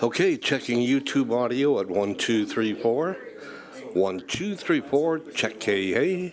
Okay, checking YouTube audio at 1 2 3 4. 1 2 3 4, check KA.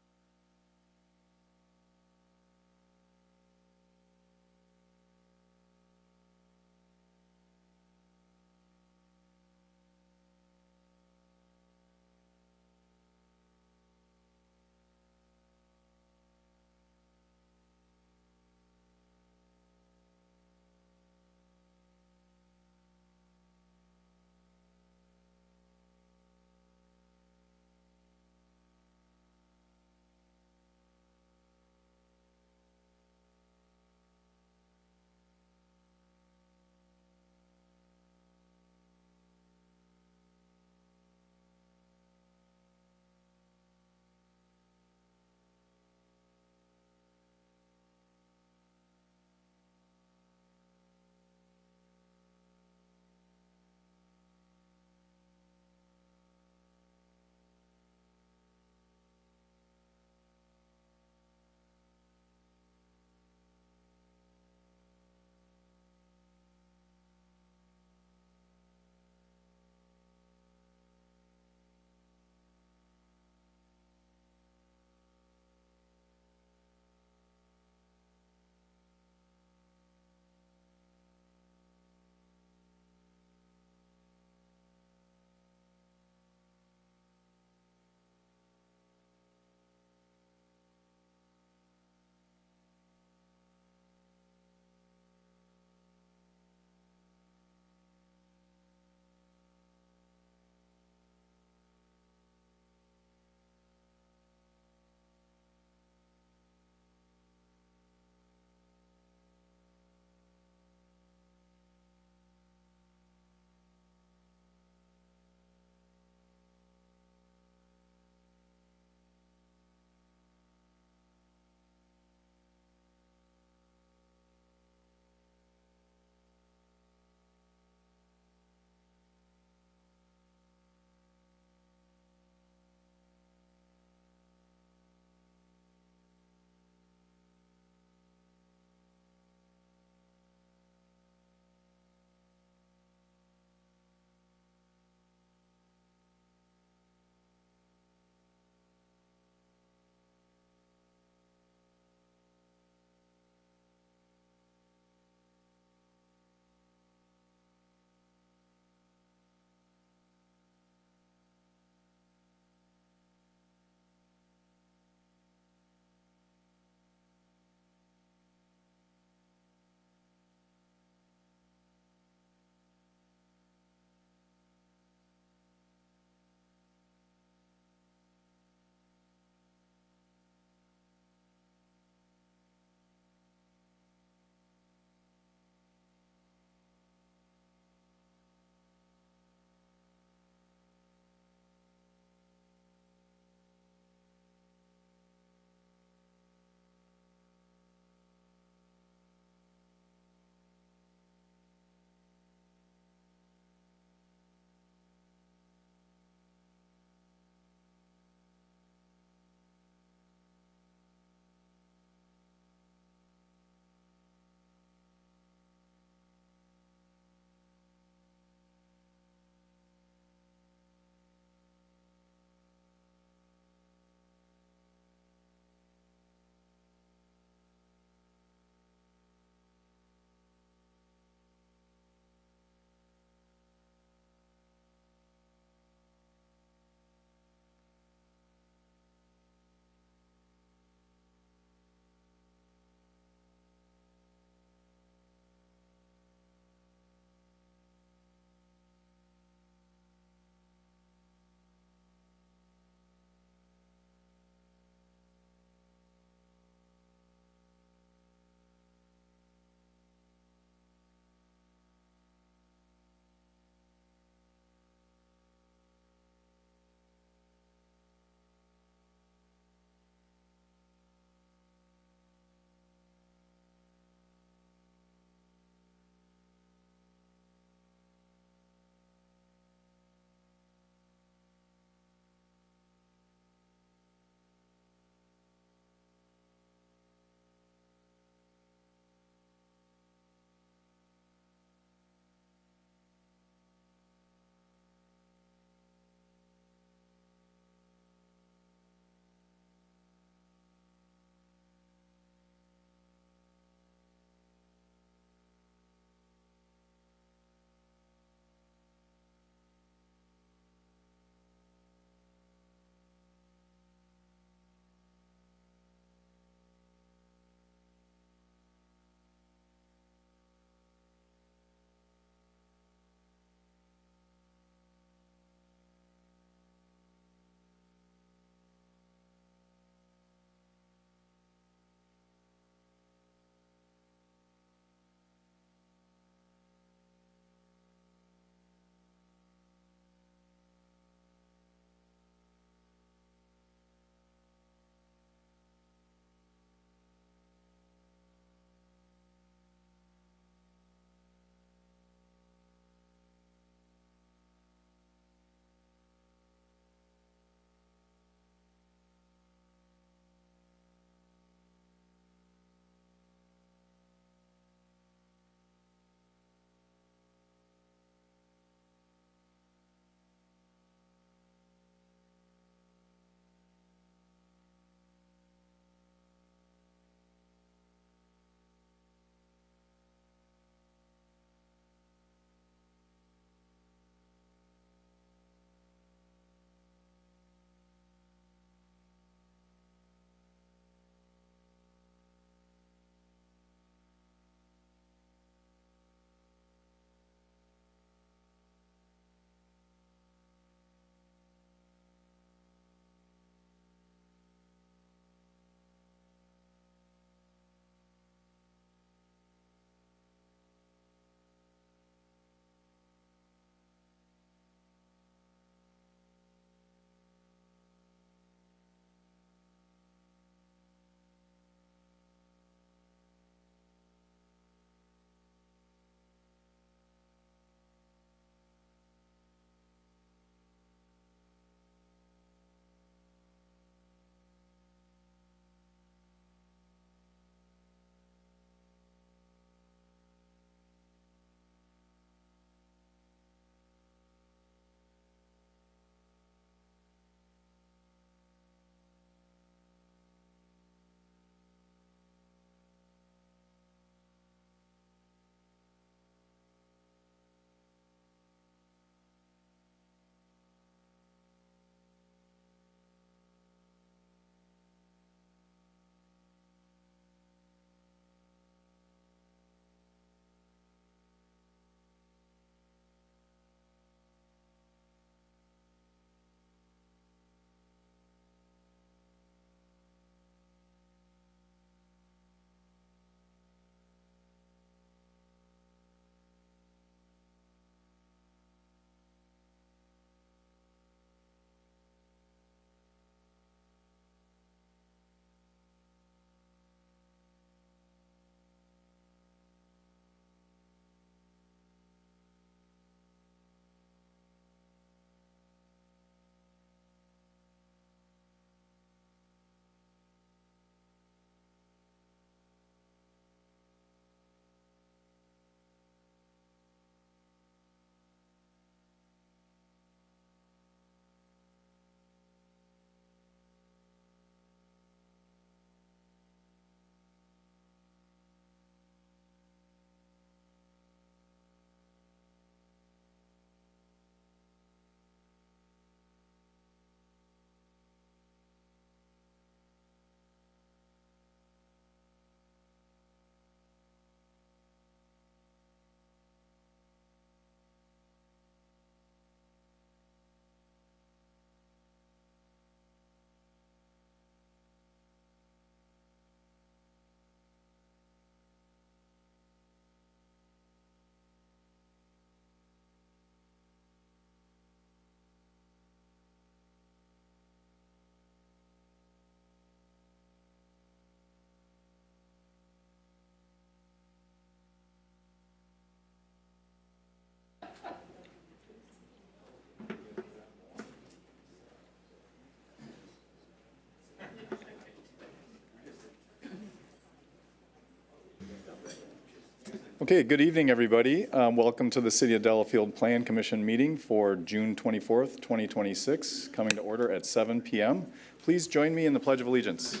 Okay, good evening, everybody. Welcome to the City of Delafield Plan Commission meeting for June 24th, 2026, coming to order at 7 p.m. Please join me in the Pledge of Allegiance.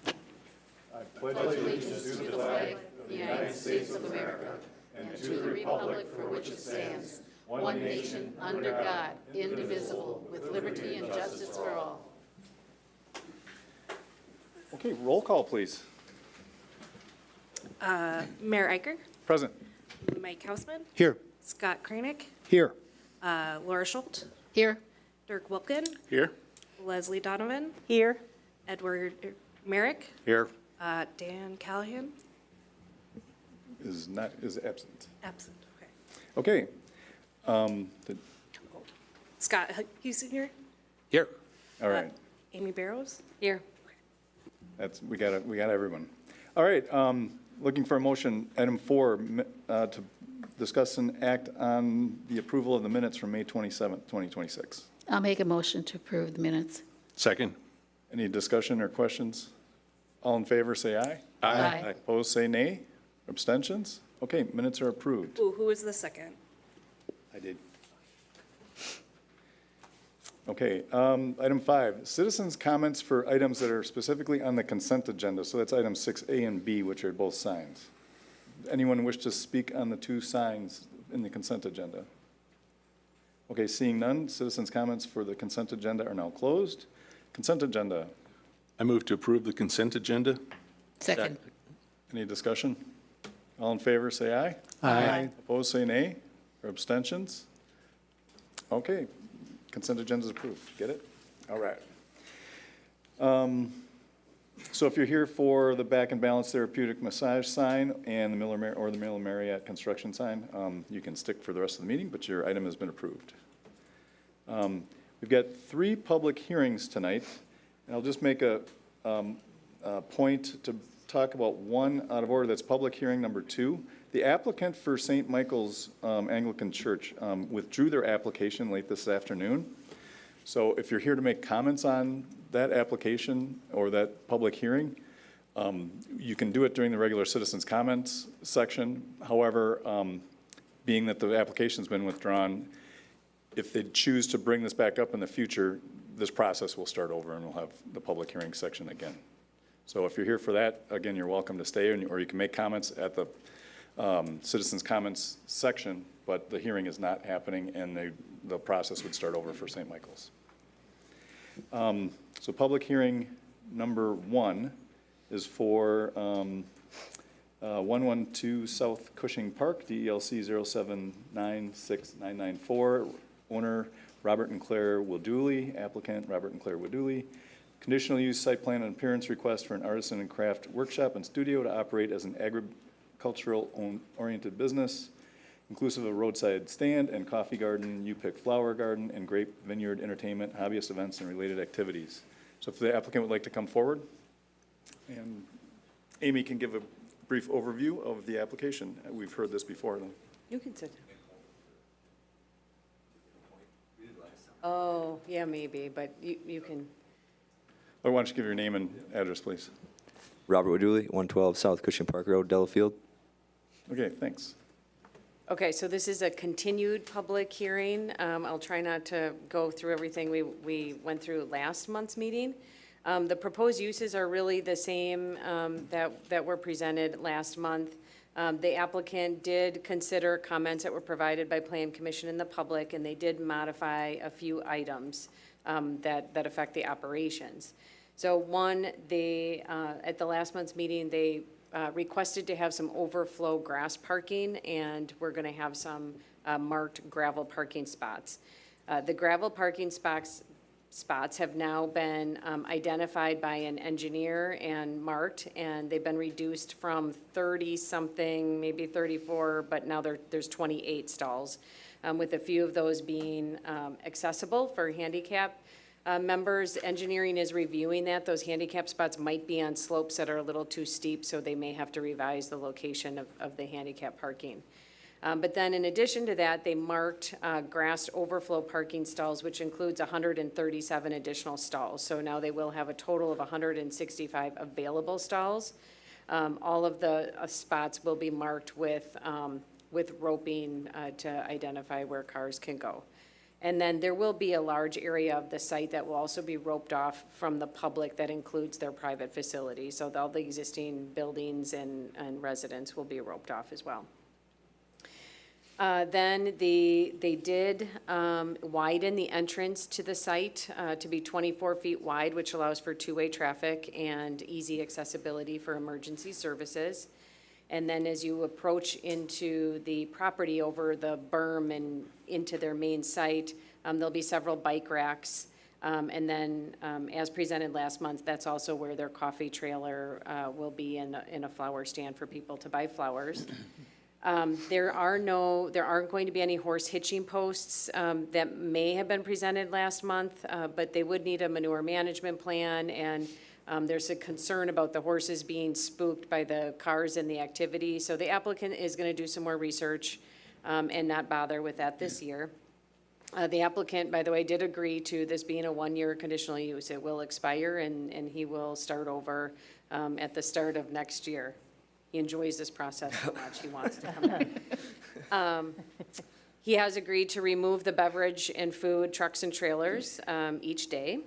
I pledge allegiance to the flag of the United States of America and to the republic for which it stands, one nation, under God, indivisible, with liberty and justice for all. Okay, roll call, please. Mayor Eicher, Present. Mike Hausman, Here. Scott Kranek, Here. Laura Schultz, Here. Dirk Wilken, Here. Leslie Donovan, Here. Edward Merrick, Here. Dan Callahan, Is absent. absent, okay. Okay. Scott Houston here, Here. All right. Amy Barrows. Here. We got everyone. All right, looking for a motion, item 4, to discuss and act on the approval of the minutes from May 27th, 2026. I'll make a motion to approve the minutes. Second. Any discussion or questions? All in favor, say aye. Aye. Opposed, say nay. Abstentions? Okay, minutes are approved. Ooh, who was the second? I did. Okay, item 5, citizens' comments for items that are specifically on the consent agenda. So that's items 6A and B, which are both signs. Anyone wish to speak on the two signs in the consent agenda? Okay, seeing none, citizens' comments for the consent agenda are now closed. Consent agenda, I move to approve the consent agenda. Second. any discussion? All in favor, say aye. Aye. Opposed, say nay. Or abstentions? Okay, consent agenda is approved. Get it? All right. So if you're here for the Back and Balance Therapeutic Massage sign and the Miller Marriott construction sign, you can stick for the rest of the meeting, but your item has been approved. We've got 3 public hearings tonight, and I'll just make a point to talk about one out of order. That's public hearing number 2. The applicant for St. Michael's Anglican Church withdrew their application late this afternoon. So if you're here to make comments on that application or that public hearing, you can do it during the regular citizens' comments section. However, being that the application's been withdrawn, if they choose to bring this back up in the future, this process will start over and we'll have the public hearing section again. So if you're here for that, again, you're welcome to stay, or you can make comments at the citizens' comments section, but the hearing is not happening and the process would start over for St. Michael's. So public hearing number 1 is for 112 South Cushing Park, DELC 0796994, owner Robert and Claire Waduli, applicant Robert and Claire Waduli. Conditional use site plan and appearance request for an artisan and craft workshop and studio to operate as an agricultural-oriented business, inclusive of roadside stand and coffee garden, U-Pick flower garden, and grape vineyard entertainment, hobbyist events, and related activities. So if the applicant would like to come forward, and Amy can give a brief overview of the application. We've heard this before, though. You can sit down. Oh, yeah, maybe, but you can. Or why don't you give your name and address, please? Robert Waduli, 112 South Cushing Park Road, Delafield. Okay, thanks. Okay, so this is a continued public hearing. I'll try not to go through everything we went through last month's meeting. The proposed uses are really the same that were presented last month. The applicant did consider comments that were provided by Plan Commission and the public, and they did modify a few items that affect the operations. So one, at the last month's meeting, they requested to have some overflow grass parking, and we're going to have some marked gravel parking spots. The gravel parking spots have now been identified by an engineer and marked, and they've been reduced from 30-something, maybe 34, but now there's 28 stalls, with a few of those being accessible for handicap members. Engineering is reviewing that. Those handicap spots might be on slopes that are a little too steep, so they may have to revise the location of the handicap parking. But then in addition to that, they marked grass overflow parking stalls, which includes 137 additional stalls. So now they will have a total of 165 available stalls. All of the spots will be marked with roping to identify where cars can go. And then there will be a large area of the site that will also be roped off from the public that includes their private facilities. So all the existing buildings and residents will be roped off as well. Then they did widen the entrance to the site to be 24 feet wide, which allows for two-way traffic and easy accessibility for emergency services. And then as you approach into the property over the berm and into their main site, there'll be several bike racks. And then, as presented last month, that's also where their coffee trailer will be in a flower stand for people to buy flowers. There aren't going to be any horse hitching posts that may have been presented last month, but they would need a manure management plan, and there's a concern about the horses being spooked by the cars and the activity. So the applicant is going to do some more research and not bother with that this year. The applicant, by the way, did agree to this being a one-year conditional use. It will expire, and he will start over at the start of next year. He enjoys this process so much, he wants to come back. He has agreed to remove the beverage and food trucks and trailers each day,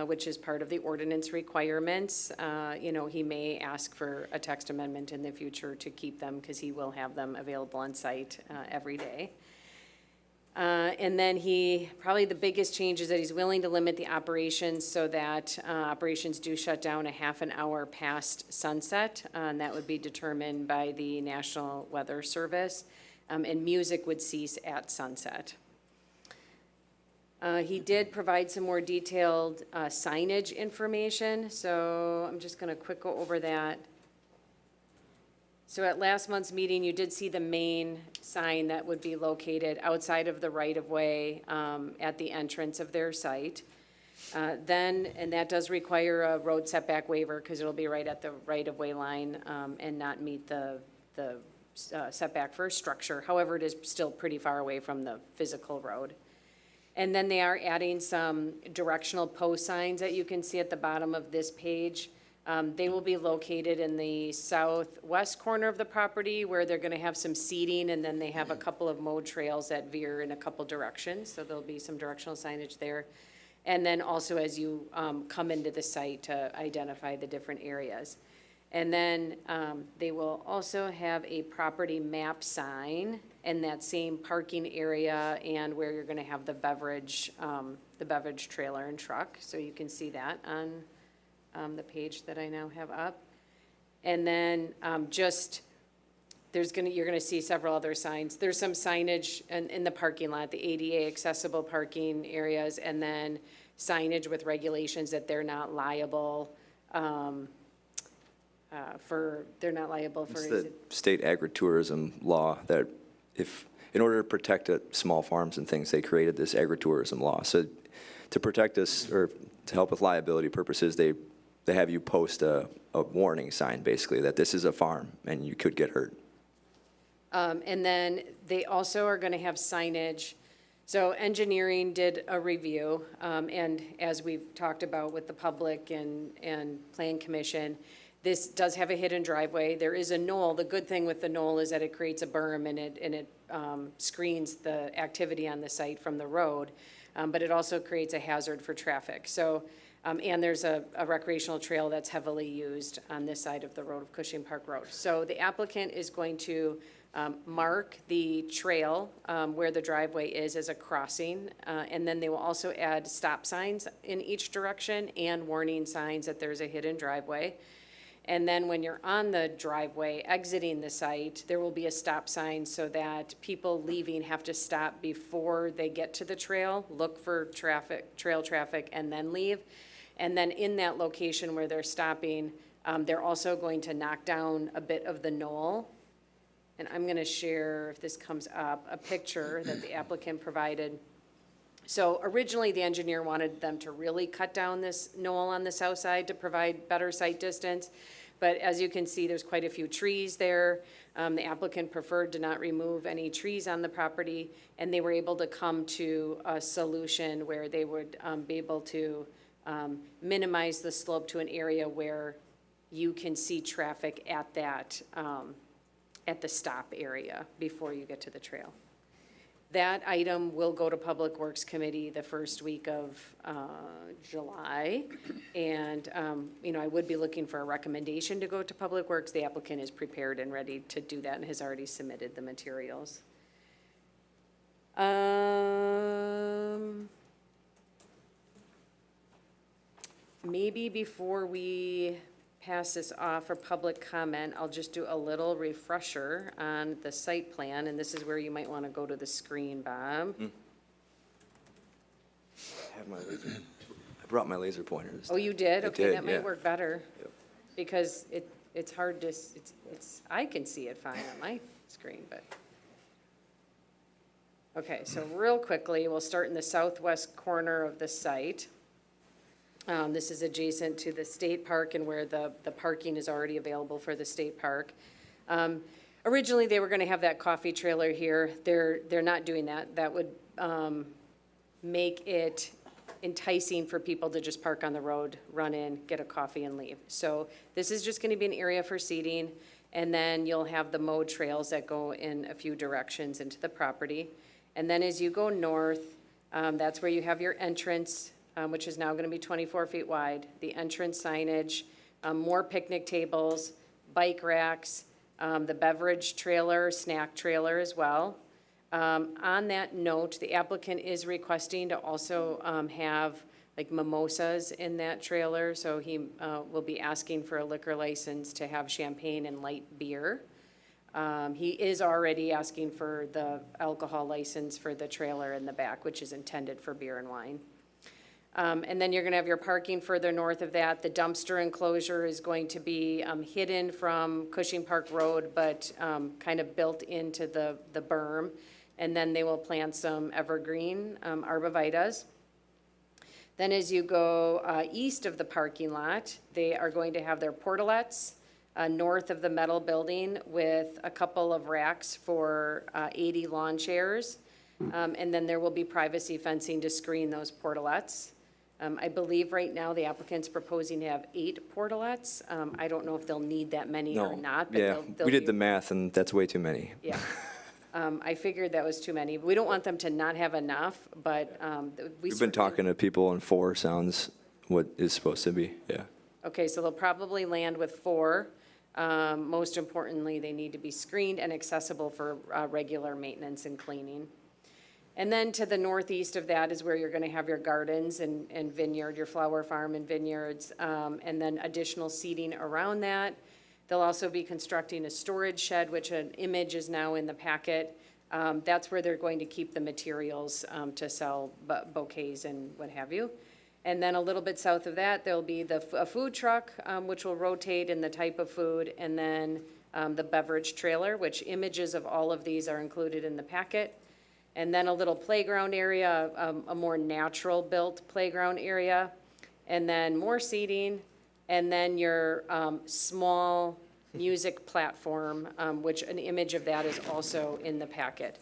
which is part of the ordinance requirements. He may ask for a text amendment in the future to keep them because he will have them available on site every day. And then probably the biggest change is that he's willing to limit the operations so that operations do shut down a half an hour past sunset, and that would be determined by the National Weather Service, and music would cease at sunset. He did provide some more detailed signage information, so I'm just going to quick go over that. So at last month's meeting, you did see the main sign that would be located outside of the right-of-way at the entrance of their site. And that does require a road setback waiver because it'll be right at the right-of-way line and not meet the setback for a structure. However, it is still pretty far away from the physical road. And then they are adding some directional post signs that you can see at the bottom of this page. They will be located in the southwest corner of the property where they're going to have some seating, and then they have a couple of mode trails that veer in a couple directions. So there'll be some directional signage there. And then also as you come into the site to identify the different areas. And then they will also have a property map sign in that same parking area and where you're going to have the beverage trailer and truck. So you can see that on the page that I now have up. And then you're gonna see several other signs. There's some signage in the parking lot, the ADA accessible parking areas, and then signage with regulations that they're not liable for. It's the state agritourism law that in order to protect small farms and things, they created this agritourism law. So to protect us or to help with liability purposes, they have you post a warning sign, basically, that this is a farm and you could get hurt. And then they also are going to have signage. So engineering did a review, and as we've talked about with the public and Plan Commission, this does have a hidden driveway. There is a knoll. The good thing with the knoll is that it creates a berm and it screens the activity on the site from the road, but it also creates a hazard for traffic. So. And there's a recreational trail that's heavily used on this side of the road of Cushing Park Road. So the applicant is going to mark the trail where the driveway is as a crossing, and then they will also add stop signs in each direction and warning signs that there's a hidden driveway. And then when you're on the driveway exiting the site, there will be a stop sign so that people leaving have to stop before they get to the trail, look for trail traffic, and then leave. And then in that location where they're stopping, they're also going to knock down a bit of the knoll. And I'm going to share, if this comes up, a picture that the applicant provided. So originally, the engineer wanted them to really cut down this knoll on the south side to provide better sight distance. But as you can see, there's quite a few trees there. The applicant preferred to not remove any trees on the property, and they were able to come to a solution where they would be able to minimize the slope to an area where you can see traffic at that, at the stop area before you get to the trail. That item will go to Public Works Committee the first week of July. And, I would be looking for a recommendation to go to Public Works. The applicant is prepared and ready to do that and has already submitted the materials. Maybe before we pass this off for public comment, I'll just do a little refresher on the site plan, and this is where you might want to go to the screen, Bob. I brought my laser pointers. Oh, you did? I Okay, did, that might yeah. work better, Yep. because it's hard to, I can see it fine on my screen, but. Okay, so real quickly, we'll start in the southwest corner of the site. This is adjacent to the state park and where the parking is already available for the state park. Originally, they were gonna have that coffee trailer here. They're not doing that. That would, make it enticing for people to just park on the road, run in, get a coffee and leave. So this is just gonna be an area for seating, and then you'll have the mowed trails that go in a few directions into the property. And then as you go north, that's where you have your entrance, which is now gonna be 24 feet wide, the entrance signage, more picnic tables, bike racks, the beverage trailer, snack trailer as well. On that note, the applicant is requesting to also have like mimosas in that trailer, so he will be asking for a liquor license to have champagne and light beer. He is already asking for the alcohol license for the trailer in the back, which is intended for beer and wine. And then you're gonna have your parking further north of that. The dumpster enclosure is going to be hidden from Cushing Park Road, but kind of built into the berm. And then they will plant some evergreen arborvitaes. Then as you go east of the parking lot, they are going to have their portalettes north of the metal building with a couple of racks for 80 lawn chairs. And then there will be privacy fencing to screen those portalettes. I believe right now the applicant's proposing to have 8 portalettes. I don't know if they'll need that many or not, but Yeah, they'll we did be- the math, and that's way too many. Yeah. I figured that was too many. We don't want them to not have enough, but We've been talking to people, and 4 sounds what is supposed to be, yeah. Okay, so they'll probably land with 4. Most importantly, they need to be screened and accessible for regular maintenance and cleaning. And then to the northeast of that is where you're gonna have your gardens and vineyard, your flower farm and vineyards, and then additional seating around that. They'll also be constructing a storage shed, which an image is now in the packet. That's where they're going to keep the materials to sell bouquets and what have you. And then a little bit south of that, there'll be a food truck, which will rotate in the type of food, and then the beverage trailer, which images of all of these are included in the packet. And then a little playground area, a more natural-built playground area, and then more seating, and then your small music platform, which an image of that is also in the packet.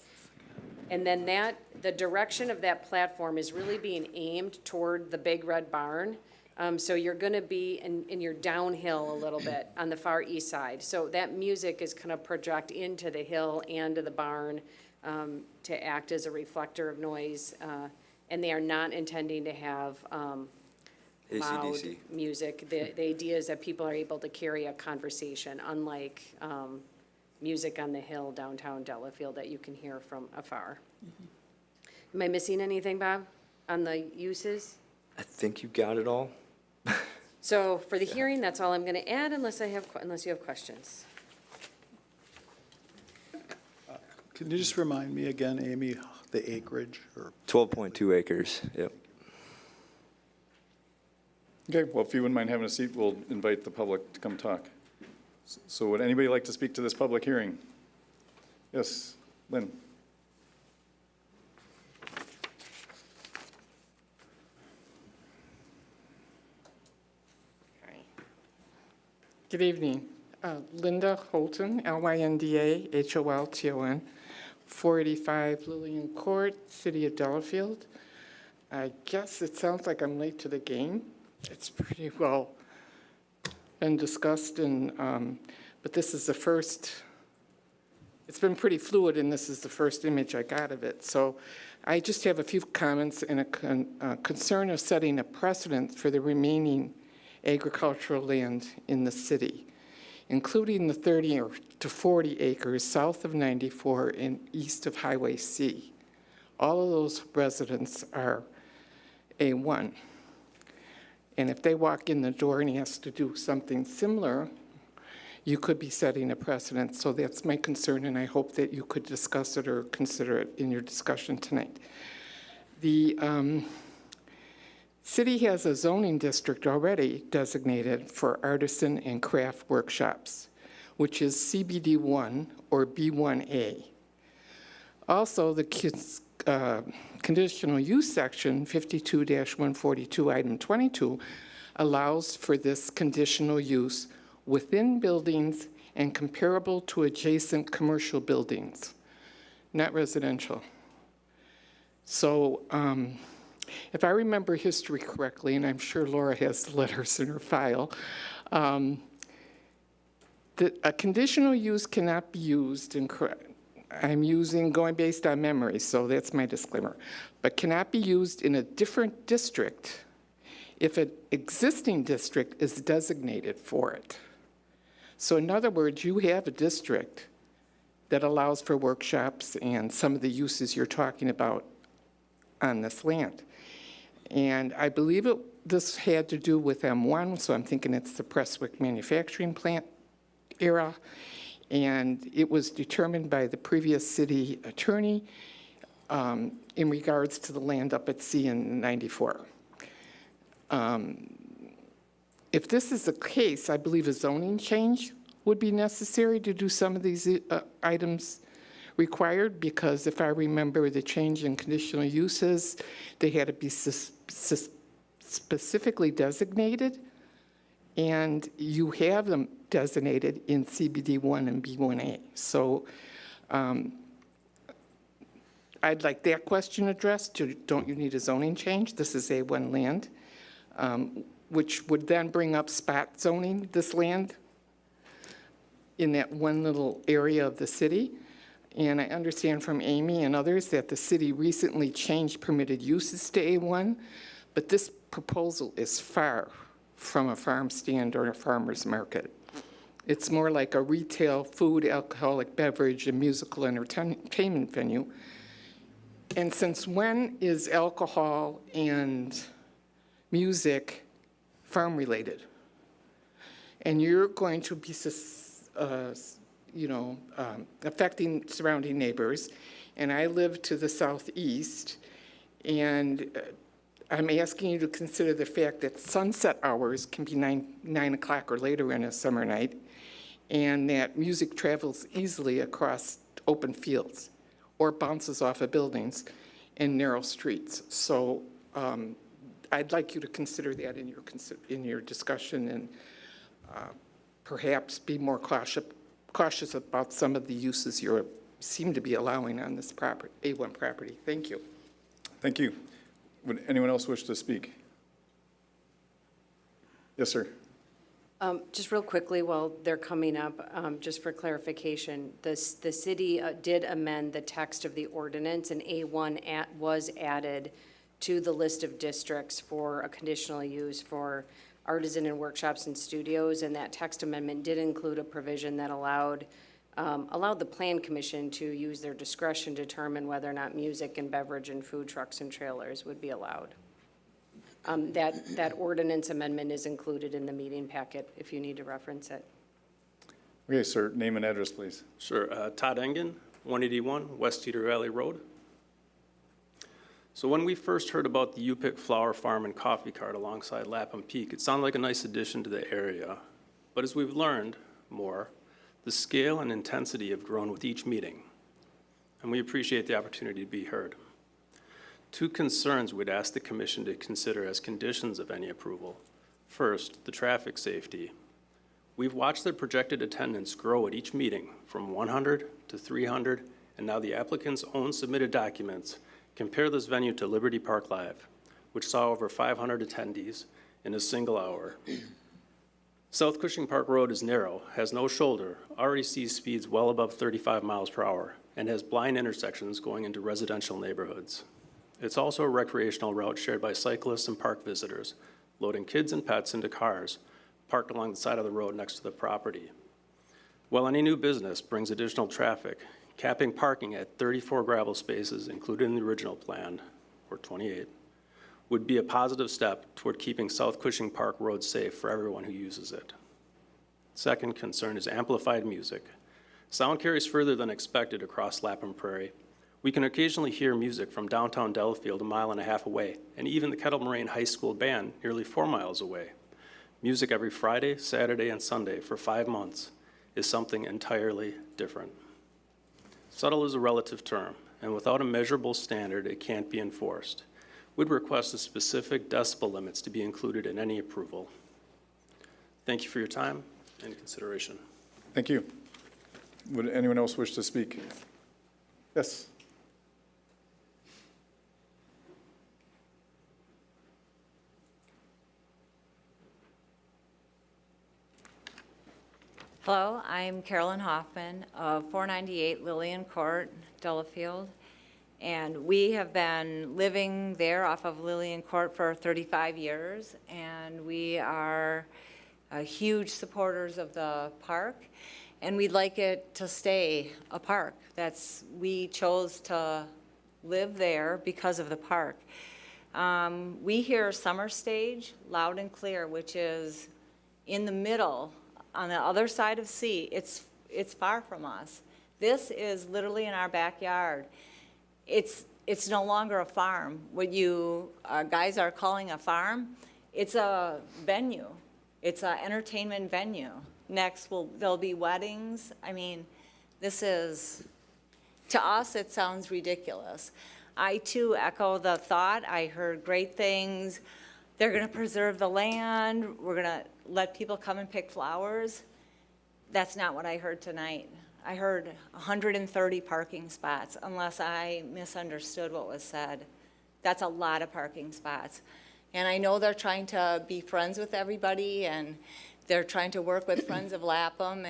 And then the direction of that platform is really being aimed toward the big red barn. So you're gonna be in your downhill a little bit on the far east side. So that music is gonna project into the hill and to the barn to act as a reflector of noise. And they are not intending to have loud AC/DC. music. The idea is that people are able to carry a conversation, unlike music on the hill downtown Delafield that you can hear from afar. Am I missing anything, Bob, on the uses? I think you got it all. So for the hearing, that's all I'm going to add unless you have questions. Can you just remind me again, Amy, the acreage or? 12.2 acres, yep. Okay, well, if you wouldn't mind having a seat, we'll invite the public to come talk. So would anybody like to speak to this public hearing? Yes, Lynn? Good evening. Linda Holton, Lynda Holton, 485 Lillian Court, City of Delafield. I guess it sounds like I'm late to the game. It's pretty well been discussed, and, but this is the first, it's been pretty fluid, and this is the first image I got of it. So I just have a few comments and a concern of setting a precedent for the remaining agricultural land in the city, including the 30 to 40 acres south of 94 and east of Highway C. All of those residents are A1. And if they walk in the door and he has to do something similar, you could be setting a precedent. So that's my concern, and I hope that you could discuss it or consider it in your discussion tonight. The city has a zoning district already designated for artisan and craft workshops, which is CBD1 or B1A. Also, the conditional use section 52-142, item 22, allows for this conditional use within buildings and comparable to adjacent commercial buildings, not residential. So if I remember history correctly, and I'm sure Laura has the letters in her file, a conditional use cannot be used in, I'm going based on memory, so that's my disclaimer, but cannot be used in a different district if an existing district is designated for it. So in other words, you have a district that allows for workshops and some of the uses you're talking about on this land. And I believe this had to do with M1, so I'm thinking it's the Prestwick manufacturing plant era. And it was determined by the previous city attorney in regards to the land up at C in 94. If this is the case, I believe a zoning change would be necessary to do some of these items required, because if I remember the change in conditional uses, they had to be specifically designated, and you have them designated in CBD1 and B1A. So I'd like that question addressed. Don't you need a zoning change? This is A1 land, which would then bring up spot zoning this land in that one little area of the city. And I understand from Amy and others that the city recently changed permitted uses to A1, but this proposal is far from a farm stand or a farmer's market. It's more like a retail, food, alcoholic beverage, and musical entertainment venue. And since when is alcohol and music farm-related? And you're going to be, affecting surrounding neighbors. And I live to the southeast, and I'm asking you to consider the fact that sunset hours can be 9 o'clock or later on a summer night, and that music travels easily across open fields or bounces off of buildings in narrow streets. So I'd like you to consider that in your discussion, and perhaps be more cautious about some of the uses you seem to be allowing on this property, A1 property. Thank you. Thank you. Would anyone else wish to speak? Yes, sir. Just real quickly, while they're coming up, just for clarification, the city did amend the text of the ordinance, and A1 was added to the list of districts for a conditional use for artisan and workshops and studios, and that text amendment did include a provision that allowed the Plan Commission to use their discretion to determine whether or not music and beverage and food trucks and trailers would be allowed. That ordinance amendment is included in the meeting packet if you need to reference it. Okay, sir, name and address, please. Sure. Todd Engen, 181 West Cedar Valley Road. So when we first heard about the U-Pick Flower Farm and Coffee Cart alongside Lapham Peak, it sounded like a nice addition to the area. But as we've learned more, the scale and intensity have grown with each meeting, and we appreciate the opportunity to be heard. Two concerns we'd ask the Commission to consider as conditions of any approval. First, the traffic safety. We've watched the projected attendance grow at each meeting from 100 to 300, and now the applicant's own submitted documents compare this venue to Liberty Park Live, which saw over 500 attendees in a single hour. South Cushing Park Road is narrow, has no shoulder, already sees speeds well above 35 miles per hour, and has blind intersections going into residential neighborhoods. It's also a recreational route shared by cyclists and park visitors, loading kids and pets into cars parked along the side of the road next to the property. While any new business brings additional traffic, capping parking at 34 gravel spaces included in the original plan, or 28, would be a positive step toward keeping South Cushing Park Road safe for everyone who uses it. Second concern is amplified music. Sound carries further than expected across Lapham Prairie. We can occasionally hear music from downtown Delafield 1.5 miles away, and even the Kettle Moraine High School band nearly 4 miles away. Music every Friday, Saturday, and Sunday for 5 months is something entirely different. Subtle is a relative term, and without a measurable standard, it can't be enforced. We'd request the specific decibel limits to be included in any approval. Thank you for your time and consideration. Thank you. Would anyone else wish to speak? Yes. Hello, I'm Carolyn Hoffman of 498 Lillian Court, Delafield. And we have been living there off of Lillian Court for 35 years. And we are huge supporters of the park. And we'd like it to stay a park. We chose to live there because of the park. We hear Summer Stage loud and clear, which is in the middle on the other side of C. It's far from us. This is literally in our backyard. It's no longer a farm. What you guys are calling a farm, it's a venue. It's an entertainment venue. Next, there'll be weddings. I mean, to us, it sounds ridiculous. I too echo the thought. I heard great things. They're gonna preserve the land. We're gonna let people come and pick flowers. That's not what I heard tonight. I heard 130 parking spots, unless I misunderstood what was said. That's a lot of parking spots. And I know they're trying to be friends with everybody, and they're trying to work with Friends of Lapham,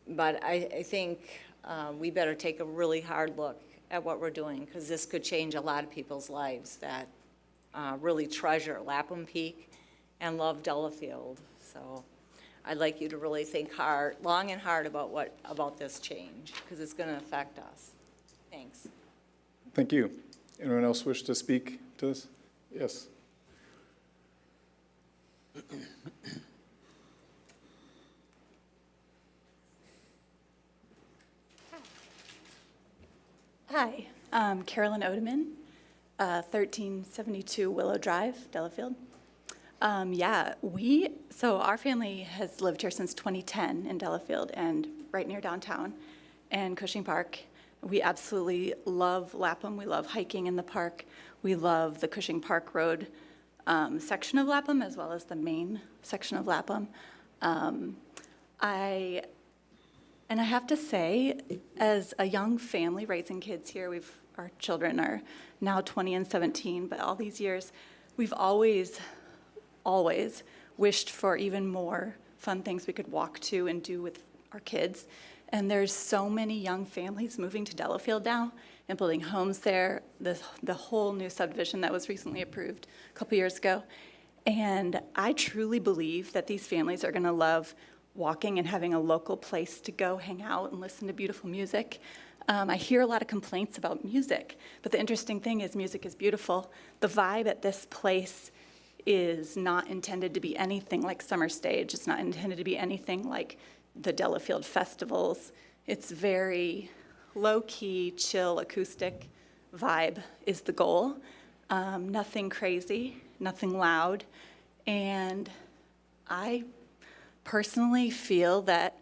but I think we better take a really hard look at what we're doing, because this could change a lot of people's lives that really treasure Lapham Peak and love Delafield. So I'd like you to really think long and hard about this change, because it's going to affect us. Thanks. Thank you. Anyone else wish to speak to this? Yes. Hi, I'm Carolyn Odeman, 1372 Willow Drive, Delafield. So our family has lived here since 2010 in Delafield and right near downtown and Cushing Park. We absolutely love Lapham. We love hiking in the park. We love the Cushing Park Road section of Lapham, as well as the main section of Lapham. I have to say, as a young family raising kids here, our children are now 20 and 17, but all these years, we've always wished for even more fun things we could walk to and do with our kids. And there's so many young families moving to Delafield now and building homes there, the whole new subdivision that was recently approved a couple years ago. And I truly believe that these families are gonna love walking and having a local place to go hang out and listen to beautiful music. I hear a lot of complaints about music, but the interesting thing is music is beautiful. The vibe at this place is not intended to be anything like Summer Stage. It's not intended to be anything like the Delafield festivals. It's very low-key, chill, acoustic vibe is the goal. Nothing crazy, nothing loud. And I personally feel that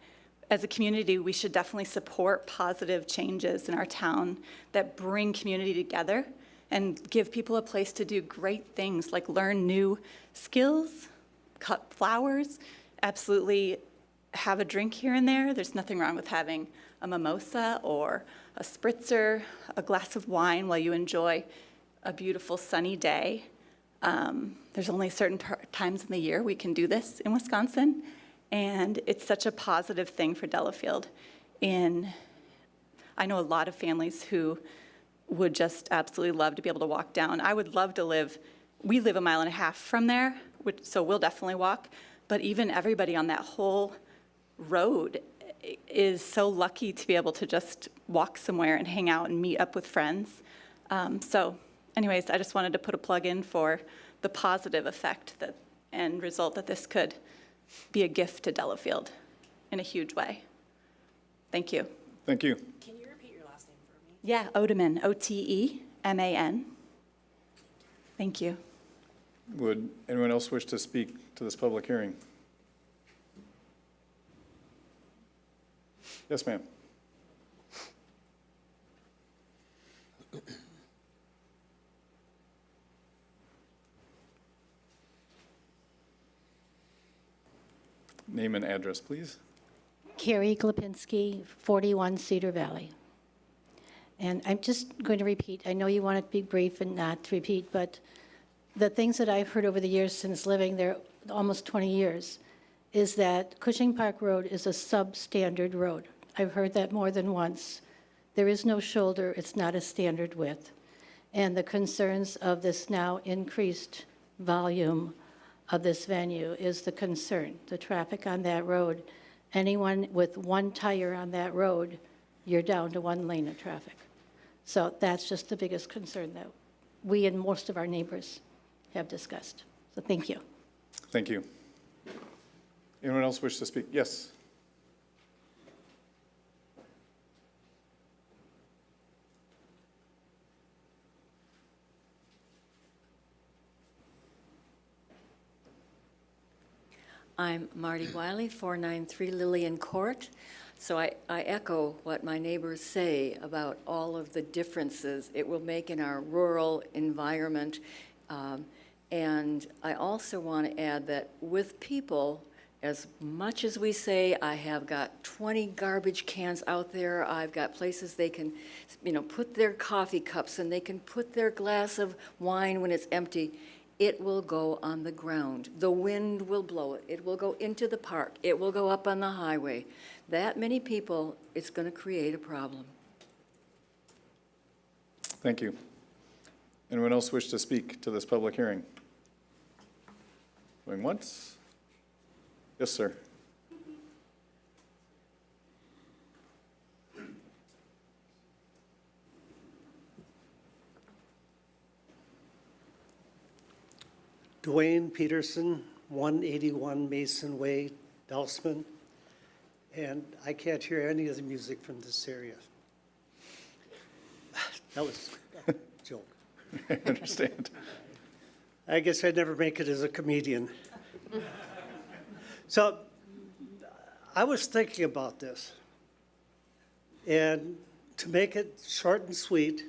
as a community, we should definitely support positive changes in our town that bring community together and give people a place to do great things, like learn new skills, cut flowers, absolutely have a drink here and there. There's nothing wrong with having a mimosa or a spritzer, a glass of wine while you enjoy a beautiful sunny day. There's only certain times in the year we can do this in Wisconsin, and it's such a positive thing for Delafield. I know a lot of families who would just absolutely love to be able to walk down. I would love to we live 1.5 miles from there, so we'll definitely walk, but even everybody on that whole road is so lucky to be able to just walk somewhere and hang out and meet up with friends. So anyways, I just wanted to put a plug in for the positive effect and result that this could be a gift to Delafield in a huge way. Thank you. Thank you. Can you repeat your last name for me? Yeah, Oteman, Oteman. Thank you. Would anyone else wish to speak to this public hearing? Yes, ma'am. Name and address, please. Carrie Glipinski, 41 Cedar Valley. And I'm just going to repeat, I know you want it to be brief and not to repeat, but the things that I've heard over the years since living there, almost 20 years, is that Cushing Park Road is a substandard road. I've heard that more than once. There is no shoulder, it's not a standard width. And the concerns of this now increased volume of this venue is the concern, the traffic on that road. Anyone with one tire on that road, you're down to 1 lane of traffic. So that's just the biggest concern that we and most of our neighbors have discussed. So thank you. Thank you. Anyone else wish to speak? Yes. I'm Marty Wiley, 493 Lillian Court. So I echo what my neighbors say about all of the differences it will make in our rural environment. And I also want to add that with people, as much as we say, I have got 20 garbage cans out there, I've got places they can, put their coffee cups and they can put their glass of wine when it's empty. It will go on the ground. The wind will blow it. It will go into the park. It will go up on the highway. That many people, it's going to create a problem. Thank you. Anyone else wish to speak to this public hearing? Going once? Yes, sir. Dwayne Peterson, 181 Mason Way, Delsman, and I can't hear any of the music from this area. That was a joke. I understand. I guess I'd never make it as a comedian. So I was thinking about this, and to make it short and sweet,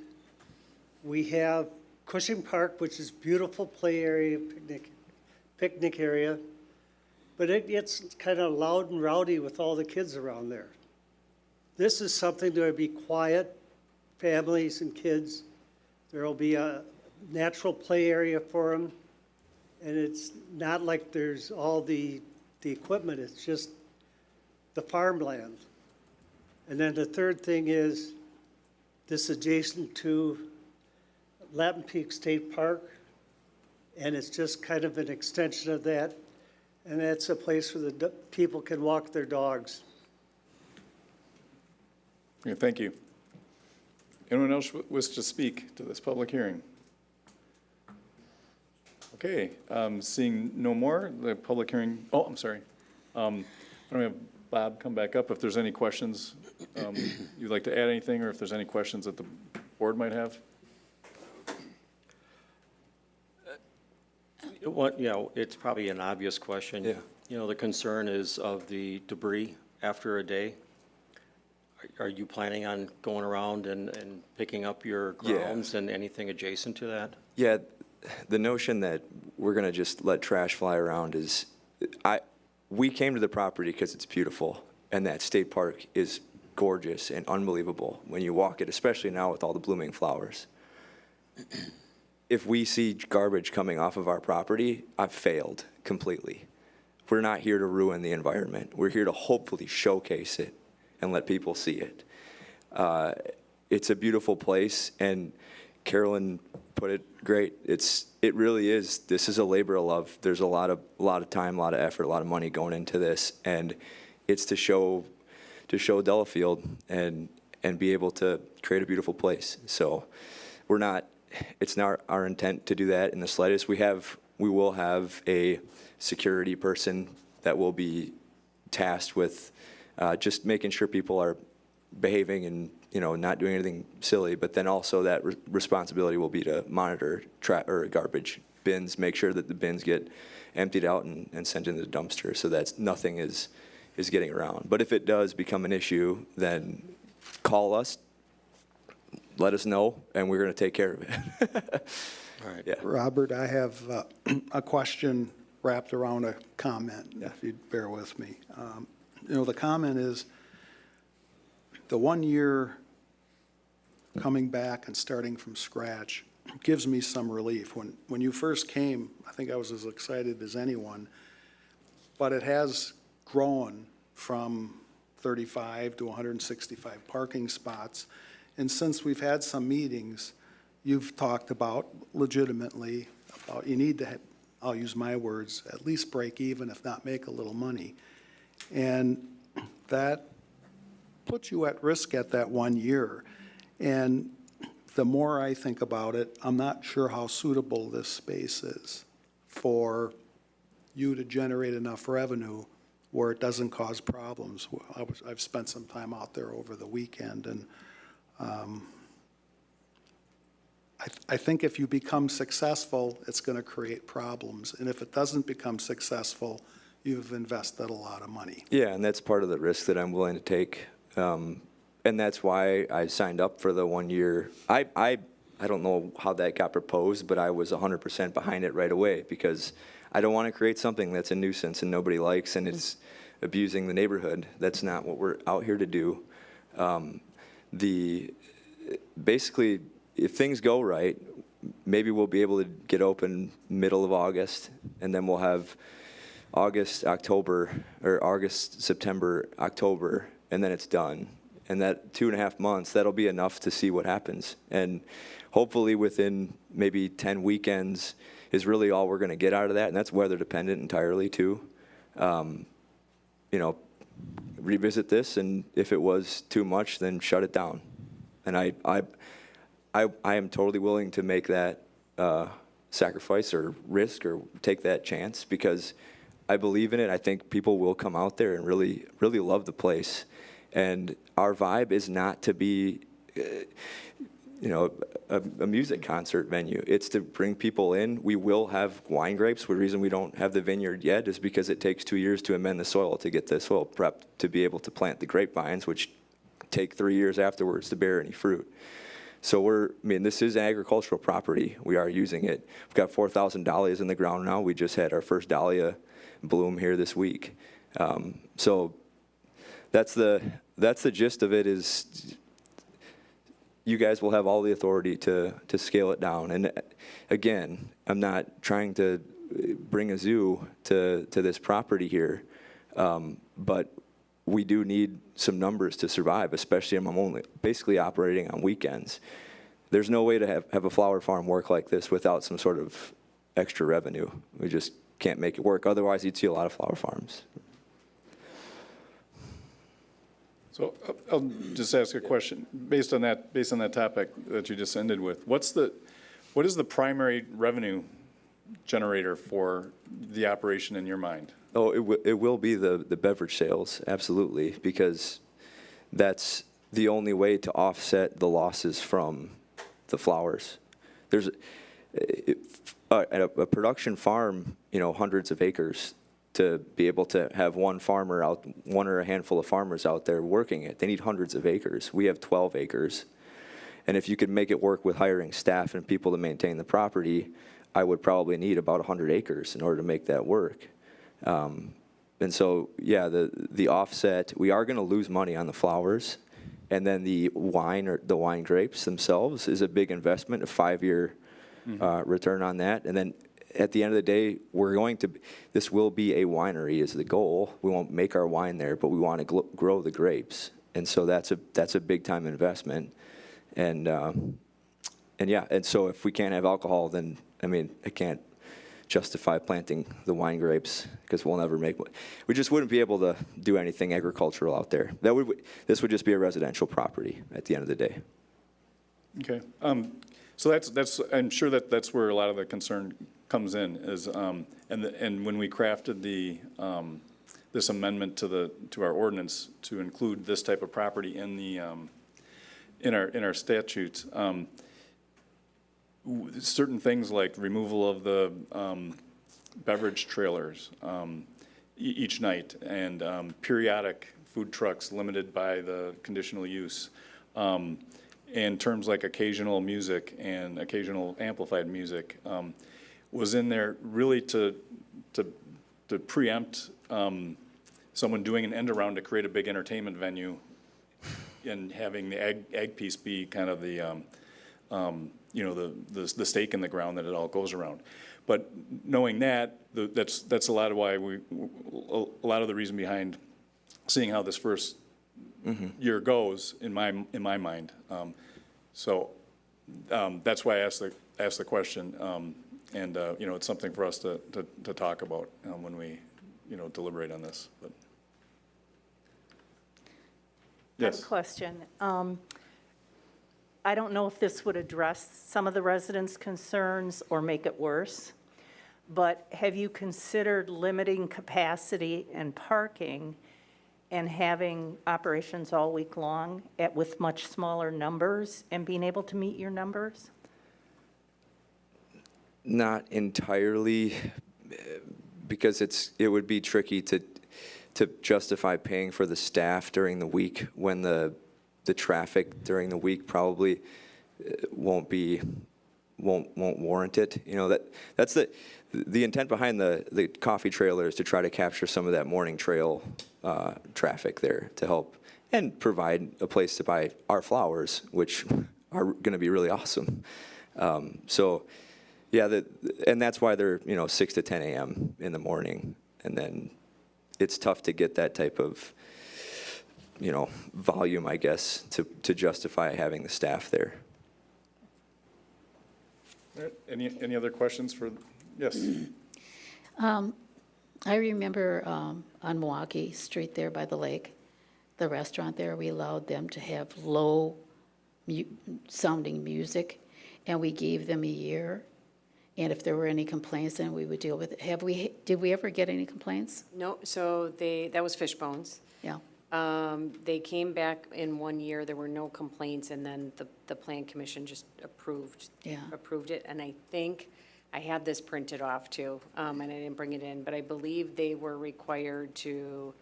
we have Cushing Park, which is beautiful play area, picnic area, but it gets kind of loud and rowdy with all the kids around there. This is something that would be quiet, families and kids. There will be a natural play area for them, and it's not like there's all the equipment, it's just the farmland. And then the third thing is this adjacent to Latin Peak State Park, and it's just kind of an extension of that, and that's a place where the people can walk their dogs. Okay, thank you. Anyone else wish to speak to this public hearing? Okay, seeing no more, the public hearing, oh, I'm sorry. I'm going to have Bob come back up if there's any questions. You'd like to add anything, or if there's any questions that the board might have? It's probably an obvious question. Yeah. The concern is of the debris after a day. Are you planning on going around and picking up your grounds and anything adjacent to that? Yeah, the notion that we're going to just let trash fly around is, we came to the property because it's beautiful, and that state park is gorgeous and unbelievable when you walk it, especially now with all the blooming flowers. if we see garbage coming off of our property, I've failed completely. We're not here to ruin the environment. We're here to hopefully showcase it and let people see it. It's a beautiful place, and Carolyn put it great. It really is. This is a labor of love. There's a lot of time, a lot of effort, a lot of money going into this, and it's to show Delafield and be able to create a beautiful place. So it's not our intent to do that in the slightest. We will have a security person that will be tasked with just making sure people are behaving and, not doing anything silly, but then also that responsibility will be to monitor or garbage bins, make sure that the bins get emptied out and sent into the dumpster so that nothing is getting around. But if it does become an issue, then call us, let us know, and we're going to take care of it. All right. Yeah. Robert, I have a question wrapped around a comment, if you'd bear with me. The comment is, the 1 year coming back and starting from scratch gives me some relief. When you first came, I think I was as excited as anyone, but it has grown from 35 to 165 parking spots. And since we've had some meetings, you've talked about legitimately about you need to, I'll use my words, at least break even, if not make a little money. And that puts you at risk at that 1 year. And the more I think about it, I'm not sure how suitable this space is for you to generate enough revenue where it doesn't cause problems. I've spent some time out there over the weekend, and I think if you become successful, it's going to create problems. And if it doesn't become successful, you've invested a lot of money. Yeah, and that's part of the risk that I'm willing to take. And that's why I signed up for the 1 year. I don't know how that got proposed, but I was 100% behind it right away because I don't want to create something that's a nuisance and nobody likes and it's abusing the neighborhood. That's not what we're out here to do. Basically, if things go right, maybe we'll be able to get open middle of August, and then we'll have August, September, October, and then it's done. And that 2.5 months, that'll be enough to see what happens. And hopefully within maybe 10 weekends is really all we're going to get out of that, and that's weather dependent entirely too. Revisit this, and if it was too much, then shut it down. And I am totally willing to make that sacrifice or risk or take that chance because I believe in it. I think people will come out there and really, really love the place. And our vibe is not to be, a music concert venue. It's to bring people in. We will have wine grapes. The reason we don't have the vineyard yet is because it takes 2 years to amend the soil to get the soil prepped to be able to plant the grapevines, which take 3 years afterwards to bear any fruit. So this is agricultural property. We are using it. We've got 4,000 dahlias in the ground now. We just had our first dahlia bloom here this week. So that's the gist of it is you guys will have all the authority to scale it down. And again, I'm not trying to bring a zoo to this property here, but we do need some numbers to survive, especially if I'm only basically operating on weekends. There's no way to have a flower farm work like this without some sort of extra revenue. We just can't make it work. Otherwise, you'd see a lot of flower farms. So I'll just ask a question based on that topic that you just ended with. What is the primary revenue generator for the operation in your mind? Oh, it will be the beverage sales, absolutely, because that's the only way to offset the losses from the flowers. There's a production farm, hundreds of acres. To be able to have one or a handful of farmers out there working it, they need hundreds of acres. We have 12 acres. And if you could make it work with hiring staff and people to maintain the property, I would probably need about 100 acres in order to make that work. And so, yeah, the offset, we are going to lose money on the flowers. And then the wine or the wine grapes themselves is a big investment, a 5-year return on that. And then at the end of the day, this will be a winery is the goal. We won't make our wine there, but we want to grow the grapes. And so that's a big time investment. And yeah, and so if we can't have alcohol, then, I mean, I can't justify planting the wine grapes because we'll never make, we just wouldn't be able to do anything agricultural out there. This would just be a residential property at the end of the day. Okay. So that's, I'm sure that's where a lot of the concern comes in is, and when we crafted this amendment to our ordinance to include this type of property in our statutes, certain things like removal of the beverage trailers each night and periodic food trucks limited by the conditional use, and terms like occasional music and occasional amplified music was in there really to preempt someone doing an end around to create a big entertainment venue and having the ag piece be kind of the the stake in the ground that it all goes around. But knowing that, that's a lot of why a lot of the reason behind seeing how this first year goes in my mind. So that's why I asked the question, and it's something for us to talk about when we deliberate on this. But I have yes. a question. I don't know if this would address some of the residents' concerns or make it worse, but have you considered limiting capacity and parking and having operations all week long with much smaller numbers and being able to meet your numbers? Not entirely, because it would be tricky to justify paying for the staff during the week when the traffic during the week probably won't warrant it. That's the intent behind the coffee trailer is to try to capture some of that morning trail traffic there to help and provide a place to buy our flowers, which are going to be really awesome. So yeah, and that's why they're 6 to 10 a.m. in the morning, and then it's tough to get that type of volume, I guess, to justify having the staff there. All right. Any other questions for, yes? I remember on Milwaukee Street there by the lake, the restaurant there, we allowed them to have low sounding music, and we gave them a year. And if there were any complaints, then we would deal with it. Did we ever get any complaints? No, so that was Fishbones. Yeah. They came back in 1 year, there were no complaints, and then the Plan Commission just approved it. And I think, I had this printed off too, and I didn't bring it in, but I believe they were required to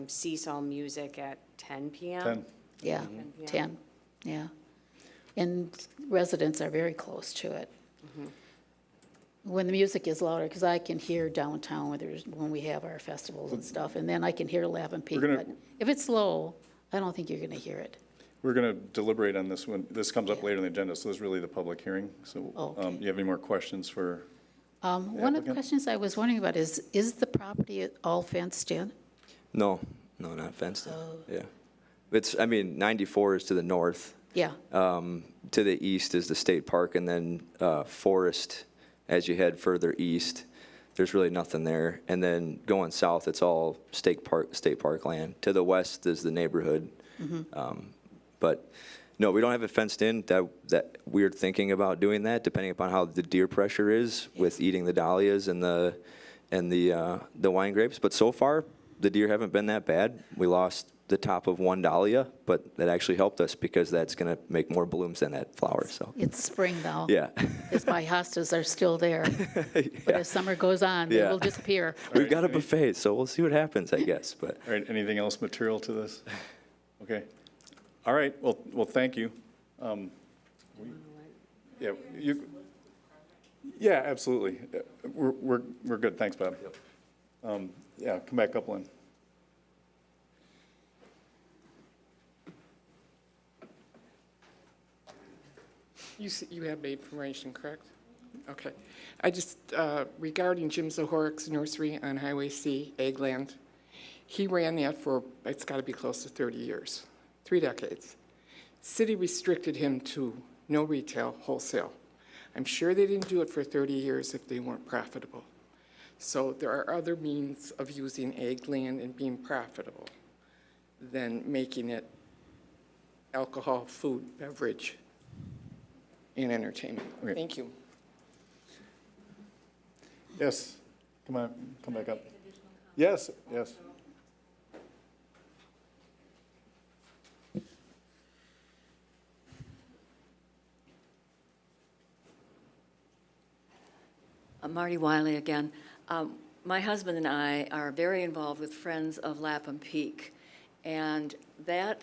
cease all music at 10 p.m. 10. Yeah, 10, yeah. And residents are very close to it. When the music is louder, because I can hear downtown when we have our festivals and stuff, and then I can hear Lavin Peak. But if it's low, I don't think you're going to hear it. We're going to deliberate on this one. This comes up later in the agenda, so this is really the public hearing. So Okay. you have any more questions for One of the questions I was wondering about is the property all fenced in? No, not fenced in. Yeah. 94 is to the north. Yeah. To the east is the state park, and then forest as you head further east. There's really nothing there. And then going south, it's all state park land. To the west is the neighborhood. But no, we don't have it fenced in. That weird thinking about doing that, depending upon how the deer pressure is with eating the dahlias and the wine grapes. But so far, the deer haven't been that bad. We lost the top of one dahlia, but that actually helped us because that's going to make more blooms than that flower. So It's spring now. yeah. Because my hostas are still there. But as summer goes on, they will disappear. We've got a buffet, so we'll see what happens, I guess. But All right, anything else material to this? Okay. All right, well, thank you. Yeah, absolutely. We're good. Thanks, Bob. Yeah, come back up, Lynn. You have the information, correct? Okay. I just, regarding Jim Zahorik's nursery on Highway C, Eggland, he ran that for, it's got to be close to 30 years, 3 decades. City restricted him to no retail, wholesale. I'm sure they didn't do it for 30 years if they weren't profitable. So there are other means of using Eggland and being profitable than making it alcohol, food, beverage, and entertainment. Okay. Thank you. Yes, come on, come back up. Yes, yes. Marty Wiley again. My husband and I are very involved with Friends of Lapham Peak, and that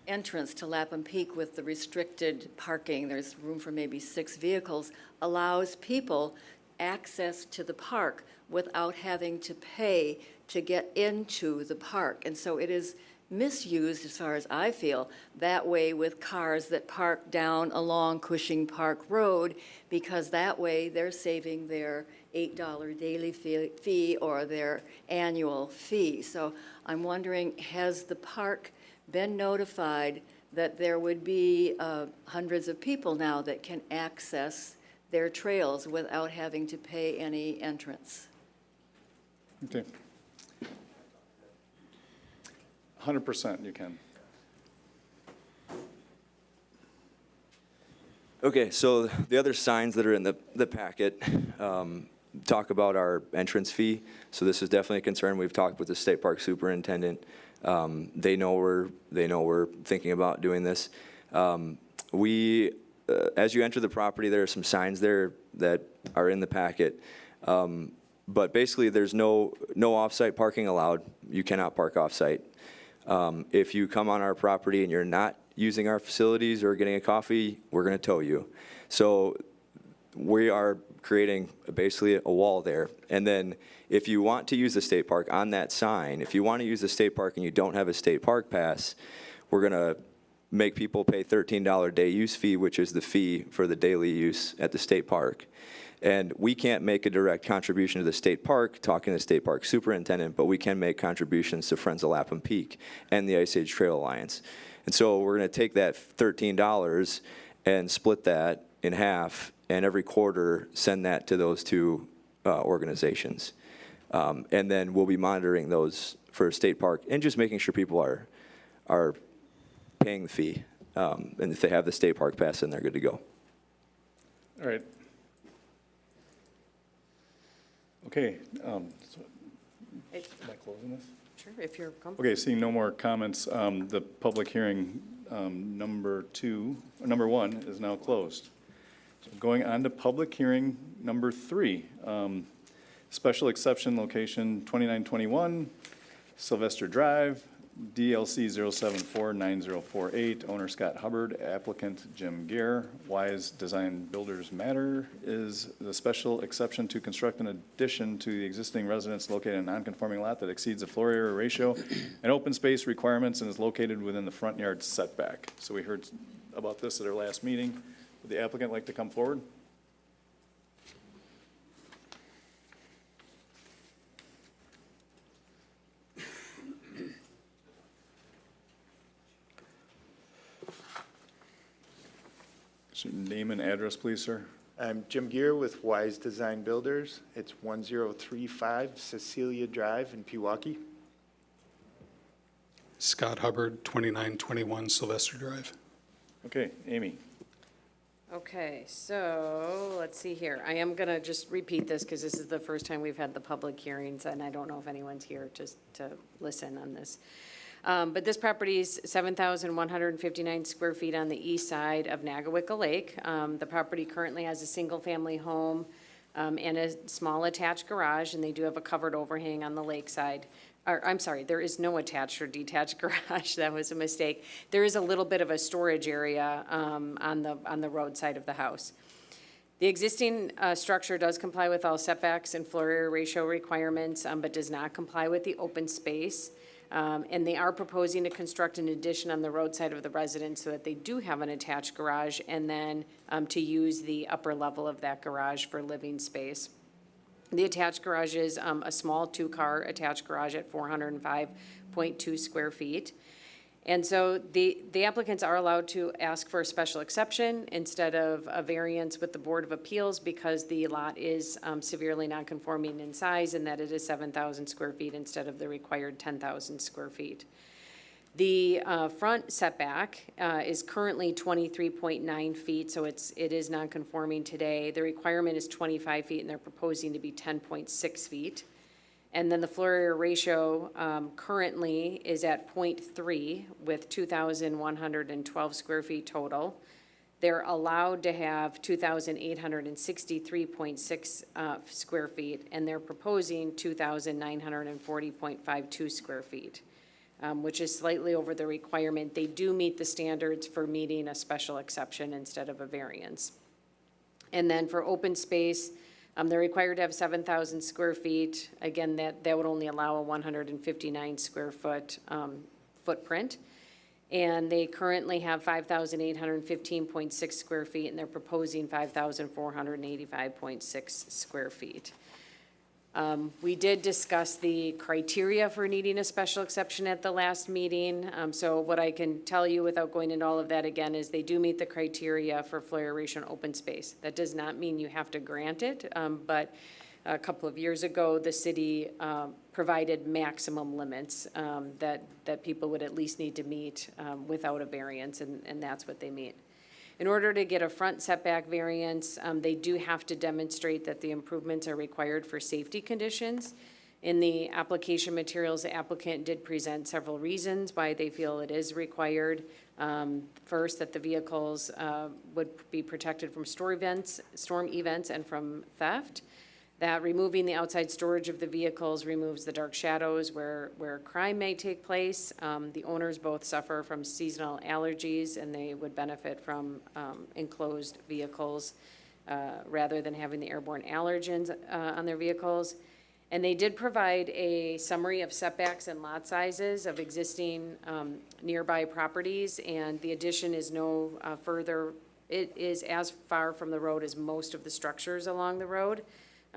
entrance to Lapham Peak with the restricted parking, there's room for maybe 6 vehicles, allows people access to the park without having to pay to get into the park. And so it is misused, as far as I feel, that way with cars that park down along Cushing Park Road, because that way they're saving their $8 daily fee or their annual fee. So I'm wondering, has the park been notified that there would be hundreds of people now that can access their trails without having to pay any entrance? Okay. 100% you can. Okay, so the other signs that are in the packet talk about our entrance fee. So this is definitely a concern. We've talked with the state park superintendent. They know we're thinking about doing this. As you enter the property, there are some signs there that are in the packet. But basically, there's no off-site parking allowed. You cannot park off-site. If you come on our property and you're not using our facilities or getting a coffee, we're going to tow you. So we are creating basically a wall there. And then if you want to use the state park on that sign, if you want to use the state park and you don't have a state park pass, we're going to make people pay $13 day use fee, which is the fee for the daily use at the state park. And we can't make a direct contribution to the state park, talking to the state park superintendent, but we can make contributions to Friends of Lapham Peak and the Ice Age Trail Alliance. And so we're going to take that $13 and split that in half, and every quarter send that to those 2 organizations. And then we'll be monitoring those for state park and just making sure people are paying the fee. And if they have the state park pass, then they're good to go. All right. Okay, so, am I closing this? Sure, if you're comfortable. Okay, seeing no more comments, the public hearing number 1 is now closed. So going on to public hearing number 3, special exception location 2921 Sylvester Drive, DLC 0749048, owner Scott Hubbard, applicant Jim Gare. Wise Design Builders Matter is the special exception to construct an addition to the existing residence located in a non-conforming lot that exceeds the floor area ratio and open space requirements and is located within the front yard setback. So we heard about this at our last meeting. Would the applicant like to come forward? So name and address, please, sir. I'm Jim Gear with Wise Design Builders. It's 1035 Cecilia Drive in Pewaukee. Scott Hubbard, 2921 Sylvester Drive. Okay, Amy. Okay, so let's see here. I am going to just repeat this because this is the first time we've had the public hearings, and I don't know if anyone's here just to listen on this. But this property is 7,159 square feet on the east side of Nagawicca Lake. The property currently has a single-family home and a small attached garage, and they do have a covered overhang on the lakeside. I'm sorry, there is no attached or detached garage. That was a mistake. There is a little bit of a storage area on the roadside of the house. The existing structure does comply with all setbacks and floor area ratio requirements, but does not comply with the open space. And they are proposing to construct an addition on the roadside of the residence so that they do have an attached garage, and then to use the upper level of that garage for living space. The attached garage is a small two-car attached garage at 405.2 square feet. And so the applicants are allowed to ask for a special exception instead of a variance with the Board of Appeals because the lot is severely nonconforming in size and that it is 7,000 square feet instead of the required 10,000 square feet. The front setback is currently 23.9 feet, so it is nonconforming today. The requirement is 25 feet, and they're proposing to be 10.6 feet. And then the floor area ratio currently is at 0.3 with 2,112 square feet total. They're allowed to have 2,863.6 square feet, and they're proposing 2,940.52 square feet. Which is slightly over the requirement. They do meet the standards for meeting a special exception instead of a variance. And then for open space, they're required to have 7,000 square feet. Again, that would only allow a 159 square foot footprint. And they currently have 5,815.6 square feet, and they're proposing 5,485.6 square feet. We did discuss the criteria for needing a special exception at the last meeting. So what I can tell you without going into all of that again is they do meet the criteria for floor area ratio and open space. That does not mean you have to grant it, but a couple of years ago, the city provided maximum limits that people would at least need to meet without a variance, and that's what they meet. In order to get a front setback variance, they do have to demonstrate that the improvements are required for safety conditions. In the application materials, the applicant did present several reasons why they feel it is required. First, that the vehicles would be protected from storm events and from theft. That removing the outside storage of the vehicles removes the dark shadows where crime may take place. The owners both suffer from seasonal allergies, and they would benefit from enclosed vehicles rather than having the airborne allergens on their vehicles. And they did provide a summary of setbacks and lot sizes of existing nearby properties, and the addition is no further, it is as far from the road as most of the structures along the road.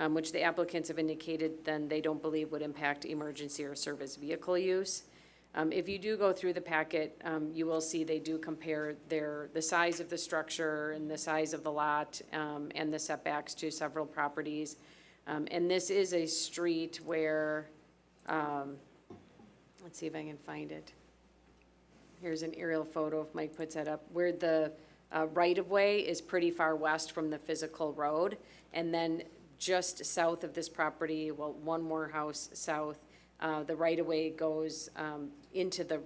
Which the applicants have indicated then they don't believe would impact emergency or service vehicle use. If you do go through the packet, you will see they do compare the size of the structure and the size of the lot and the setbacks to several properties. And this is a street where, let's see if I can find it. Here's an aerial photo if Mike puts that up, where the right-of-way is pretty far west from the physical road, and then just south of this property, well, one more house south, the right-of-way goes into the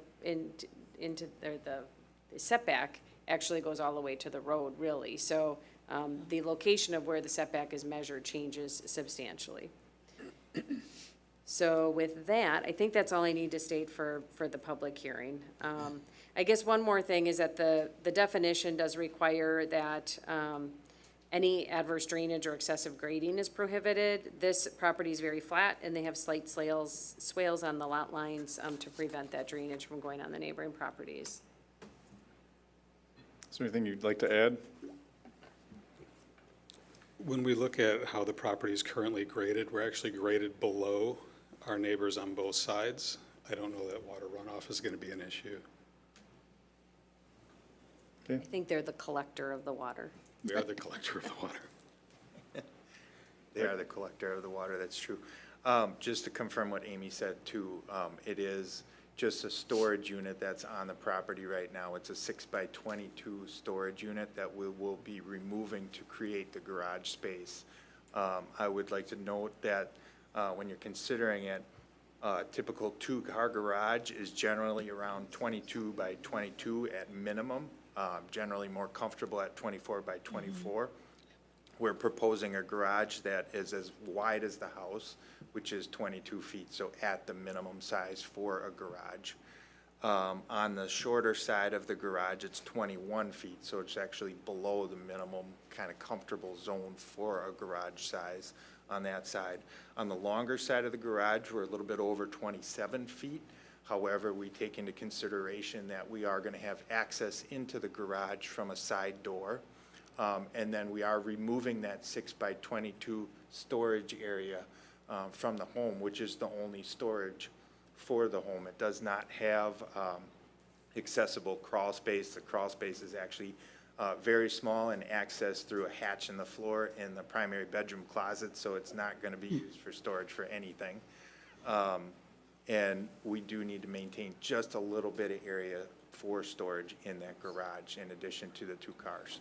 setback actually goes all the way to the road, really. So the location of where the setback is measured changes substantially. So with that, I think that's all I need to state for the public hearing. I guess one more thing is that the definition does require that any adverse drainage or excessive grading is prohibited. This property is very flat, and they have slight swales on the lot lines to prevent that drainage from going on the neighboring properties. Is there anything you'd like to add? When we look at how the property is currently graded, we're actually graded below our neighbors on both sides. I don't know that water runoff is going to be an issue. I think they're the collector of the water. We are the collector of the water. They are the collector of the water, that's true. Just to confirm what Amy said too, it is just a storage unit that's on the property right now. It's a 6x22 storage unit that we will be removing to create the garage space. I would like to note that when you're considering it, typical two-car garage is generally around 22x22 at minimum. Generally more comfortable at 24x24. We're proposing a garage that is as wide as the house, which is 22 feet, so at the minimum size for a garage. On the shorter side of the garage, it's 21 feet, so it's actually below the minimum kind of comfortable zone for a garage size on that side. On the longer side of the garage, we're a little bit over 27 feet. However, we take into consideration that we are going to have access into the garage from a side door. And then we are removing that 6 by 22 storage area from the home, which is the only storage for the home. It does not have accessible crawl space. The crawl space is actually very small and accessed through a hatch in the floor in the primary bedroom closet, so it's not going to be used for storage for anything. And we do need to maintain just a little bit of area for storage in that garage in addition to the 2 cars.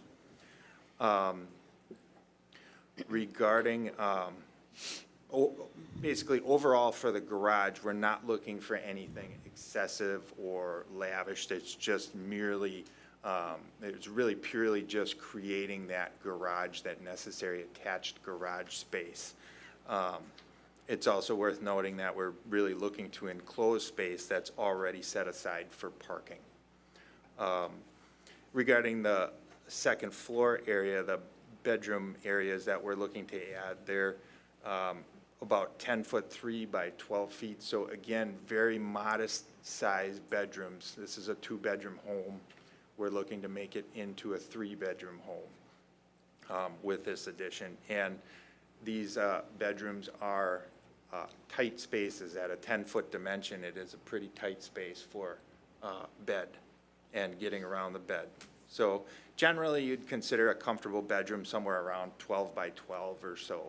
Regarding, basically overall for the garage, we're not looking for anything excessive or lavish. It's just merely, it's really purely just creating that garage, that necessary attached garage space. It's also worth noting that we're really looking to enclose space that's already set aside for parking. Regarding the second floor area, the bedroom areas that we're looking to add, they're about 10-foot 3 by 12 feet. So again, very modest sized bedrooms. This is a 2-bedroom home. We're looking to make it into a 3-bedroom home with this addition. And these bedrooms are tight spaces at a 10-foot dimension. It is a pretty tight space for bed and getting around the bed. So generally, you'd consider a comfortable bedroom somewhere around 12 by 12 or so,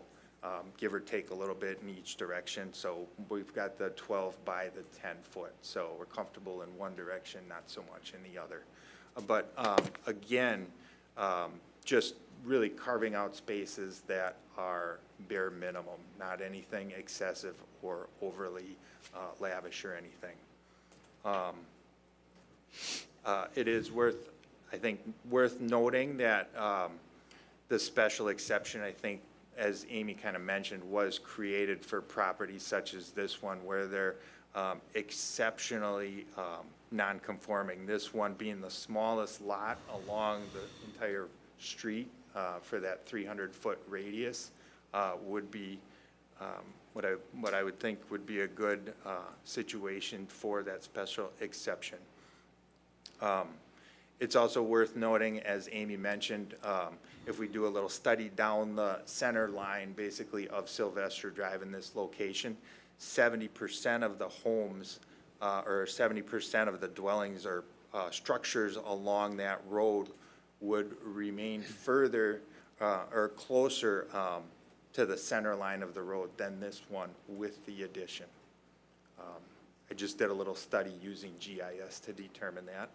give or take a little bit in each direction. So we've got the 12 by the 10 foot. So we're comfortable in one direction, not so much in the other. But again, just really carving out spaces that are bare minimum, not anything excessive or overly lavish or anything. It is worth, I think, worth noting that the special exception, I think, as Amy kind of mentioned, was created for properties such as this one where they're exceptionally non-conforming. This one being the smallest lot along the entire street for that 300-foot radius would be what I would think would be a good situation for that special exception. It's also worth noting, as Amy mentioned, if we do a little study down the center line, basically, of Sylvester Drive in this location, 70% of the homes or 70% of the dwellings or structures along that road would remain further or closer to the center line of the road than this one with the addition. I just did a little study using GIS to determine that.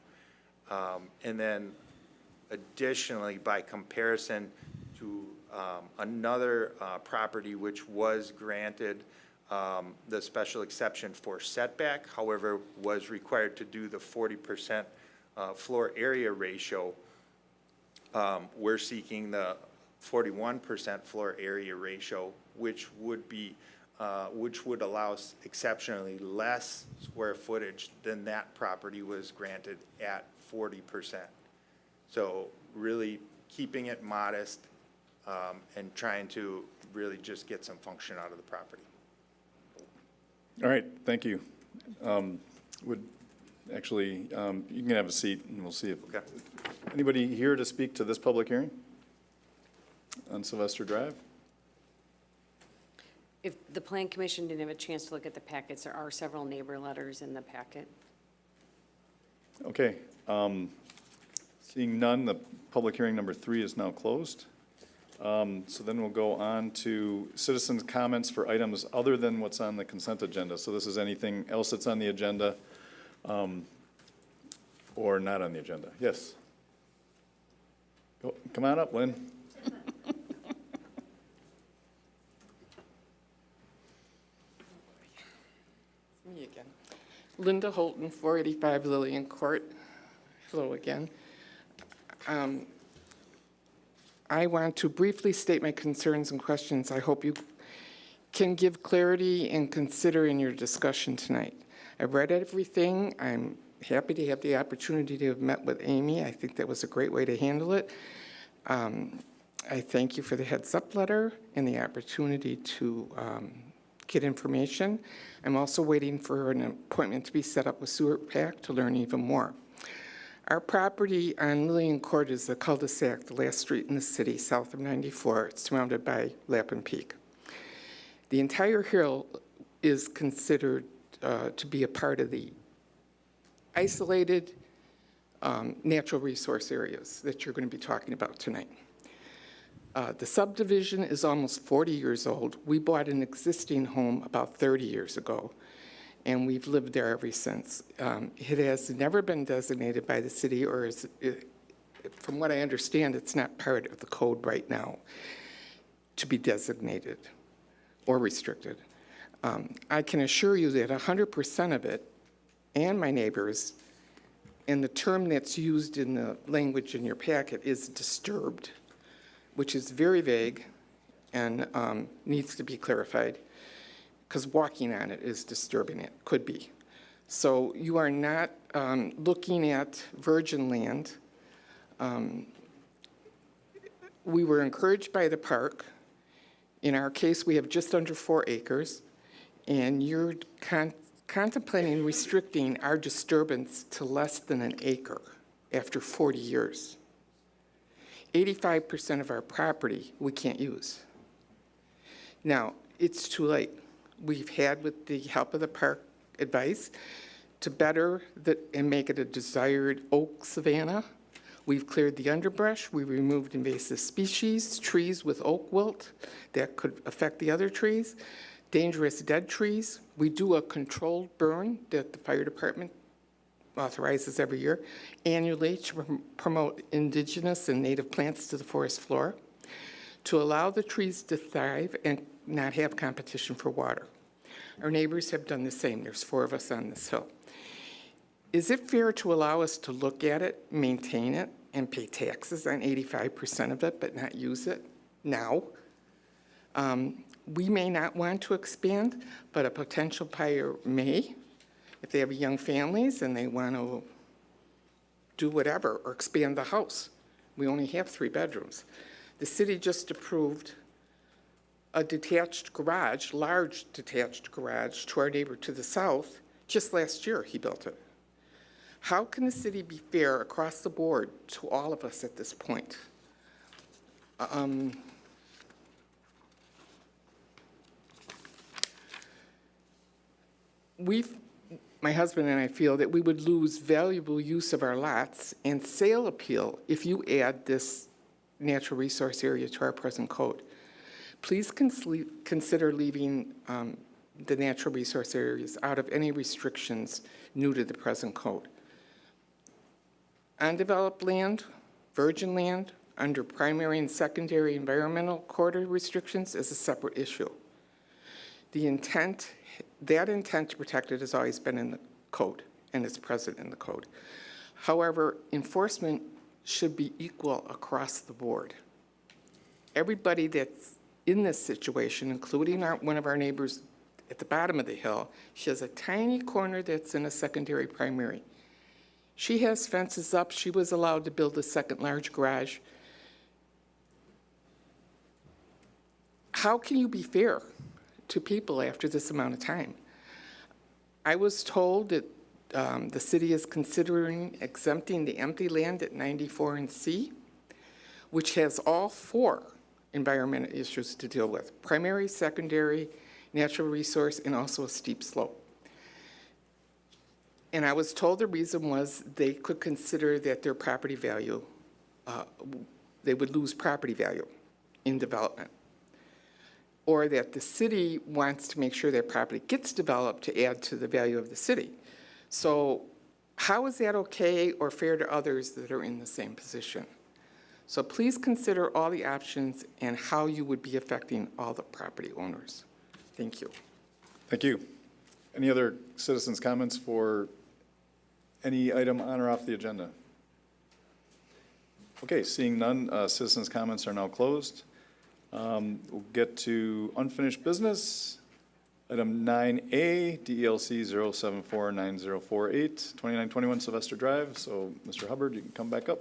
And then additionally, by comparison to another property which was granted the special exception for setback, however, was required to do the 40% floor area ratio, we're seeking the 41% floor area ratio, which would be which would allow exceptionally less square footage than that property was granted at 40%. So really keeping it modest and trying to really just get some function out of the property. All right, thank you. Would actually, you can have a seat and we'll see if, Okay. Anybody here to speak to this public hearing on Sylvester Drive? If the Plan Commission didn't have a chance to look at the packets, there are several neighbor letters in the packet. Okay, seeing none, the public hearing number 3 is now closed. So then we'll go on to citizens' comments for items other than what's on the consent agenda. So this is anything else that's on the agenda or not on the agenda. Yes? Go, come on up, Lynn. Me again. Linda Holton, 485 Lillian Court. Hello again. I want to briefly state my concerns and questions. I hope you can give clarity and consider in your discussion tonight. I've read everything. I'm happy to have the opportunity to have met with Amy. I think that was a great way to handle it. I thank you for the heads up letter and the opportunity to get information. I'm also waiting for an appointment to be set up with Sewer PAC to learn even more. Our property on Lillian Court is the cul-de-sac, the last street in the city, south of 94. It's surrounded by Lapham Peak. The entire hill is considered to be a part of the isolated natural resource areas that you're going to be talking about tonight. The subdivision is almost 40 years old. We bought an existing home about 30 years ago, and we've lived there ever since. It has never been designated by the city, or from what I understand, it's not part of the code right now to be designated or restricted. I can assure you that 100% of it, and my neighbors, and the term that's used in the language in your packet is disturbed, which is very vague and needs to be clarified, because walking on it is disturbing, it could be. So you are not looking at virgin land. We were encouraged by the park. In our case, we have just under 4 acres, and you're contemplating restricting our disturbance to less than an acre after 40 years. 85% of our property we can't use. Now, it's too late. We've had, with the help of the park, advice to better and make it a desired oak savanna. We've cleared the underbrush. We removed invasive species, trees with oak wilt that could affect the other trees, dangerous dead trees. We do a controlled burn that the fire department authorizes every year annually to promote indigenous and native plants to the forest floor, to allow the trees to thrive and not have competition for water. Our neighbors have done the same. There's 4 of us on this hill. Is it fair to allow us to look at it, maintain it, and pay taxes on 85% of it, but not use it now? We may not want to expand, but a potential buyer may, if they have young families and they want to do whatever or expand the house. We only have 3 bedrooms. The city just approved a detached garage, large detached garage, to our neighbor to the south. Just last year, he built it. How can the city be fair across the board to all of us at this point? My husband and I feel that we would lose valuable use of our lots and sale appeal if you add this natural resource area to our present code. Please consider leaving the natural resource areas out of any restrictions new to the present code. Undeveloped land, virgin land, under primary and secondary environmental corridor restrictions is a separate issue. That intent to protect it has always been in the code and is present in the code. However, enforcement should be equal across the board. Everybody that's in this situation, including one of our neighbors at the bottom of the hill, she has a tiny corner that's in a secondary primary. She has fences up. She was allowed to build a second large garage. How can you be fair to people after this amount of time? I was told that the city is considering exempting the empty land at 94 and C, which has all 4 environmental issues to deal with: primary, secondary, natural resource, and also a steep slope. And I was told the reason was they could consider that their property value, they would lose property value in development, or that the city wants to make sure their property gets developed to add to the value of the city. So how is that okay or fair to others that are in the same position? So please consider all the options and how you would be affecting all the property owners. Thank you. Thank you. Any other citizens' comments for any item on or off the agenda? Okay, seeing none, citizens' comments are now closed. We'll get to unfinished business. Item 9A, DLC 0749048, 2921 Sylvester Drive. So, Mr. Hubbard, you can come back up.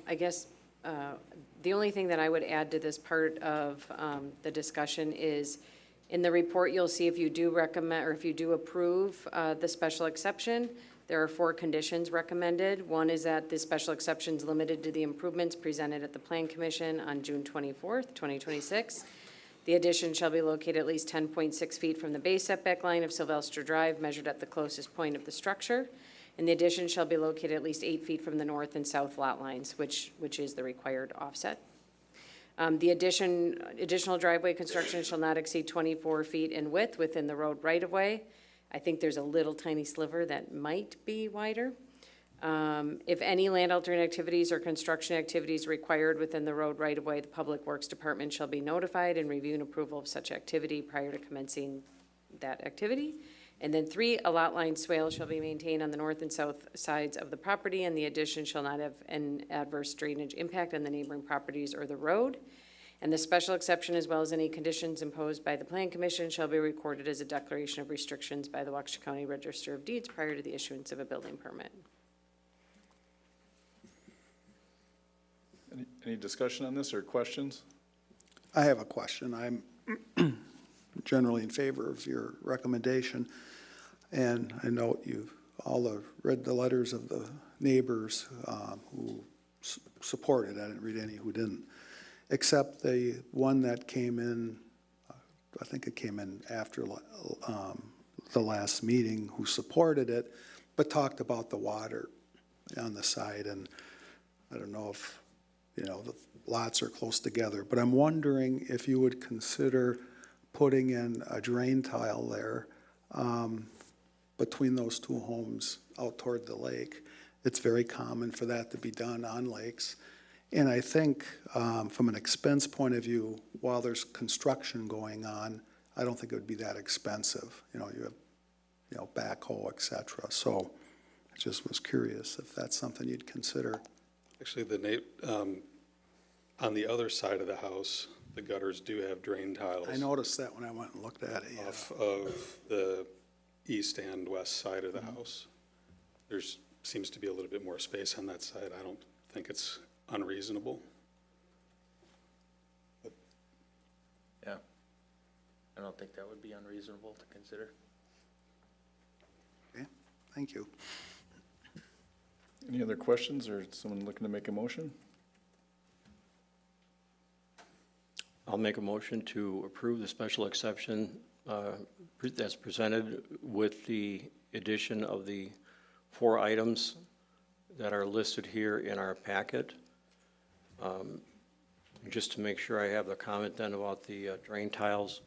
I guess the only thing that I would add to this part of the discussion is, in the report, you'll see if you do recommend, or if you do approve the special exception, there are 4 conditions recommended. One is that the special exception is limited to the improvements presented at the Plan Commission on June 24th, 2026. The addition shall be located at least 10.6 feet from the base setback line of Sylvester Drive, measured at the closest point of the structure. And the addition shall be located at least 8 feet from the north and south lot lines, which is the required offset. The additional driveway construction shall not exceed 24 feet in width within the road right-of-way. I think there's a little tiny sliver that might be wider. If any land altering activities or construction activities required within the road right-of-way, the Public Works Department shall be notified and review and approval of such activity prior to commencing that activity. And then 3, a lot line swale shall be maintained on the north and south sides of the property, and the addition shall not have an adverse drainage impact on the neighboring properties or the road. And the special exception, as well as any conditions imposed by the Plan Commission, shall be recorded as a declaration of restrictions by the Waukesha County Register of Deeds prior to the issuance of a building permit. Any discussion on this or questions? I have a question. I'm generally in favor of your recommendation, and I know you've all read the letters of the neighbors who supported. I didn't read any who didn't, except the one that came in, I think it came in after the last meeting, who supported it, but talked about the water on the side. And I don't know if, you know, the lots are close together, but I'm wondering if you would consider putting in a drain tile there between those 2 homes out toward the lake. It's very common for that to be done on lakes. And I think from an expense point of view, while there's construction going on, I don't think it would be that expensive. You know, you have, you know, backhoe, et cetera. So I just was curious if that's something you'd consider. Actually, on the other side of the house, the gutters do have drain tiles. I noticed that when I went and looked at it, yeah. Off of the east and west side of the house. There's, seems to be a little bit more space on that side. I don't think it's unreasonable. Yeah. I don't think that would be unreasonable to consider. Okay, thank you. Any other questions or someone looking to make a motion? I'll make a motion to approve the special exception that's presented with the addition of the 4 items that are listed here in our packet. Just to make sure I have the comment then about the drain tiles.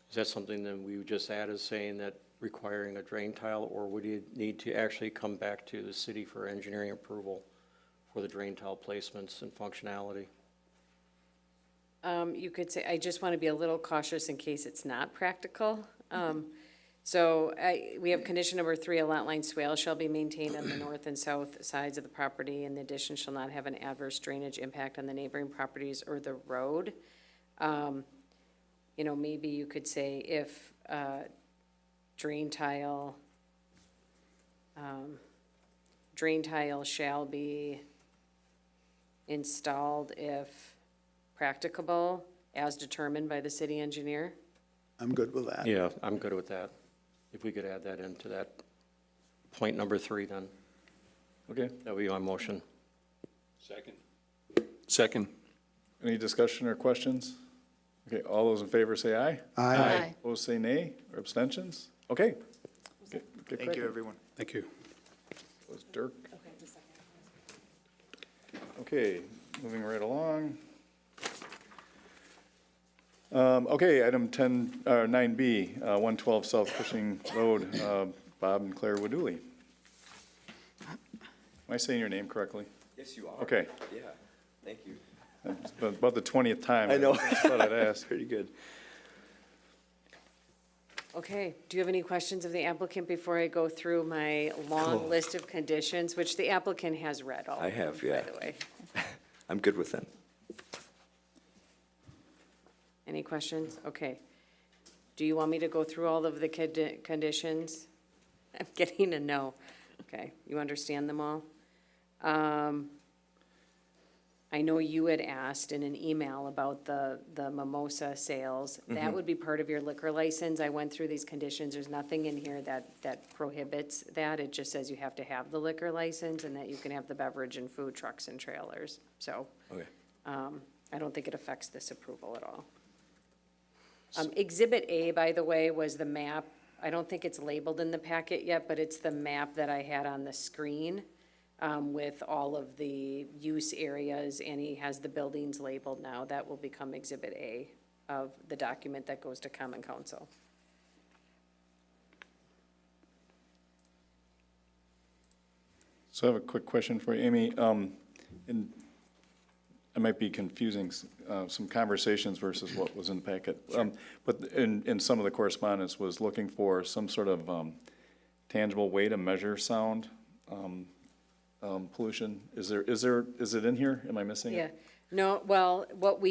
Is that something that we would just add as saying that requiring a drain tile, or would you need to actually come back to the city for engineering approval for the drain tile placements and functionality? You could say, I just want to be a little cautious in case it's not practical. So we have condition number 3, a lot line swale shall be maintained on the north and south sides of the property, and the addition shall not have an adverse drainage impact on the neighboring properties or the road. You know, maybe you could say if drain tile shall be installed if practicable, as determined by the city engineer. I'm good with that. Yeah, I'm good with that. If we could add that into that point number 3 then. Okay. That would be my motion. Second. Any discussion or questions? Okay, all those in favor say aye. Aye. Aye. Opposed say nay, or abstentions? Okay. Get Thank cracking. you, everyone. Thank you. That was Dirk. Okay, moving right along. Okay, item 9B, 112 South Cushing Road, Bob and Claire Waduli. Am I saying your name correctly? Yes, you are. Okay. Yeah, thank you. It's about the 20th time. I know. I thought I'd ask. Pretty good. Okay, do you have any questions of the applicant before I go through my long list of conditions, which the applicant has read all I of them, have, yeah. by the way? I'm good with them. Any questions? Okay. Do you want me to go through all of the conditions? I'm getting a no. Okay, you understand them all? I know you had asked in an email about the mimosa sales. That would be part of your liquor license. I went through these conditions. There's nothing in here that prohibits that. It just says you have to have the liquor license and that you can have the beverage and food trucks and trailers. So, Okay. I don't think it affects this approval at all. Exhibit A, by the way, was the map. I don't think it's labeled in the packet yet, but it's the map that I had on the screen with all of the use areas, and he has the buildings labeled now. That will become Exhibit A of the document that goes to Common Council. So I have a quick question for you, Amy. I might be confusing some conversations versus what was in the packet. But in some of the correspondence was looking for some sort of tangible way to measure sound pollution. Is it in here? Am I missing it? Yeah, no, well, what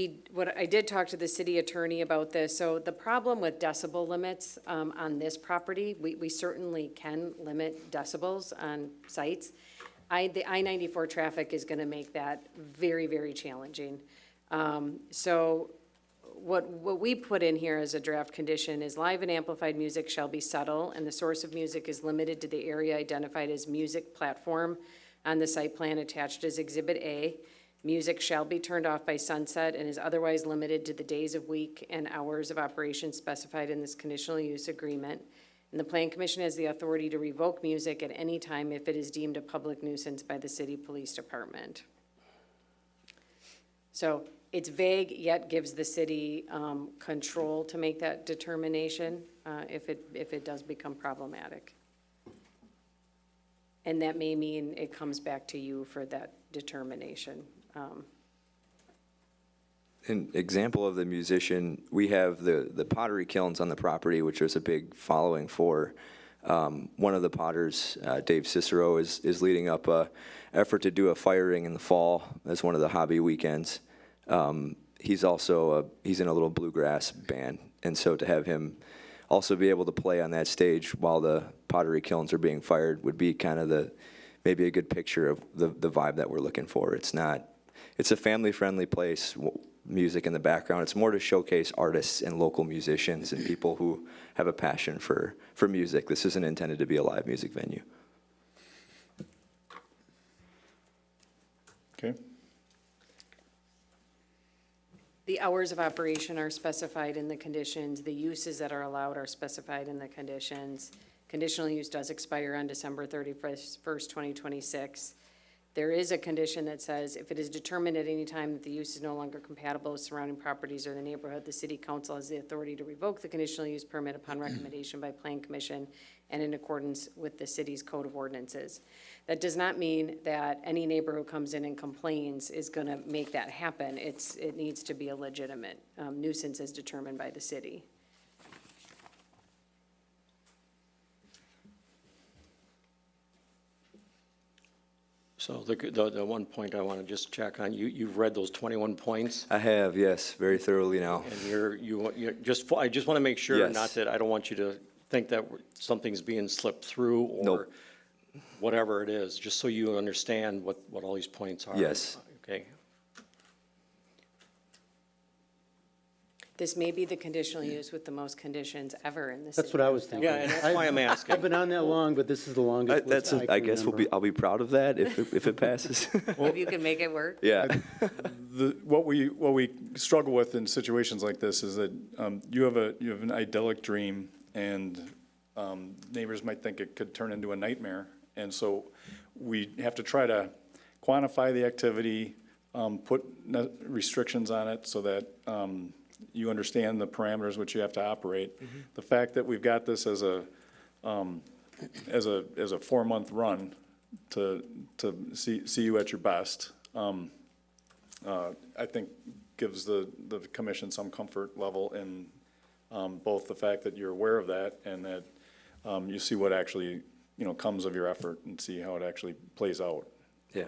I did talk to the city attorney about this. So the problem with decibel limits on this property, we certainly can limit decibels on sites. The I-94 traffic is gonna make that very, very challenging. So what we put in here as a draft condition is live and amplified music shall be subtle, and the source of music is limited to the area identified as music platform on the site plan attached as Exhibit A. Music shall be turned off by sunset and is otherwise limited to the days of week and hours of operation specified in this conditional use agreement. And the Plan Commission has the authority to revoke music at any time if it is deemed a public nuisance by the city police department. So it's vague, yet gives the city control to make that determination if it does become problematic. And that may mean it comes back to you for that determination. An example of the musician, we have the pottery kilns on the property, which there's a big following for. One of the potters, Dave Cicero, is leading up a effort to do a fire ring in the fall as one of the hobby weekends. He's also he's in a little bluegrass band, and so to have him also be able to play on that stage while the pottery kilns are being fired would be kind of maybe a good picture of the vibe that we're looking for. It's a family-friendly place. Music in the background. It's more to showcase artists and local musicians and people who have a passion for music. This isn't intended to be a live music venue. Okay. The hours of operation are specified in the conditions. The uses that are allowed are specified in the conditions. Conditional use does expire on December 31st, 2026. There is a condition that says if it is determined at any time that the use is no longer compatible with surrounding properties or the neighborhood, the city council has the authority to revoke the conditional use permit upon recommendation by Plan Commission and in accordance with the city's code of ordinances. That does not mean that any neighbor who comes in and complains is gonna make that happen. It needs to be a legitimate nuisance as determined by the city. So the one point I want to just check on, you've read those 21 points? I have, yes, very thoroughly now. And I just want to make sure, Yes. not that, I don't want you to think that something's being slipped through or Nope. whatever it is, just so you understand what all these points are. Yes. Okay. This may be the conditional use with the most conditions ever in the city. That's what I was thinking. Yeah, and that's why I'm asking. I've been on that long, but this is the longest list I I can guess remember. I'll be proud of that if it passes. If you can make it work. Yeah. What we struggle with in situations like this is that you have an idyllic dream, and neighbors might think it could turn into a nightmare, and so we have to try to quantify the activity, put restrictions on it so that you understand the parameters which you have to operate. The fact that we've got this as a 4-month run to see you at your best, I think gives the commission some comfort level in both the fact that you're aware of that and that you see what actually comes of your effort and see how it actually plays out. Yeah.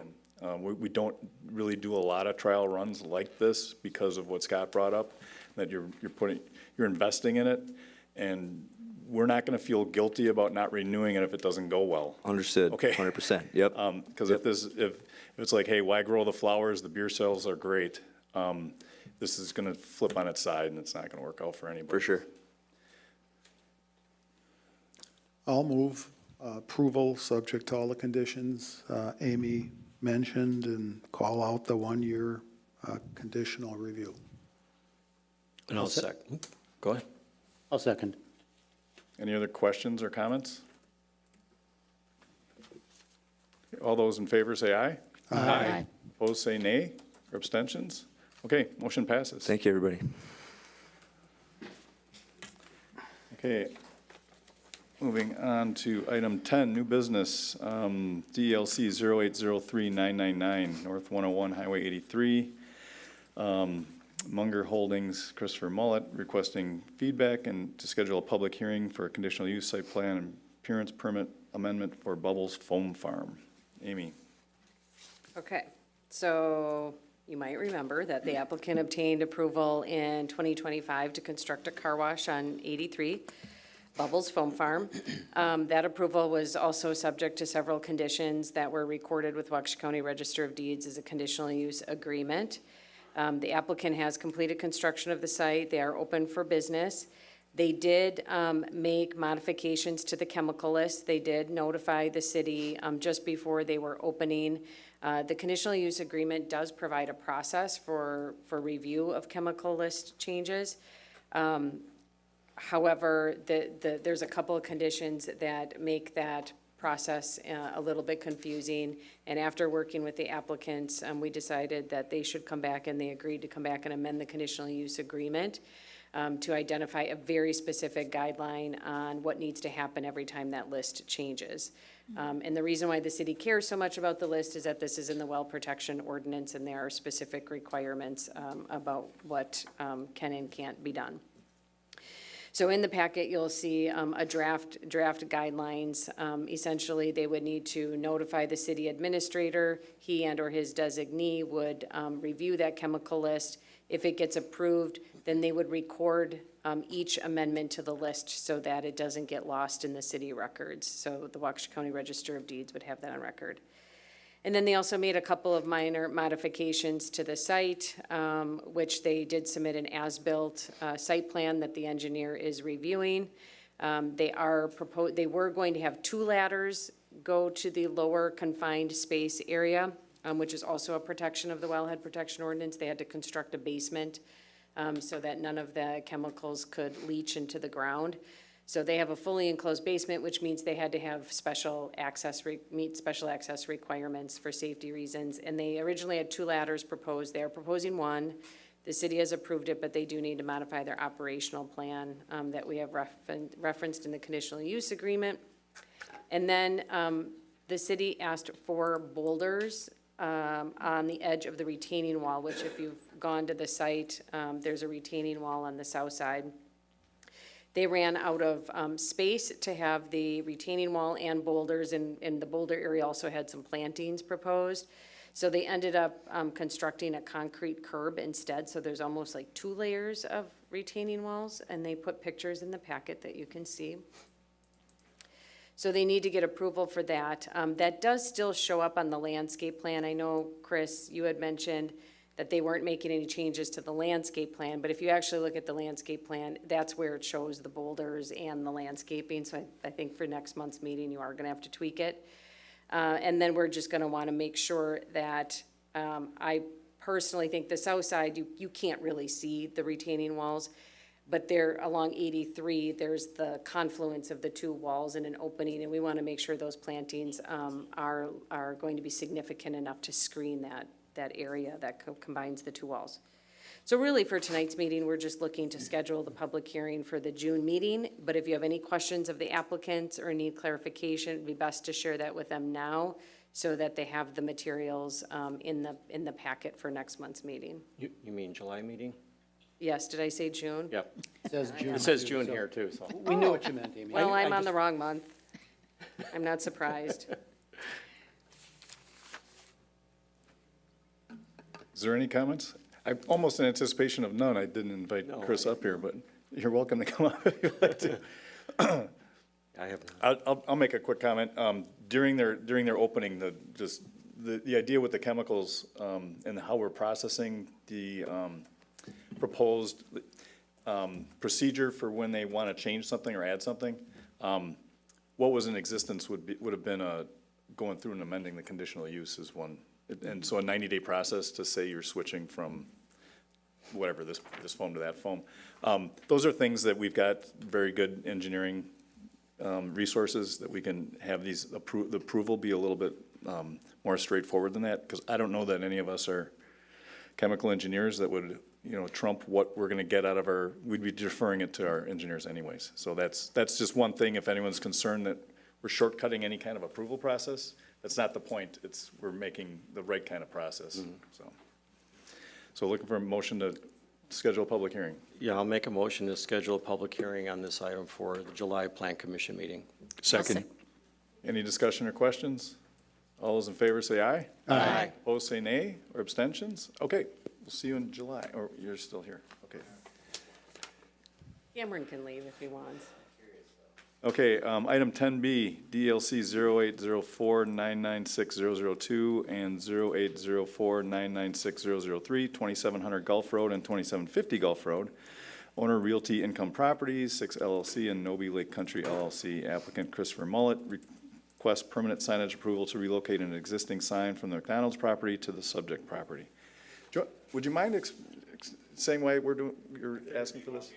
We don't really do a lot of trial runs like this because of what Scott brought up, that you're investing in it, and we're not going to feel guilty about not renewing it if it doesn't go well. Understood. Okay. 100%. Yep. Because if it's like, hey, why grow the flowers? The beer sales are great. This is going to flip on its side, and it's not going to work out for anybody. For sure. I'll move approval, subject to all the conditions Amy mentioned, and call out the one-year conditional review. And I'll Go ahead. I'll second. Any other questions or comments? All those in favor say aye. Aye. Opposed, say nay, or abstentions? Okay, motion passes. Thank you, everybody. Okay, moving on to item 10, new business, DLC 0803999, North 101, Highway 83. Munger Holdings, Christopher Mullet, requesting feedback and to schedule a public hearing for a conditional use site plan and appearance permit amendment for Bubbles Foam Farm. Amy. Okay, so you might remember that the applicant obtained approval in 2025 to construct a car wash on 83 Bubbles Foam Farm. That approval was also subject to several conditions that were recorded with Waukesha County Register of Deeds as a conditional use agreement. The applicant has completed construction of the site. They are open for business. They did make modifications to the chemical list. They did notify the city just before they were opening. The conditional use agreement does provide a process for review of chemical list changes. However, there's a couple of conditions that make that process a little bit confusing. And after working with the applicants, we decided that they should come back, and they agreed to come back and amend the conditional use agreement to identify a very specific guideline on what needs to happen every time that list changes. And the reason why the city cares so much about the list is that this is in the well protection ordinance, and there are specific requirements about what can and can't be done. So in the packet, you'll see a draft guidelines. Essentially, they would need to notify the city administrator. He and/or his designee would review that chemical list. If it gets approved, then they would record each amendment to the list so that it doesn't get lost in the city records. So the Waukesha County Register of Deeds would have that on record. And then they also made a couple of minor modifications to the site, which they did submit an as-built site plan that the engineer is reviewing. They were going to have 2 ladders go to the lower confined space area, which is also a protection of the wellhead protection ordinance. They had to construct a basement so that none of the chemicals could leach into the ground. So they have a fully enclosed basement, which means they had to have meet special access requirements for safety reasons. And they originally had 2 ladders proposed. They are proposing 1. The city has approved it, but they do need to modify their operational plan that we have referenced in the conditional use agreement. And then the city asked for boulders on the edge of the retaining wall, which if you've gone to the site, there's a retaining wall on the south side. They ran out of space to have the retaining wall and boulders, and the boulder area also had some plantings proposed. So they ended up constructing a concrete curb instead, so there's almost like 2 layers of retaining walls, and they put pictures in the packet that you can see. So they need to get approval for that. That does still show up on the landscape plan. I know, Chris, you had mentioned that they weren't making any changes to the landscape plan, but if you actually look at the landscape plan, that's where it shows the boulders and the landscaping. So I think for next month's meeting, you are gonna have to tweak it. And then we're just gonna wanna make sure that, I personally think the south side, you can't really see the retaining walls, but there along 83, there's the confluence of the 2 walls and an opening, and we wanna make sure those plantings are going to be significant enough to screen that area that combines the 2 walls. So really for tonight's meeting, we're just looking to schedule the public hearing for the June meeting. But if you have any questions of the applicants or need clarification, it'd be best to share that with them now so that they have the materials in the packet for next month's meeting. You mean July meeting? Yes, did I say June? Yep. It says June. It says June here too, so. We knew what you meant, Amy. Well, I'm on the wrong month. I'm not surprised. Is there any comments? I'm almost in anticipation of none. I didn't invite Chris up here, but you're welcome to come up if you'd like to. I have not. I'll make a quick comment. During their opening, the idea with the chemicals, and how we're processing the, proposed, procedure for when they want to change something or add something, what was in existence would have been, going through and amending the conditional use is one. And so a 90-day process to say you're switching from whatever, this foam to that foam. Those are things that we've got very good engineering resources that we can have the approval be a little bit more straightforward than that, because I don't know that any of us are chemical engineers that would, trump what we're gonna get out of we'd be deferring it to our engineers anyways. So that's just one thing, if anyone's concerned that we're shortcutting any kind of approval process, that's not the point. We're making the right kind of process, So looking for a motion to schedule a public hearing. Yeah, I'll make a motion to schedule a public hearing on this item for the July Plan Commission meeting. Second. Any discussion or questions? All those in favor say aye. Aye. Opposed say nay, or abstentions? Okay, we'll see you in July, or you're still here, okay. Cameron can leave if he wants. Okay, item 10B, DLC 0804996002 and 0804996003, 2700 Gulf Road and 2750 Gulf Road. Owner Realty Income Properties, 6 LLC and Noby Lake Country LLC. Applicant Christopher Mullet requests permanent signage approval to relocate an existing sign from the McDonald's property to the subject property. Would you mind saying why you're asking for this?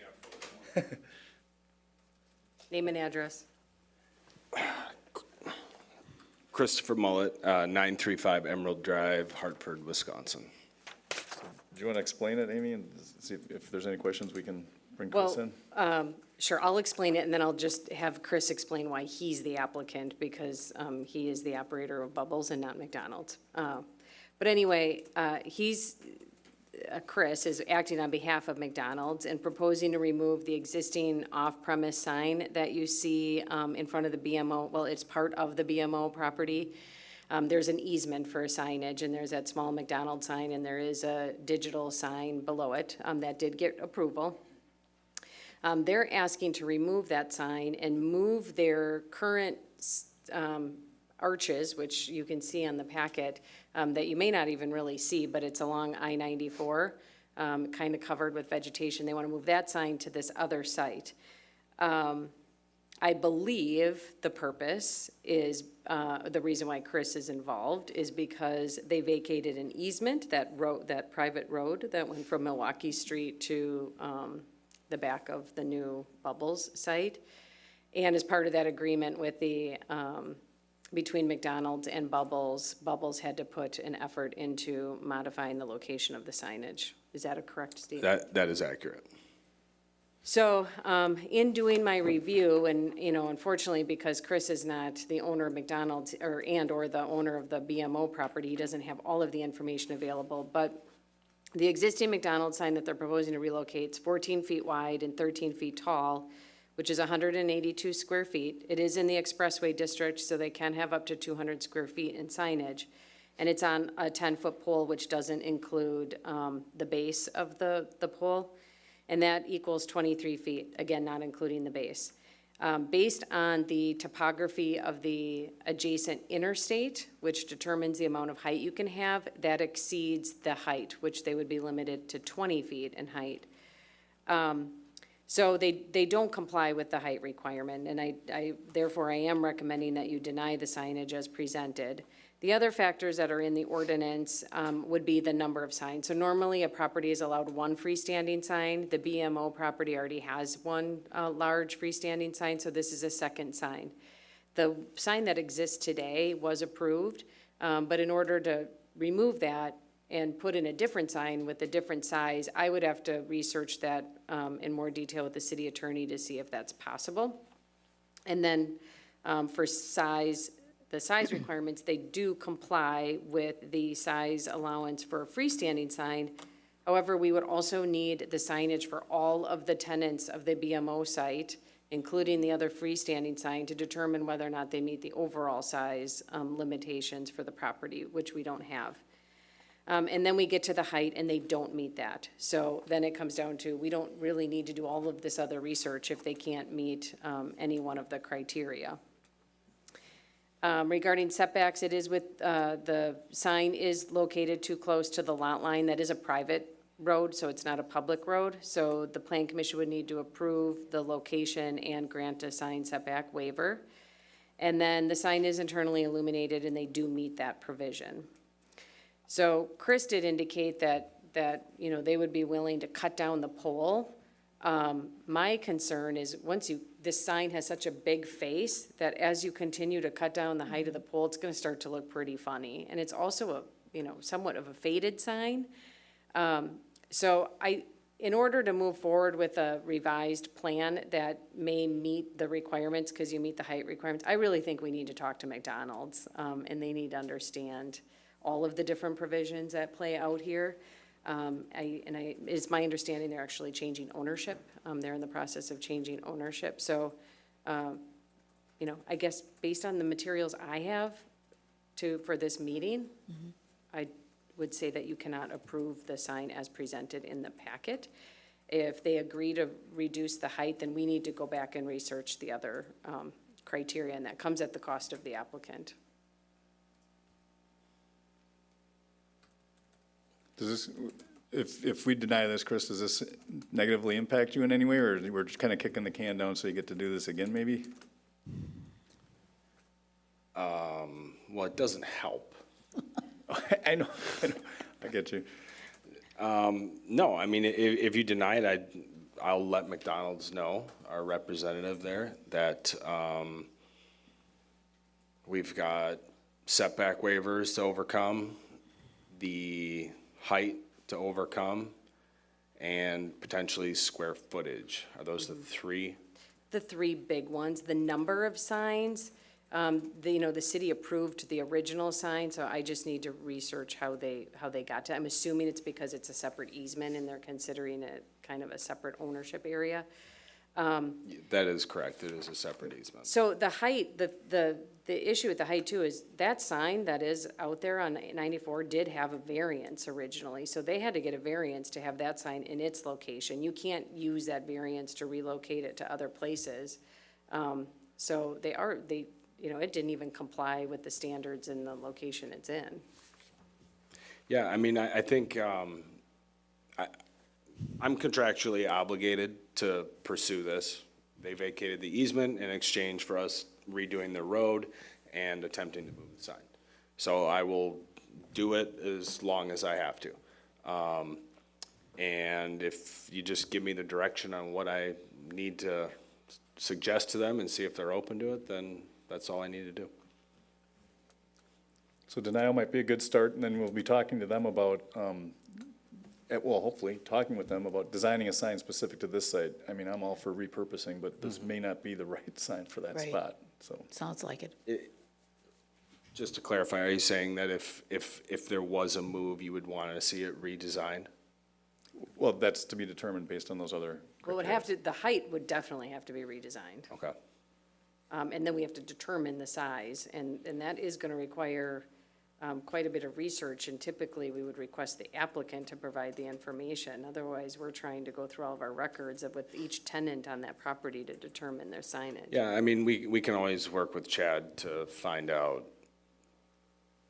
Name and address. Christopher Mullet, 935 Emerald Drive, Hartford, Wisconsin. Do you want to explain it, Amy, and see if there's any questions we can bring Chris in? Sure, I'll explain it, and then I'll just have Chris explain why he's the applicant, because he is the operator of Bubbles and not McDonald's. But anyway, Chris is acting on behalf of McDonald's and proposing to remove the existing off-premise sign that you see in front of the BMO. Well, it's part of the BMO property. There's an easement for signage, and there's that small McDonald's sign, and there is a digital sign below it that did get approval. They're asking to remove that sign and move their current arches, which you can see on the packet, that you may not even really see, but it's along I-94, kind of covered with vegetation. They want to move that sign to this other site. I believe the purpose is, the reason why Chris is involved is because they vacated an easement, that private road that went from Milwaukee Street to the back of the new Bubbles site. And as part of that agreement with between McDonald's and Bubbles, Bubbles had to put an effort into modifying the location of the signage. Is that a correct statement? That is accurate. So, in doing my review, and, unfortunately, because Chris is not the owner of McDonald's or the owner of the BMO property, he doesn't have all of the information available, but the existing McDonald's sign that they're proposing to relocate is 14 feet wide and 13 feet tall, which is 182 square feet. It is in the expressway district, so they can have up to 200 square feet in signage. And it's on a 10-foot pole, which doesn't include the base of the pole. And that equals 23 feet, again, not including the base. Based on the topography of the adjacent interstate, which determines the amount of height you can have, that exceeds the height, which they would be limited to 20 feet in height. So they don't comply with the height requirement, and therefore I am recommending that you deny the signage as presented. The other factors that are in the ordinance would be the number of signs. So normally a property is allowed one freestanding sign. The BMO property already has one large freestanding sign, so this is a second sign. The sign that exists today was approved, but in order to remove that and put in a different sign with a different size, I would have to research that in more detail with the city attorney to see if that's possible. And then for the size requirements, they do comply with the size allowance for a freestanding sign. However, we would also need the signage for all of the tenants of the BMO site, including the other freestanding sign, to determine whether or not they meet the overall size limitations for the property, which we don't have. And then we get to the height and they don't meet that. So then it comes down to, we don't really need to do all of this other research if they can't meet any one of the criteria. Regarding setbacks, it is with, the sign is located too close to the lot line. That is a private road, so it's not a public road. So the Plan Commission would need to approve the location and grant a sign setback waiver. And then the sign is internally illuminated and they do meet that provision. So Chris did indicate that, you know, they would be willing to cut down the pole. My concern is this sign has such a big face that as you continue to cut down the height of the pole, it's gonna start to look pretty funny. And it's also somewhat of a faded sign. So in order to move forward with a revised plan that may meet the requirements, because you meet the height requirements, I really think we need to talk to McDonald's, and they need to understand all of the different provisions that play out here. It's my understanding they're actually changing ownership. They're in the process of changing ownership. So, I guess based on the materials I have for this meeting, I would say that you cannot approve the sign as presented in the packet. If they agree to reduce the height, then we need to go back and research the other criteria, and that comes at the cost of the applicant. Does this, if we deny this, Chris, does this negatively impact you in any way, or we're just kind of kicking the can down so you get to do this again, maybe? Well, it doesn't help. I know, I get you. No, I mean, if you deny it, I'll let McDonald's know, our representative there, that we've got setback waivers to overcome, the height to overcome, and potentially square footage. Are those the three? The three big ones, the number of signs, the city approved the original sign, so I just need to research how they got to. I'm assuming it's because it's a separate easement and they're considering it kind of a separate ownership area. That is correct. It is a separate easement. So the height, the issue with the height too is that sign that is out there on 94 did have a variance originally. So they had to get a variance to have that sign in its location. You can't use that variance to relocate it to other places. So it didn't even comply with the standards in the location it's in. Yeah, I mean, I think I'm contractually obligated to pursue this. They vacated the easement in exchange for us redoing the road and attempting to move the sign. So I will do it as long as I have to. And if you just give me the direction on what I need to suggest to them and see if they're open to it, then that's all I need to do. So denial might be a good start, and then we'll be talking to them about, hopefully, talking with them about designing a sign specific to this site. I mean, I'm all for repurposing, but this may not be the right sign for that Right. spot, so. Sounds like it. Just to clarify, are you saying that if there was a move, you would want to see it redesigned? Well, that's to be determined based on those other Well, the height would definitely have to be redesigned. Okay. And then we have to determine the size, and that is gonna require quite a bit of research, and typically we would request the applicant to provide the information. Otherwise, we're trying to go through all of our records with each tenant on that property to determine their signage. Yeah, I mean, we can always work with Chad to find out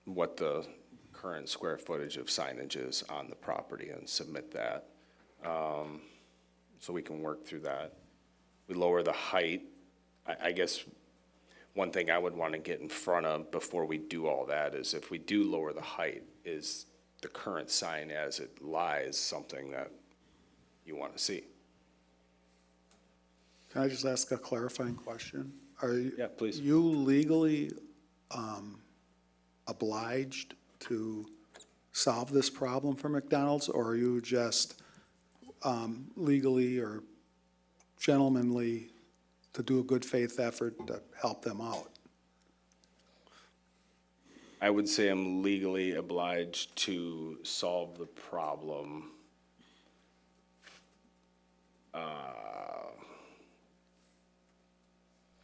what the current square footage of signage is on the property and submit that. So we can work through that. We lower the height. I guess one thing I would want to get in front of before we do all that is if we do lower the height, is the current sign as it lies something that you want to see? Can I just ask a clarifying question? Yeah, please. Are you legally obliged to solve this problem for McDonald's, or are you just legally or gentlemanly to do a good faith effort to help them out? I would say I'm legally obliged to solve the problem.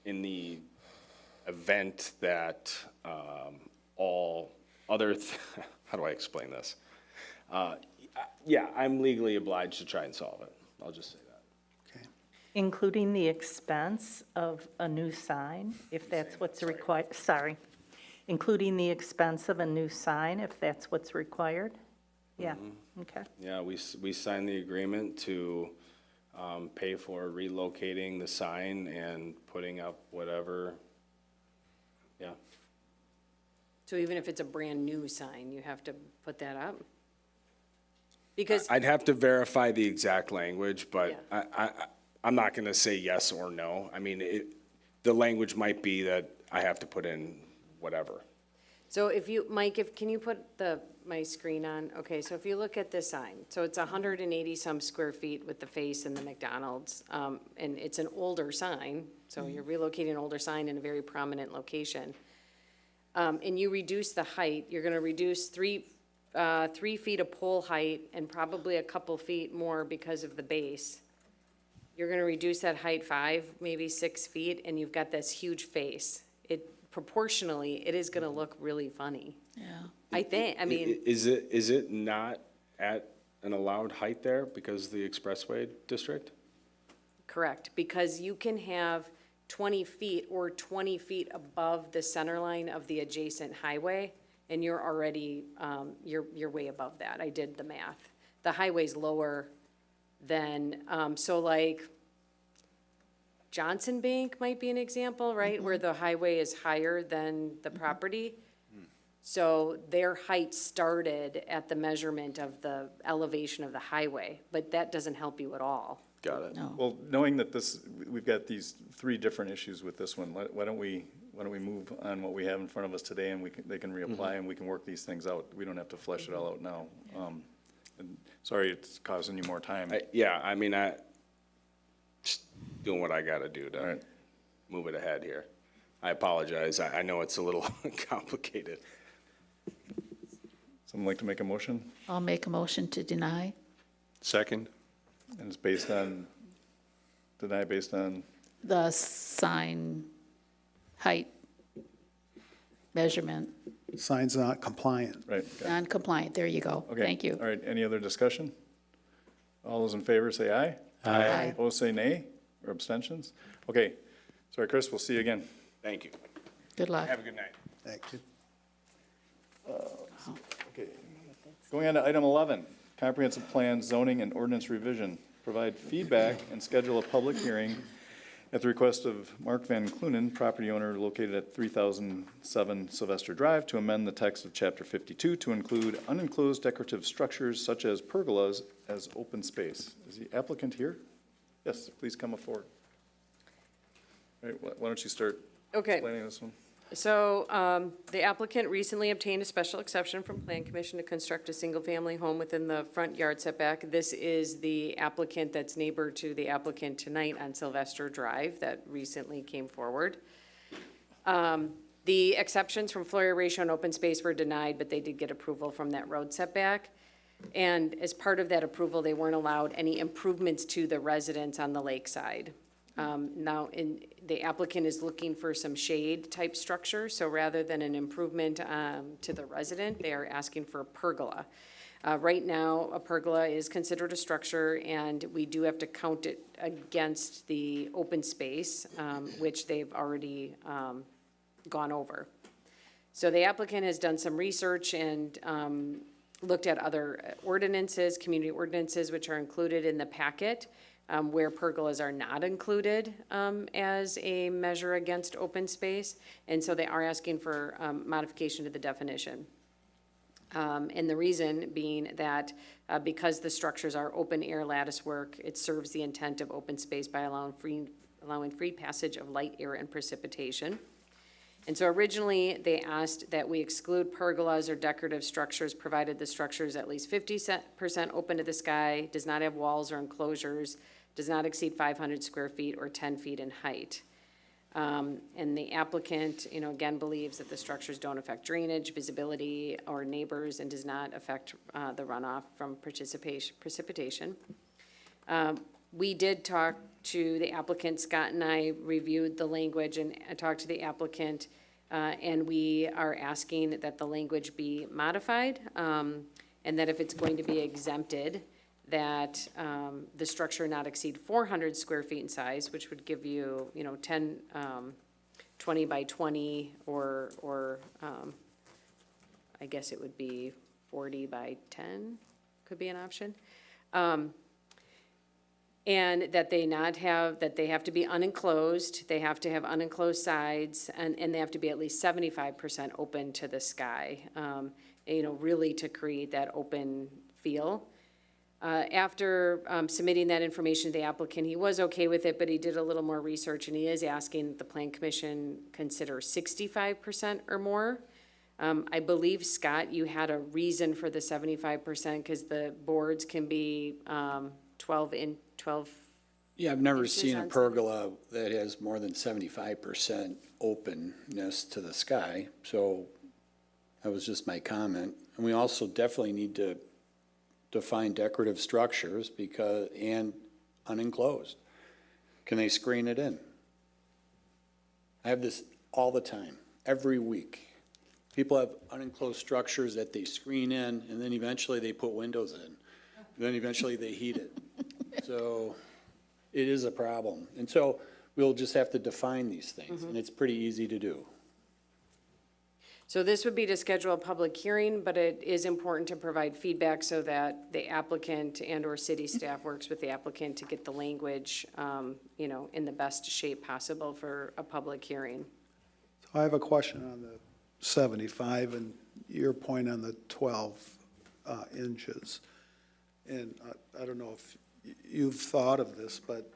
In the event that all other, how do I explain this? Yeah, I'm legally obliged to try and solve it. I'll just say that. Including the expense of a new sign, if that's what's required, including the expense of a new sign, if that's what's required? Yeah, okay. Yeah, we signed the agreement to pay for relocating the sign and putting up whatever, yeah. So even if it's a brand-new sign, you have to put that up? Because, I'd have to verify the exact language, but I'm not going to say yes or no. I mean, the language might be that I have to put in whatever. so if you, Mike, can you put my screen on? Okay, so if you look at this sign, so it's 180-some square feet with the face and the McDonald's, and it's an older sign, so you're relocating an older sign in a very prominent location. And you reduce the height, you're gonna reduce 3 feet of pole height and probably a couple feet more because of the base. You're gonna reduce that height 5, maybe 6 feet, and you've got this huge face. Proportionally, it is gonna look really funny. Yeah. I think, I mean, Is it not at an allowed height there because of the expressway district? correct, because you can have 20 feet or 20 feet above the center line of the adjacent highway, and you're already, you're way above that. I did the math. The highway's lower than, so like Johnson Bank might be an example, right? Where the highway is higher than the property. So their height started at the measurement of the elevation of the highway, but that doesn't help you at all. Got it. No. Well, knowing that we've got these 3 different issues with this one, why don't we move on what we have in front of us today, and they can reapply, and we can work these things out. We don't have to flesh it all out now. And sorry, it's causing you more time. Yeah, I mean, just doing what I gotta do to move it ahead here. I apologize. I know it's a little complicated. Someone like to make a motion? I'll make a motion to deny. Second? And it's based on, based on, The sign height measurement, Sign's not compliant. right? okay. non-compliant, there you go. Okay, Thank you. All right, any other discussion? All those in favor say aye. Aye. Opposed say nay, or abstentions? Okay, sorry, Chris, we'll see you again. Thank you. Good luck. Have a good night. Thank you. Okay. Going on to item 11, comprehensive plan zoning and ordinance revision. Provide feedback and schedule a public hearing at the request of Mark Van Clunen, property owner located at 3007 Sylvester Drive, to amend the text of Chapter 52 to include unenclosed decorative structures such as pergolas as open space. Is the applicant here? Yes, please come forward. All right, why don't you start explaining this one? So the applicant recently obtained a special exception from Plan Commission to construct a single-family home within the front yard setback. This is the applicant that's neighbor to the applicant tonight on Sylvester Drive that recently came forward. The exceptions from floor area ratio and open space were denied, but they did get approval from that road setback. And as part of that approval, they weren't allowed any improvements to the residence on the lakeside. Now, the applicant is looking for some shade-type structure, so rather than an improvement to the resident, they are asking for a pergola. Right now, a pergola is considered a structure, and we do have to count it against the open space, which they've already gone over. So the applicant has done some research and looked at other ordinances, community ordinances, which are included in the packet, where pergolas are not included as a measure against open space. And so they are asking for modification to the definition. And the reason being that because the structures are open air lattice work, it serves the intent of open space by allowing free passage of light, air, and precipitation. And so originally, they asked that we exclude pergolas or decorative structures, provided the structure is at least 50% open to the sky, does not have walls or enclosures, does not exceed 500 square feet or 10 feet in height. And the applicant, again, believes that the structures don't affect drainage, visibility, or neighbors, and does not affect the runoff from precipitation. We did talk to the applicant. Scott and I reviewed the language and talked to the applicant, and we are asking that the language be modified. And and that if it's going to be exempted, that the structure not exceed 400 square feet in size, which would give you, 20 by 20, or I guess it would be 40 by 10, could be an option. And that they have to be unenclosed, they have to have unenclosed sides, and they have to be at least 75% open to the sky, really to create that open feel. After submitting that information to the applicant, he was okay with it, but he did a little more research, and he is asking that the Plan Commission consider 65% or more. I believe, Scott, you had a reason for the 75%, because the boards can be 12. Yeah, I've never inches seen a on pergola that has more than 75% openness to the sky, so that was just my comment. And we also definitely need to define decorative structures and unenclosed. Can they screen it in? I have this all the time, every week. People have unenclosed structures that they screen in, and then eventually they put windows in. Then eventually they heat it. So it is a problem. And so we'll just have to define these things, and it's pretty easy to do. So this would be to schedule a public hearing, but it is important to provide feedback so that the applicant and/or city staff works with the applicant to get the language, in the best shape possible for a public hearing. So I have a question on the 75 and your point on the 12 inches. And I don't know if you've thought of this, but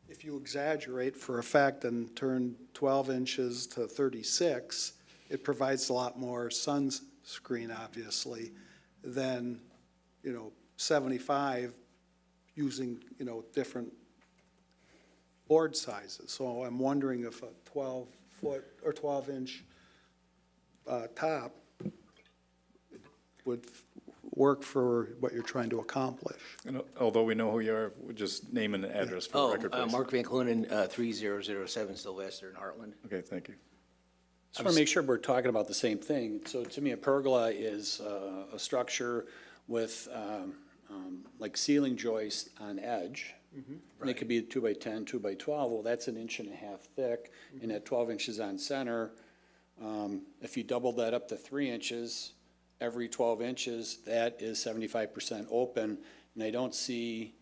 if you exaggerate for effect and turn 12 inches to 36, it provides a lot more sunscreen, obviously, than, 75 using, different board sizes. So I'm wondering if a 12-foot or 12-inch top would work for what you're trying to accomplish. And although we know who you are, we'll just name and address for the record, please. Mark Van Clunen, 3007 Sylvester in Heartland. Okay, thank you. Just want to make sure we're talking about the same thing. So to me, a pergola is a structure with like ceiling joists on edge. And it could be 2 by 10, 2 by 12. Well, that's 1.5 inches thick, and at 12 inches on center, if you double that up to 3 inches, every 12 inches, that is 75% open. And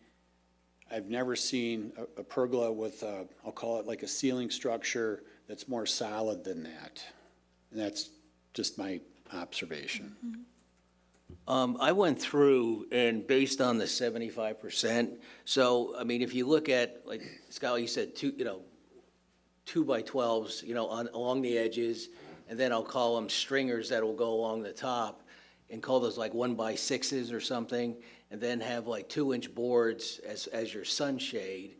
I've never seen a pergola with, I'll call it like a ceiling structure that's more solid than that. And that's just my observation. I went through and based on the 75%, so, I mean, if you look at, like Scott, you said, 2 by 12s, along the edges, and then I'll call them stringers that will go along the top, and call those like 1 by 6s or something, and then have like 2-inch boards as your sunshade.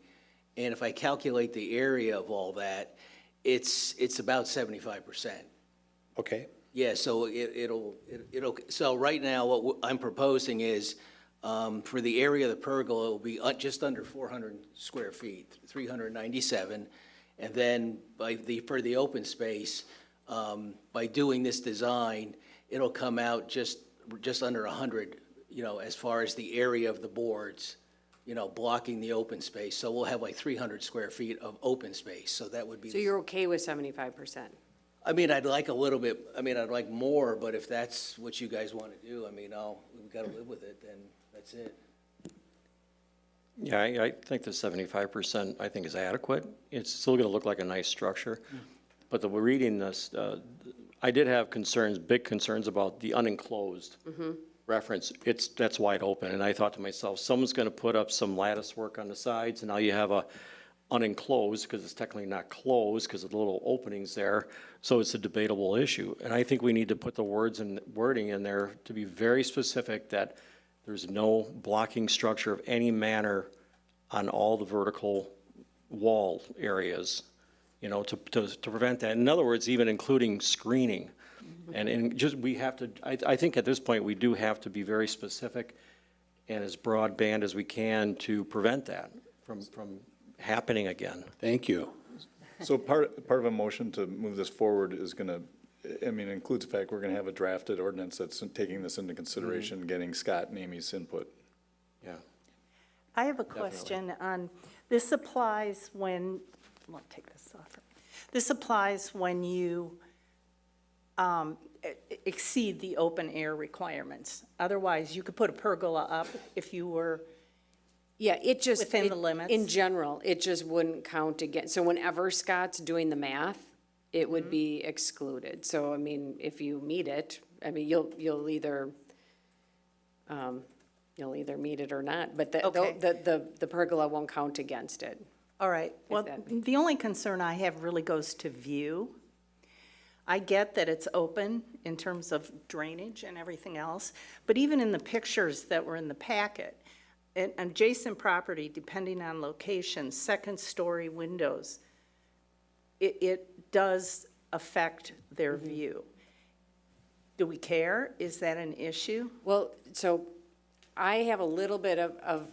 And if I calculate the area of all that, it's about 75%. Okay. Yeah, so so right now, what I'm proposing is, for the area of the pergola, it will be just under 400 square feet, 397. And then for the open space, by doing this design, it'll come out just under 100, as far as the area of the boards, blocking the open space. So we'll have like 300 square feet of open space, so that would be. So you're okay with 75%? I mean, I'd like a little bit, I'd like more, but if that's what you guys want to do, we've got to live with it, then that's it. Yeah, I think the 75% I think is adequate. It's still going to look like a nice structure. But the reading this, I did have big concerns about the unenclosed reference. That's wide open. And I thought to myself, someone's going to put up some lattice work on the sides, and now you have a unenclosed, because it's technically not closed because of the little openings there. So it's a debatable issue. And I think we need to put the wording in there to be very specific that there's no blocking structure of any manner on all the vertical wall areas, to prevent that. In other words, even including screening. And just, we have to, I think at this point, we do have to be very specific and as broadband as we can to prevent that from happening again. Thank you. So part of a motion to move this forward is going to I mean, it includes the fact we're gonna have a drafted ordinance that's taking this into consideration, getting Scott and Amy's input. Yeah. I have a question on, this applies when, I'll take this off. This applies when you exceed the open air requirements. Otherwise, you could put a pergola up if you were Yeah, it just. within the limits. In general, it just wouldn't count again. So whenever Scott's doing the math, it would be excluded. So, I mean, if you meet it, I mean, you'll either meet it or not, but Okay. the pergola won't count against it. All right, well, that the only concern I have really goes to view. I get that it's open in terms of drainage and everything else, but even in the pictures that were in the packet, an adjacent property, depending on location, second-story windows, it does affect their view. Do we care? Is that an issue? Well, so I have a little bit of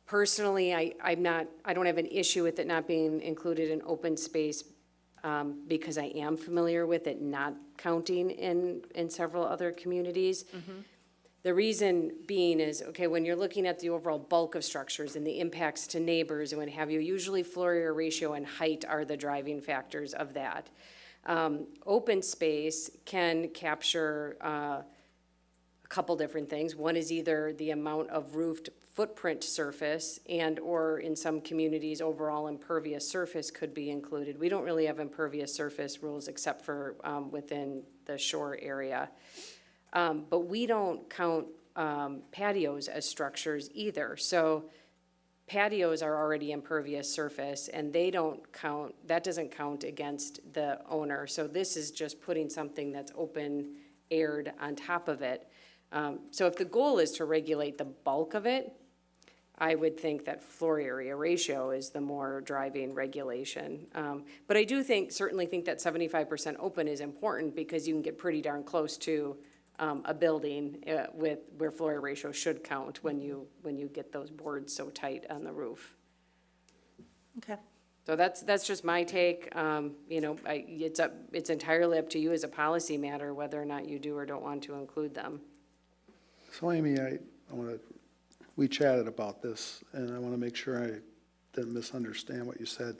personally, I don't have an issue with it not being included in open space because I am familiar with it not counting in several other communities. The reason being is, okay, when you're looking at the overall bulk of structures and the impacts to neighbors and what have you, usually floor area ratio and height are the driving factors of that. Open space can capture a couple different things. One is either the amount of roofed footprint surface and or in some communities, overall impervious surface could be included. We don't really have impervious surface rules except for within the shore area. But we don't count patios as structures either. So patios are already impervious surface and they don't count, that doesn't count against the owner. So this is just putting something that's open aired on top of it. So if the goal is to regulate the bulk of it, I would think that floor area ratio is the more driving regulation. But I do certainly think that 75% open is important because you can get pretty darn close to a building where floor area ratio should count when you get those boards so tight on the roof. Okay. So that's just my take. It's entirely up to you as a policy matter whether or not you do or don't want to include them. So Amy, we chatted about this, and I want to make sure I didn't misunderstand what you said.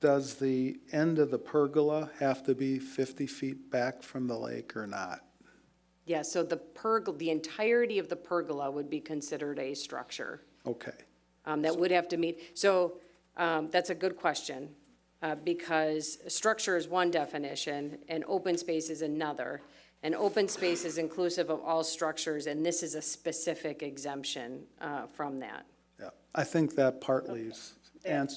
Does the end of the pergola have to be 50 feet back from the lake or not? Yeah, so the entirety of the pergola would be considered a structure. Okay. That would have to meet, so that's a good question, because structure is one definition and open space is another. And open space is inclusive of all structures, and this is a specific exemption from that. Yeah, I think that partly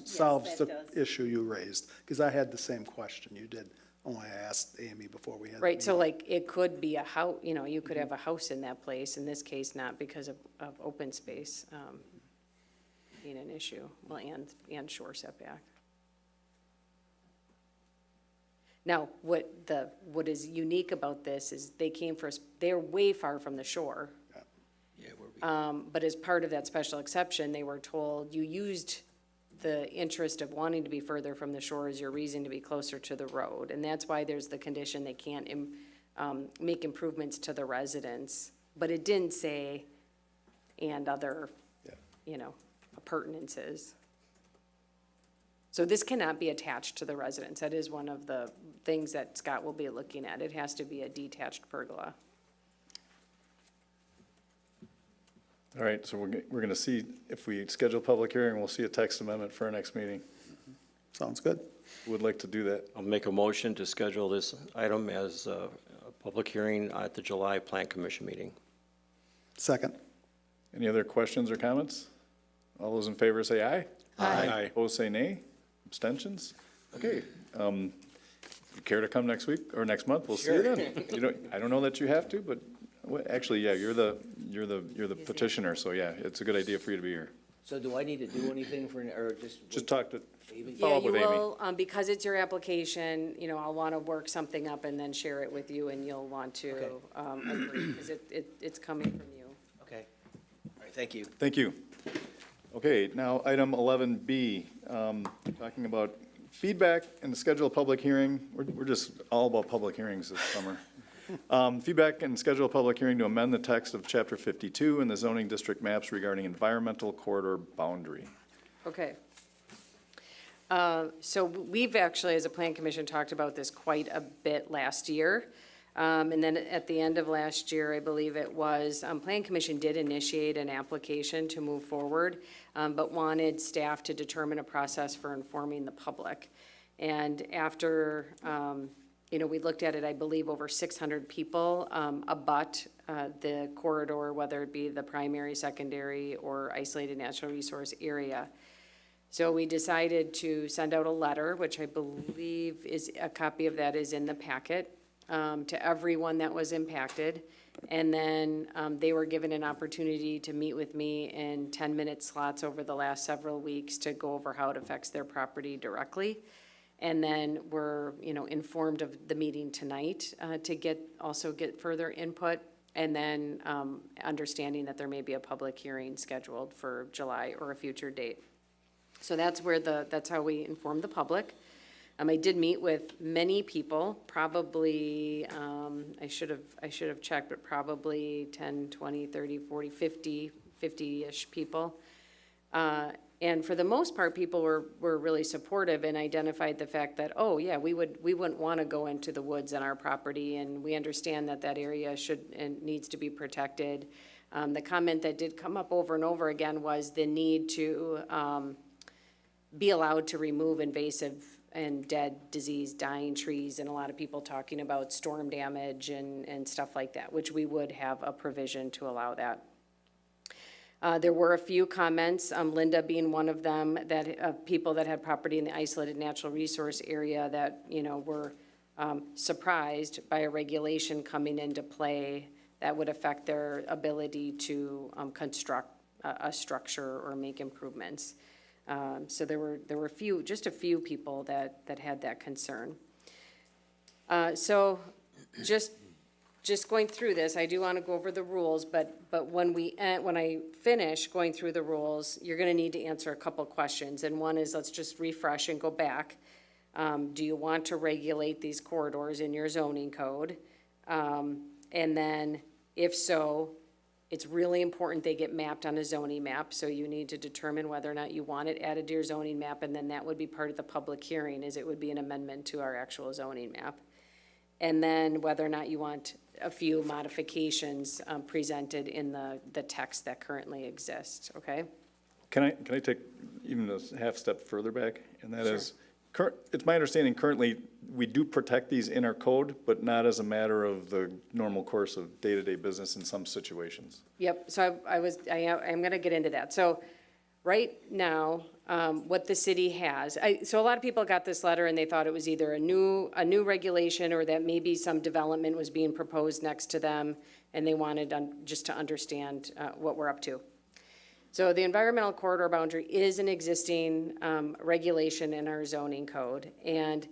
solves the issue you raised, because I had the same question you did, only I asked Amy before we had the Right, so meeting. like, it could be a house, you could have a house in that place, in this case, not because of open space being an issue, well, and shore setback. Now, what is unique about this is they're way far from the shore. But as part of that special exception, they were told, you used the interest of wanting to be further from the shore as your reason to be closer to the road. And that's why there's the condition they can't make improvements to the residents. But it didn't say, and other, appurtenances. So this cannot be attached to the residence. That is one of the things that Scott will be looking at. It has to be a detached pergola. All right, so we're gonna see, if we schedule a public hearing, we'll see a text amendment for our next meeting. Sounds good. Would like to do that. I'll make a motion to schedule this item as a public hearing at the July Plan Commission meeting. Second. Any other questions or comments? All those in favor say aye. Aye. Opposed say nay. Abstentions? Okay. If you care to come next week or next month, we'll see you then. I don't know that you have to, but actually, yeah, you're the petitioner, so yeah, it's a good idea for you to be here. So do I need to do anything or Just talk to, Amy? follow up with Amy. Yeah, you will, because it's your application, I'll want to work something up and then share it with you, and you'll want to agree, because it's coming from you. Okay. All right, thank you. Thank you. Okay, now item 11B, talking about Feedback and schedule a public hearing. We're just all about public hearings this summer. Feedback and schedule a public hearing to amend the text of Chapter 52 in the zoning district maps regarding environmental corridor boundary. Okay. So we've actually, as a plan commission, talked about this quite a bit last year. And then at the end of last year, I believe it was, plan commission did initiate an application to move forward, but wanted staff to determine a process for informing the public. And after, we looked at it, I believe over 600 people abut the corridor, whether it be the primary, secondary, or isolated natural resource area. So we decided to send out a letter, which I believe is, a copy of that is in the packet, to everyone that was impacted. And then they were given an opportunity to meet with me in 10-minute slots over the last several weeks to go over how it affects their property directly. And then we're, informed of the meeting tonight to also get further input. And then understanding that there may be a public hearing scheduled for July or a future date. So that's how we inform the public. I did meet with many people, probably, I should have checked, but probably 10, 20, 30, 40, 50-ish people. And for the most part, people were really supportive and identified the fact that, oh yeah, we wouldn't want to go into the woods on our property, and we understand that area should and needs to be protected. The comment that did come up over and over again was the need to be allowed to remove invasive and dead, diseased, dying trees, and a lot of people talking about storm damage and stuff like that, which we would have a provision to allow that. There were a few comments, Linda being one of them, that people that had property in the isolated natural resource area that, were surprised by a regulation coming into play that would affect their ability to construct a structure or make improvements. So there were just a few people that had that concern. So just going through this, I do want to go over the rules, but when I finish going through the rules, you're going to need to answer a couple questions. And one is, let's just refresh and go back. Do you want to regulate these corridors in your zoning code? And then if so, it's really important they get mapped on a zoning map, so you need to determine whether or not you want it added to your zoning map, and then that would be part of the public hearing, as it would be an amendment to our actual zoning map. And then whether or not you want a few modifications presented in the text that currently exists, okay? Can I take even a half step further back? And that is, it's my understanding currently we do protect these in our code, but not as a matter of the normal course of day-to-day business in some situations. Yep, so I'm gonna get into that. So right now, what the city has, so a lot of people got this letter and they thought it was either a new regulation or that maybe some development was being proposed next to them and they wanted just to understand what we're up to. So the environmental corridor boundary is an existing regulation in our zoning code, and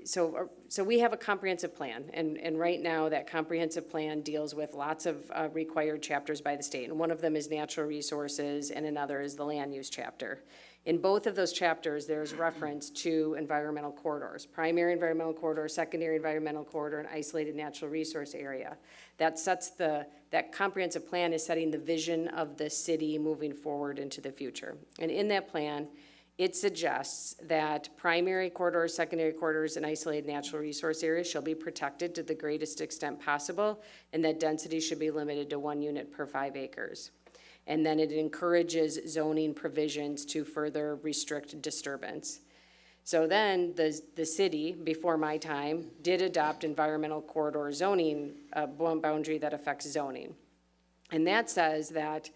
so we have a comprehensive plan, and right now that comprehensive plan deals with lots of required chapters by the state, and one of them is natural resources and another is the land use chapter. In both of those chapters, there's reference to environmental corridors, primary environmental corridor, secondary environmental corridor, and isolated natural resource area. That comprehensive plan is setting the vision of the city moving forward into the future. And in that plan, it suggests that primary corridors, secondary corridors, and isolated natural resource areas shall be protected to the greatest extent possible, and that density should be limited to 1 unit per 5 acres. And then it encourages zoning provisions to further restrict disturbance. So then the city, before my time, did adopt environmental corridor zoning boundary that affects zoning. And that says that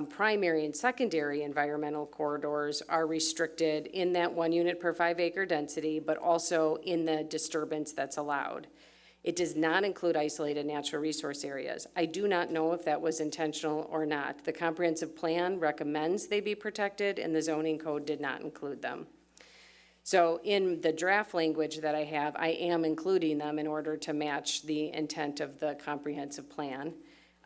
primary and secondary environmental corridors are restricted in that 1 unit per 5 acre density, but also in the disturbance that's allowed. It does not include isolated natural resource areas. I do not know if that was intentional or not. The comprehensive plan recommends they be protected, and the zoning code did not include them. So in the draft language that I have, I am including them in order to match the intent of the comprehensive plan.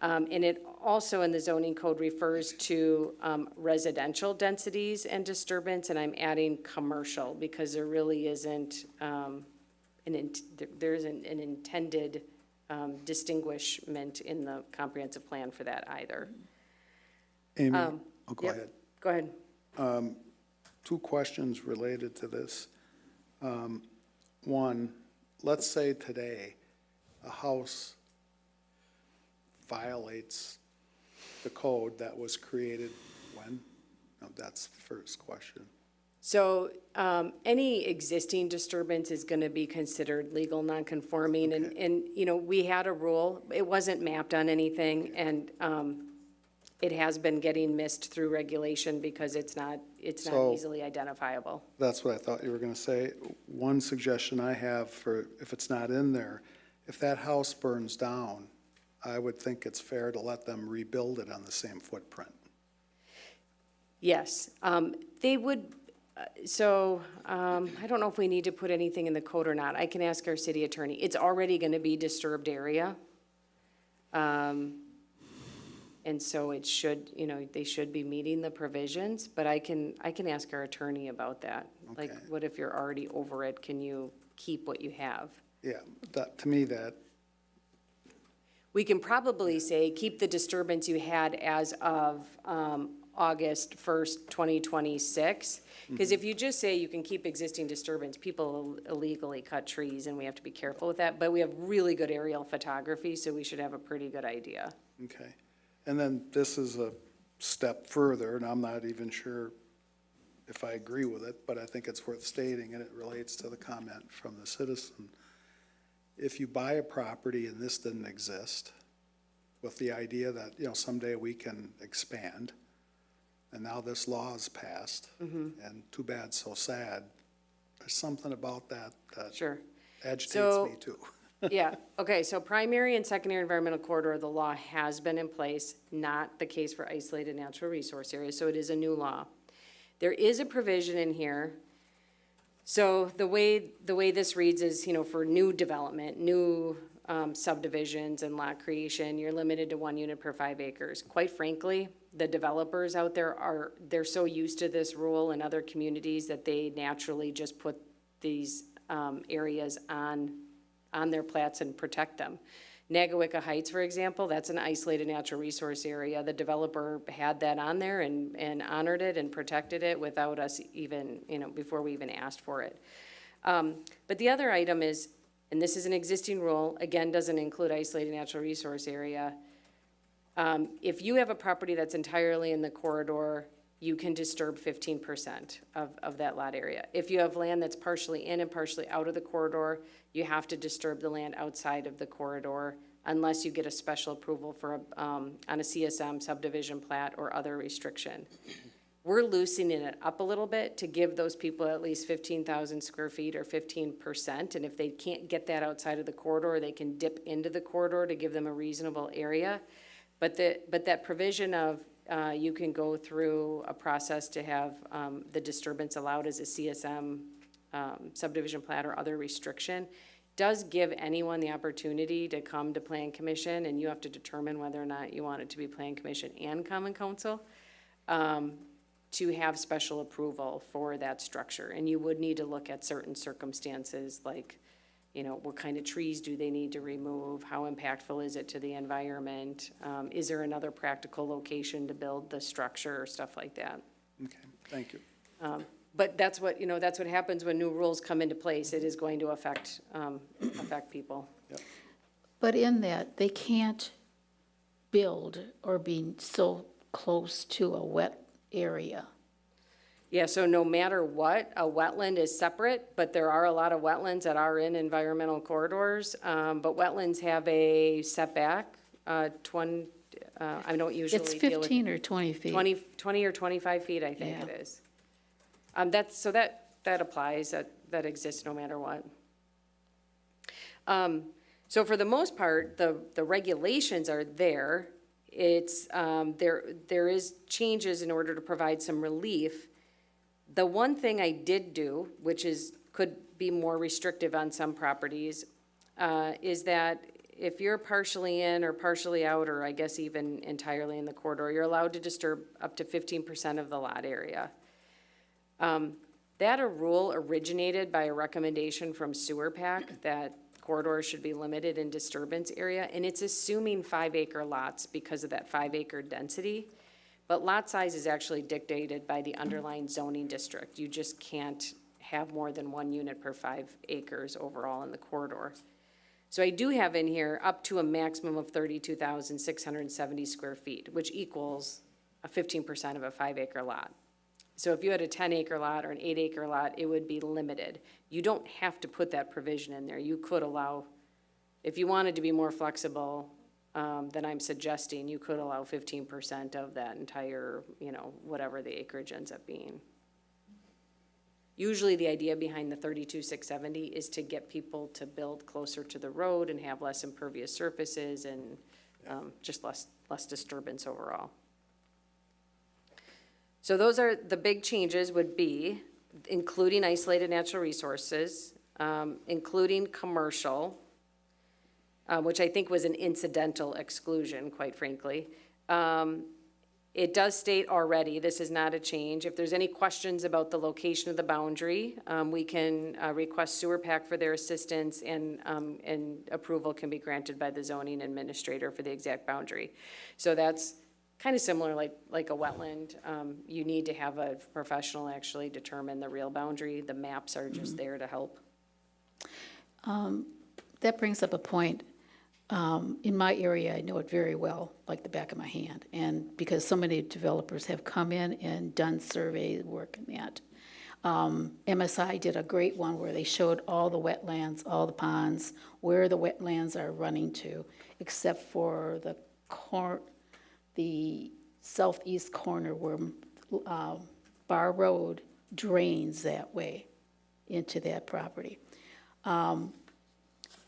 And it also in the zoning code refers to residential densities and disturbance, and I'm adding commercial because there really isn't, there isn't an intended distinguishment in the comprehensive plan for that either. Amy, go Yep. ahead. Go ahead. Two questions related to this. One, let's say today a house violates the code that was created when? No, that's the first question. So any existing disturbance is going to be considered legal nonconforming. And, you know, we had a rule, it wasn't mapped on anything, and it has been getting missed through regulation because it's not So- easily identifiable. That's what I thought you were gonna say. One suggestion I have for, if it's not in there, if that house burns down, I would think it's fair to let them rebuild it on the same footprint. Yes, they would, I don't know if we need to put anything in the code or not. I can ask our city attorney. It's already going to be disturbed area. And so it should, you know, they should be meeting the provisions, but I can ask our attorney about that. Like, Okay. what if you're already over it? Can you keep what you have? Yeah, that, to me, that, We can probably say, keep the disturbance you had as of August 1st, 2026. Because if you just say you can keep existing disturbance, people illegally cut trees, and we have to be careful with that. But we have really good aerial photography, so we should have a pretty good idea. okay. And then this is a step further, and I'm not even sure if I agree with it, but I think it's worth stating, and it relates to the comment from the citizen. If you buy a property and this didn't exist, with the idea that, you know, someday we can expand, and now this law is passed, and too bad, so sad, there's something about that that Sure. agitates So- me too. Yeah, okay, so primary and secondary environmental corridor, the law has been in place, not the case for isolated natural resource areas, so it is a new law. There is a provision in here. So the way this reads is, you know, for new development, new subdivisions and lot creation, you're limited to 1 unit per 5 acres. Quite frankly, the developers out there they're so used to this rule in other communities that they naturally just put these areas on their plats and protect them. Nagawicca Heights, for example, that's an isolated natural resource area. The developer had that on there and honored it and protected it without us even, you know, before we even asked for it. But the other item is, and this is an existing rule, again, doesn't include isolated natural resource area. If you have a property that's entirely in the corridor, you can disturb 15% of that lot area. If you have land that's partially in and partially out of the corridor, you have to disturb the land outside of the corridor unless you get a special approval for, on a CSM subdivision plat or other restriction. We're loosening it up a little bit to give those people at least 15,000 square feet or 15%. And if they can't get that outside of the corridor, they can dip into the corridor to give them a reasonable area. But that provision of you can go through a process to have the disturbance allowed as a CSM subdivision plat or other restriction does give anyone the opportunity to come to Plan Commission, and you have to determine whether or not you want it to be Plan Commission and Common Council, to have special approval for that structure. And you would need to look at certain circumstances like, you know, what kind of trees do they need to remove? How impactful is it to the environment? Is there another practical location to build the structure or stuff like that? Okay, thank you. But that's what, you know, that's what happens when new rules come into place. It is going to affect people. But in that, they can't build or be so close to a wet area. Yeah, so no matter what, a wetland is separate, but there are a lot of wetlands that are in environmental corridors. But wetlands have a setback, I don't usually It's deal with. 15 or 20 feet. 20 or 25 feet, I think it is. So that applies, that exists no matter what. So for the most part, the regulations are there. It's, there is changes in order to provide some relief. The one thing I did do, which could be more restrictive on some properties, is that if you're partially in or partially out, or I guess even entirely in the corridor, you're allowed to disturb up to 15% of the lot area. That a rule originated by a recommendation from Sewer PAC that corridors should be limited in disturbance area, and it's assuming 5-acre lots because of that 5-acre density. But lot size is actually dictated by the underlying zoning district. You just can't have more than 1 unit per 5 acres overall in the corridor. So I do have in here up to a maximum of 32,670 square feet, which equals a 15% of a 5-acre lot. So if you had a 10-acre lot or an 8-acre lot, it would be limited. You don't have to put that provision in there. You could allow, if you wanted to be more flexible than I'm suggesting, you could allow 15% of that entire, whatever the acreage ends up being. Usually the idea behind the 32,670 is to get people to build closer to the road and have less impervious surfaces and just less disturbance overall. So those are the big changes would be including isolated natural resources, including commercial, which I think was an incidental exclusion, quite frankly. It does state already, this is not a change. If there's any questions about the location of the boundary, we can request Sewer PAC for their assistance, and approval can be granted by the zoning administrator for the exact boundary. So that's kind of similar like a wetland. You need to have a professional actually determine the real boundary. The maps are just there to help. That brings up a point. In my area, I know it very well, like the back of my hand. And because so many developers have come in and done survey work and that. MSI did a great one where they showed all the wetlands, all the ponds, where the wetlands are running to, except for the southeast corner where Bar Road drains that way into that property.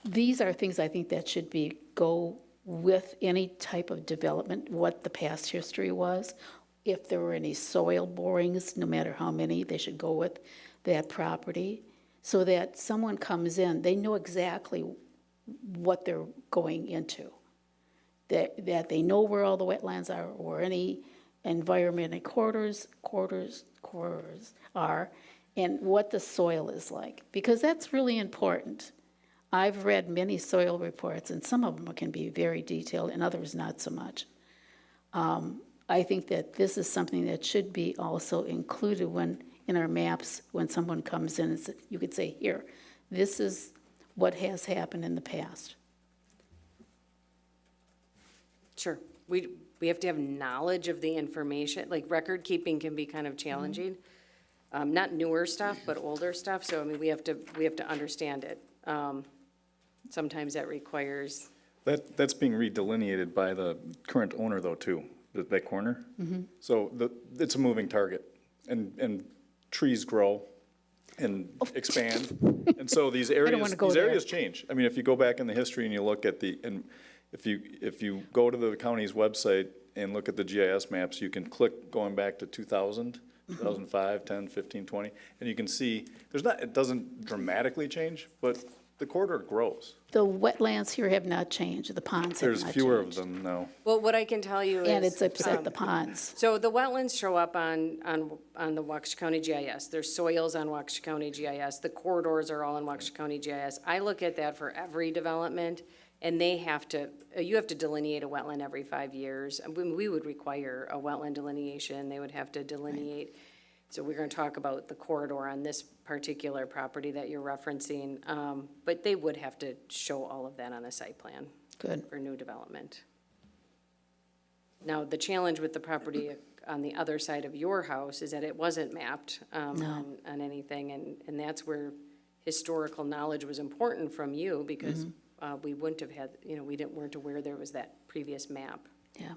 These are things I think that should go with any type of development, what the past history was. If there were any soil borings, no matter how many, they should go with that property so that someone comes in, they know exactly what they're going into. That they know where all the wetlands are or any environmental corridors are and what the soil is like, because that's really important. I've read many soil reports, and some of them can be very detailed and others not so much. I think that this is something that should be also included in our maps when someone comes in and you could say, here, this is what has happened in the past. Sure. We have to have knowledge of the information. Like record keeping can be kind of challenging. Not newer stuff, but older stuff. So I mean, we have to understand it. Sometimes that requires. That's being redelineated by the current owner though too, that corner. So it's a moving target, and trees grow and expand, and so these areas change. I mean, if you go back in the history and you look at if you go to the county's website and look at the GIS maps, you can click going back to 2000, 2005, 10, 15, 20, and you can see it doesn't dramatically change, but the corridor grows. The wetlands here have not changed, the ponds have not changed. There's fewer of them now. Well, what I can tell you is. And it's upset the ponds. So the wetlands show up on the Waukesha County GIS. There's soils on Waukesha County GIS. The corridors are all in Waukesha County GIS. I look at that for every development, and you have to delineate a wetland every 5 years. We would require a wetland delineation. They would have to delineate. Right. So we're going to talk about the corridor on this particular property that you're referencing, but they would have to show all of that on a site plan. Good. For new development. Now, the challenge with the property on the other side of your house is that it wasn't mapped on anything, and that's where historical knowledge was important from you, because we wouldn't have had, we weren't aware there was that previous map. Yeah.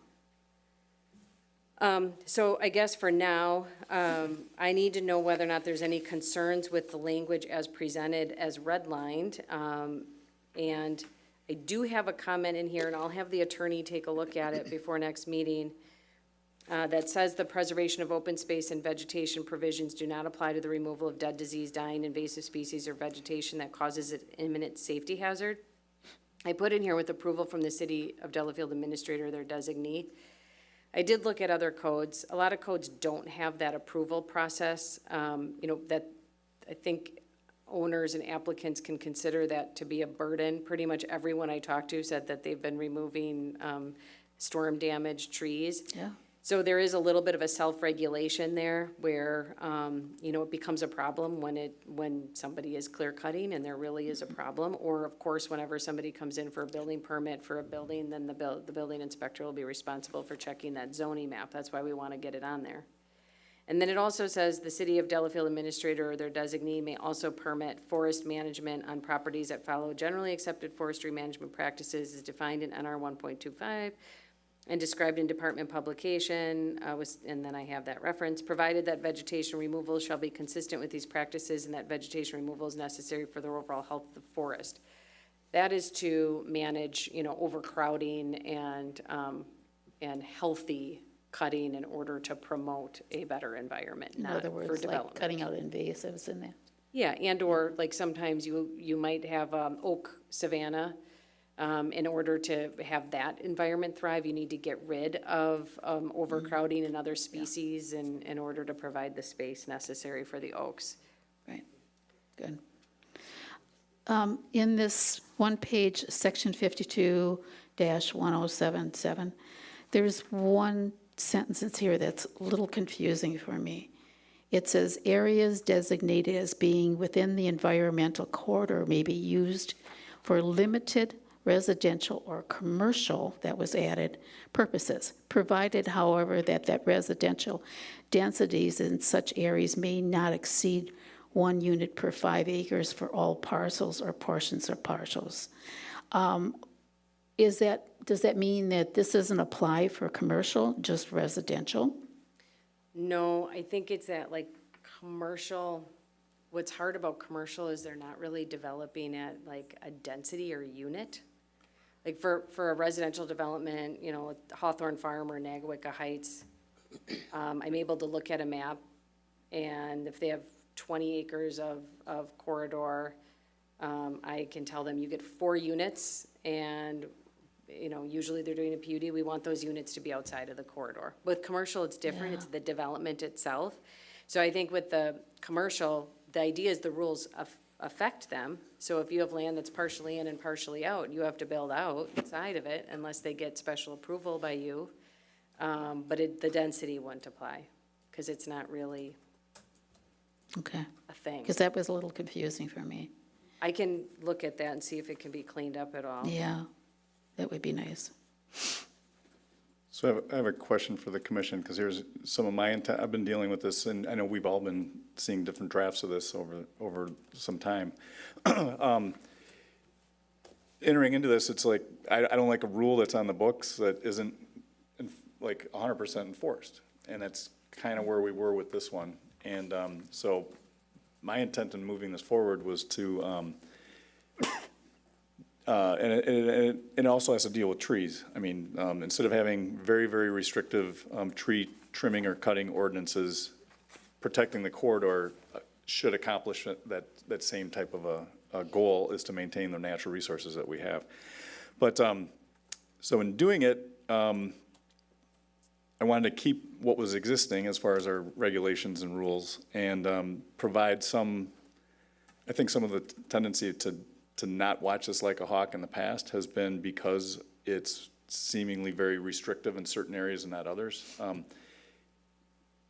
So I guess for now, I need to know whether or not there's any concerns with the language as presented as redlined. And I do have a comment in here, and I'll have the attorney take a look at it before next meeting, that says the preservation of open space and vegetation provisions do not apply to the removal of dead, diseased, dying, invasive species or vegetation that causes an imminent safety hazard. I put in here with approval from the City of Delafield Administrator, their designee. I did look at other codes. A lot of codes don't have that approval process, that I think owners and applicants can consider that to be a burden. Pretty much everyone I talked to said that they've been removing storm damaged trees. Yeah. So there is a little bit of a self-regulation there where, it becomes a problem when somebody is clear cutting and there really is a problem. Or of course, whenever somebody comes in for a building permit for a building, then the building inspector will be responsible for checking that zoning map. That's why we want to get it on there. And then it also says the City of Delafield Administrator or their designee may also permit forest management on properties that follow generally accepted forestry management practices as defined in NR 1.25 and described in department publication, and then I have that reference, provided that vegetation removal shall be consistent with these practices and that vegetation removal is necessary for the overall health of the forest. That is to manage, overcrowding and healthy cutting in order to promote a better environment, In not other for words, like development. cutting out invasives in there. Yeah, and/or like sometimes you might have oak savanna. In order to have that environment thrive, you need to get rid of overcrowding and other species in order to provide the space necessary for the oaks. Right, good. In this one-page, section 52-1077, there's one sentence here that's a little confusing for me. It says, areas designated as being within the environmental corridor may be used for limited residential or commercial, that was added, purposes, provided, however, that residential densities in such areas may not exceed 1 unit per 5 acres for all parcels or portions of parcels. Does that mean that this doesn't apply for commercial, just residential? No, I think it's that like commercial, what's hard about commercial is they're not really developing at like a density or unit. Like for a residential development, Hawthorne Farm or Nagawicca Heights, I'm able to look at a map and if they have 20 acres of corridor, I can tell them you get 4 units and usually they're doing a PUD. We want those units to be outside of the corridor. With commercial, it's different. It's the development itself. So I think with the commercial, the idea is the rules affect them. So if you have land that's partially in and partially out, you have to build outside of it unless they get special approval by you. But the density wouldn't apply because it's not really Okay. a thing. Because that was a little confusing for me. I can look at that and see if it can be cleaned up at all. Yeah, that would be nice. So I have a question for the commission, because here's some of my intent. I've been dealing with this, and I know we've all been seeing different drafts of this over some time. Entering into this, it's like, I don't like a rule that's on the books that isn't like 100% enforced. And that's kind of where we were with this one. And so my intent in moving this forward was to, and it also has to deal with trees. I mean, instead of having very, very restrictive tree trimming or cutting ordinances, protecting the corridor should accomplish that same type of a goal, is to maintain the natural resources that we have. But, so in doing it, I wanted to keep what was existing as far as our regulations and rules, and provide some, I think some of the tendency to not watch this like a hawk in the past has been because it's seemingly very restrictive in certain areas and not others.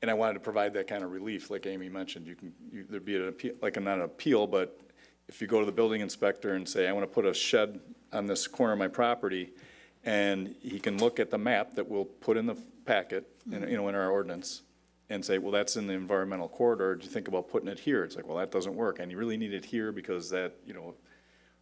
And I wanted to provide that kind of relief, like Amy mentioned. There'd be an appeal, like not an appeal, but if you go to the building inspector and say, I want to put a shed on this corner of my property, and he can look at the map that we'll put in the packet, in our ordinance, and say, well, that's in the environmental corridor. Do you think about putting it here? It's like, well, that doesn't work, and you really need it here because that,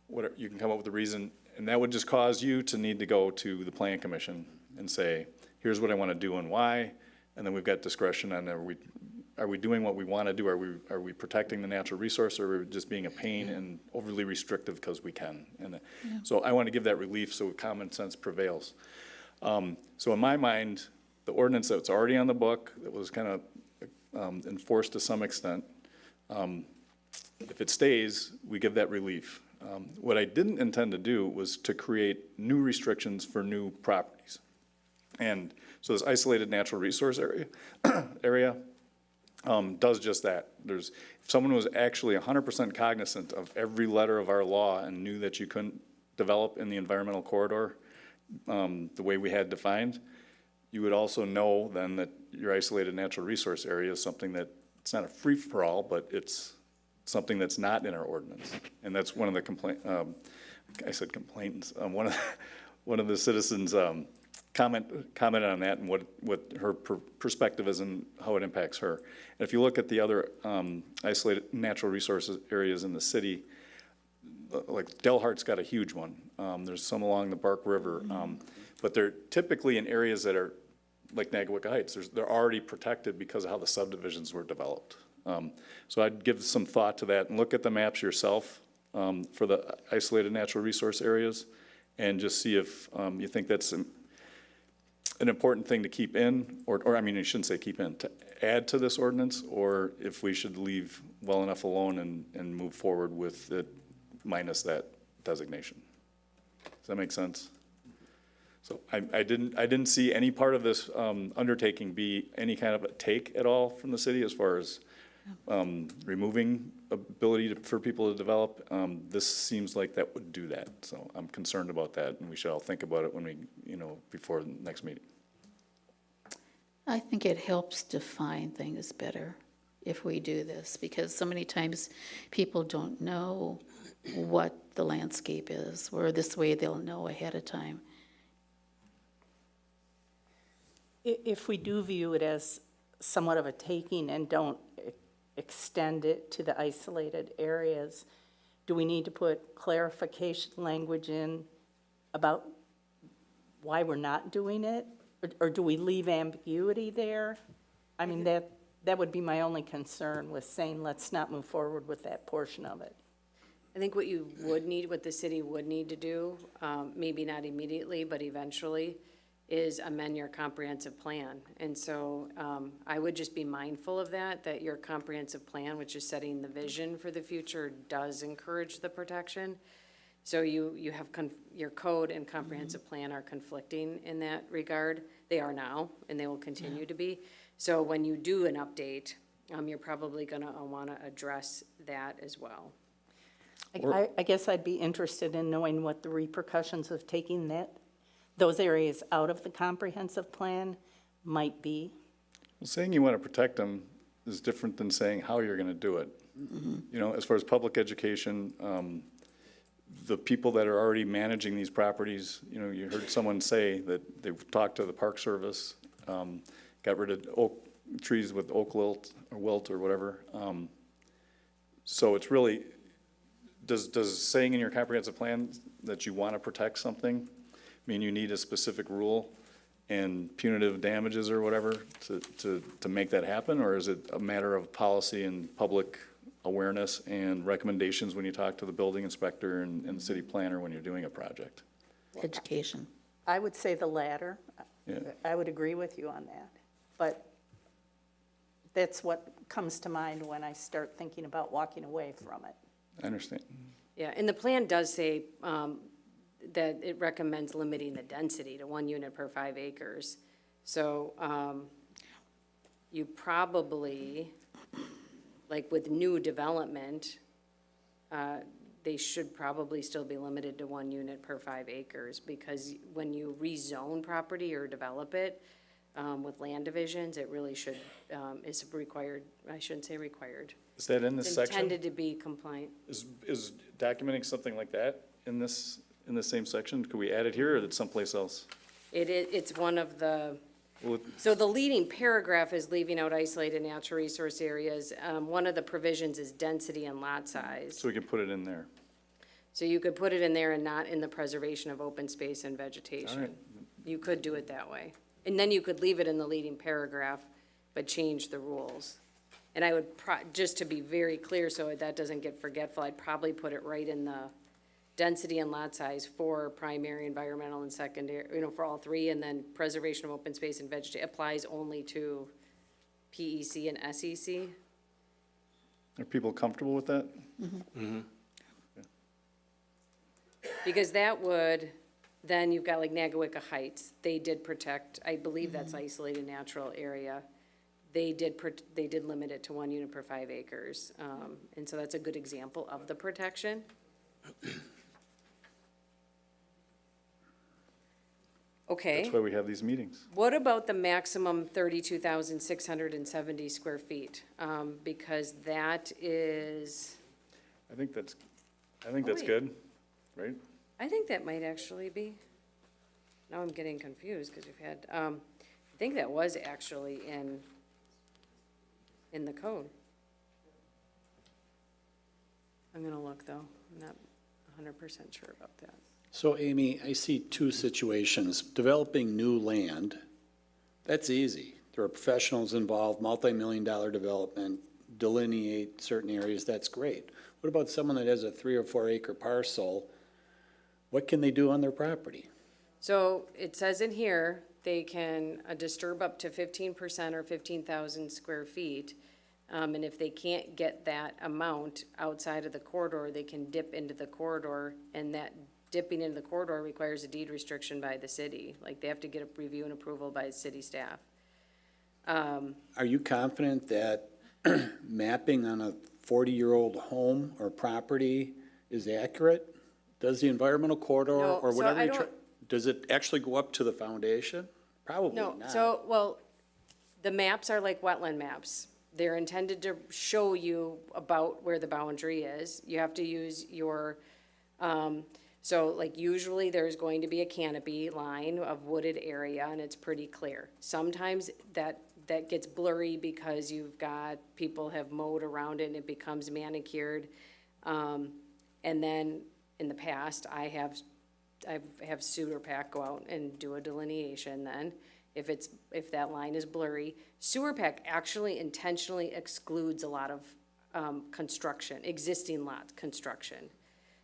whatever, you can come up with a reason, and that would just cause you to need to go to the plan commission and say, here's what I want to do and why, and then we've got discretion on, are we doing what we want to do? Are we protecting the natural resource, or are we just being a pain and overly restrictive because we can? And so I want to give that relief so common sense prevails. So in my mind, the ordinance that's already on the book, that was kind of enforced to some extent, if it stays, we give that relief. What I didn't intend to do was to create new restrictions for new properties. And so this isolated natural resource area does just that. If someone was actually 100% cognizant of every letter of our law and knew that you couldn't develop in the environmental corridor the way we had defined, you would also know then that your isolated natural resource area is something that, it's not a free-for-all, but it's something that's not in our ordinance. And that's one of the one of the citizens commented on that and what her perspective is and how it impacts her. And if you look at the other isolated natural resources areas in the city, like Delhart's got a huge one. There's some along the Bark River, but they're typically in areas that are like Nagawicca Heights. They're already protected because of how the subdivisions were developed. So I'd give some thought to that and look at the maps yourself for the isolated natural resource areas and just see if you think that's an important thing to keep in, or I mean, I shouldn't say keep in, to add to this ordinance, or if we should leave well enough alone and move forward with it minus that designation. Does that make sense? So I didn't see any part of this undertaking be any kind of a take at all from the city as far as removing ability for people to develop. This seems like that would do that. So I'm concerned about that, and we should all think about it when we, before the next meeting. I think it helps define things better if we do this, because so many times people don't know what the landscape is, where this way they'll know ahead of time. If we do view it as somewhat of a taking and don't extend it to the isolated areas, do we need to put clarification language in about why we're not doing it? Or do we leave ambiguity there? I mean, that would be my only concern with saying let's not move forward with that portion of it. I think what the city would need to do, maybe not immediately, but eventually, is amend your comprehensive plan. And so I would just be mindful of that your comprehensive plan, which is setting the vision for the future, does encourage the protection. So you have your code and comprehensive plan are conflicting in that regard. They are now, and they will continue to be. So when you do an update, you're probably gonna wanna address that as well. I guess I'd be interested in knowing what the repercussions of taking those areas out of the comprehensive plan might be. Well, saying you want to protect them is different than saying how you're going to do it. As far as public education, the people that are already managing these properties, you heard someone say that they've talked to the Park Service, got rid of trees with oak wilt or whatever. So it's really, does saying in your comprehensive plan that you want to protect something mean you need a specific rule and punitive damages or whatever to make that happen? Or is it a matter of policy and public awareness and recommendations when you talk to the building inspector and the city planner when you're doing a project? Education. I would say the latter. Yeah. I would agree with you on that. But that's what comes to mind when I start thinking about walking away from it. I understand. Yeah, and the plan does say that it recommends limiting the density to 1 unit per 5 acres. So you probably, like with new development, they should probably still be limited to 1 unit per 5 acres, because when you rezone property or develop it with land divisions, it really should, is required, I shouldn't say required. Is that in this section? Intended to be compliant. Is documenting something like that in this same section? Could we add it here, or is it someplace else? It's one of the, Well, so the leading paragraph is leaving out isolated natural resource areas. One of the provisions is density and lot size. so we can put it in there. So you could put it in there and not in the preservation of open space and vegetation. All right. You could do it that way. And then you could leave it in the leading paragraph, but change the rules. And I would, just to be very clear, so that doesn't get forgetful, I'd probably put it right in the density and lot size for primary, environmental, and secondary, for all three, and then preservation of open space and vegetation applies only to PEC and SEC. Are people comfortable with that? Mm-hmm. Okay. Because that would, then you've got like Nagawicca Heights, they did protect, I believe that's isolated natural area. They did limit it to 1 unit per 5 acres. And so that's a good example of the protection. Okay. That's why we have these meetings. What about the maximum 32,670 square feet? Because that is, I think that's Oh, wait. good, right? I think that might actually be, now I'm getting confused because we've had, I think that was actually in the code. I'm gonna look though, I'm not 100% sure about that. So Amy, I see two situations. Developing new land, that's easy. There are professionals involved, multi-million-dollar development, delineate certain areas, that's great. What about someone that has a 3 or 4 acre parcel? What can they do on their property? So it says in here, they can disturb up to 15% or 15,000 square feet. And if they can't get that amount outside of the corridor, they can dip into the corridor, and that dipping into the corridor requires a deed restriction by the city. Like, they have to get a review and approval by city staff. Are you confident that mapping on a 40-year-old home or property is accurate? Does the environmental corridor No, or so whatever, I don't- does it actually go up to the foundation? Probably No, not. so, well, the maps are like wetland maps. They're intended to show you about where the boundary is. You have to use your, so like usually there's going to be a canopy line of wooded area and it's pretty clear. Sometimes that gets blurry because you've got, people have mowed around it and it becomes manicured. And then in the past, I have Sewer Pack go out and do a delineation then, if that line is blurry. Sewer Pack actually intentionally excludes a lot of construction, existing lot construction.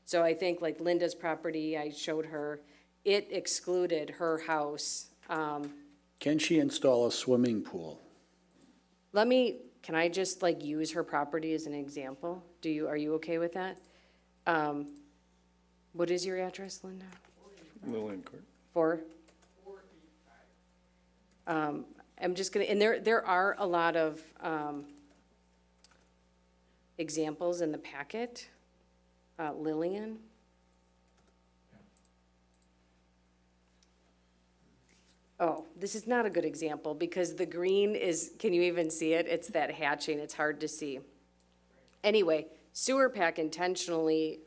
So I think like Linda's property, I showed her, it excluded her house. Can she install a swimming pool? Can I just like use her property as an example? Are you okay with that? What is your address, Linda? Lillian Court. 4? I'm just gonna, and there are a lot of examples in the packet. Lillian. Oh, this is not a good example because the green is, can you even see it? It's that hatching, it's hard to see. Anyway, Sewer Pack intentionally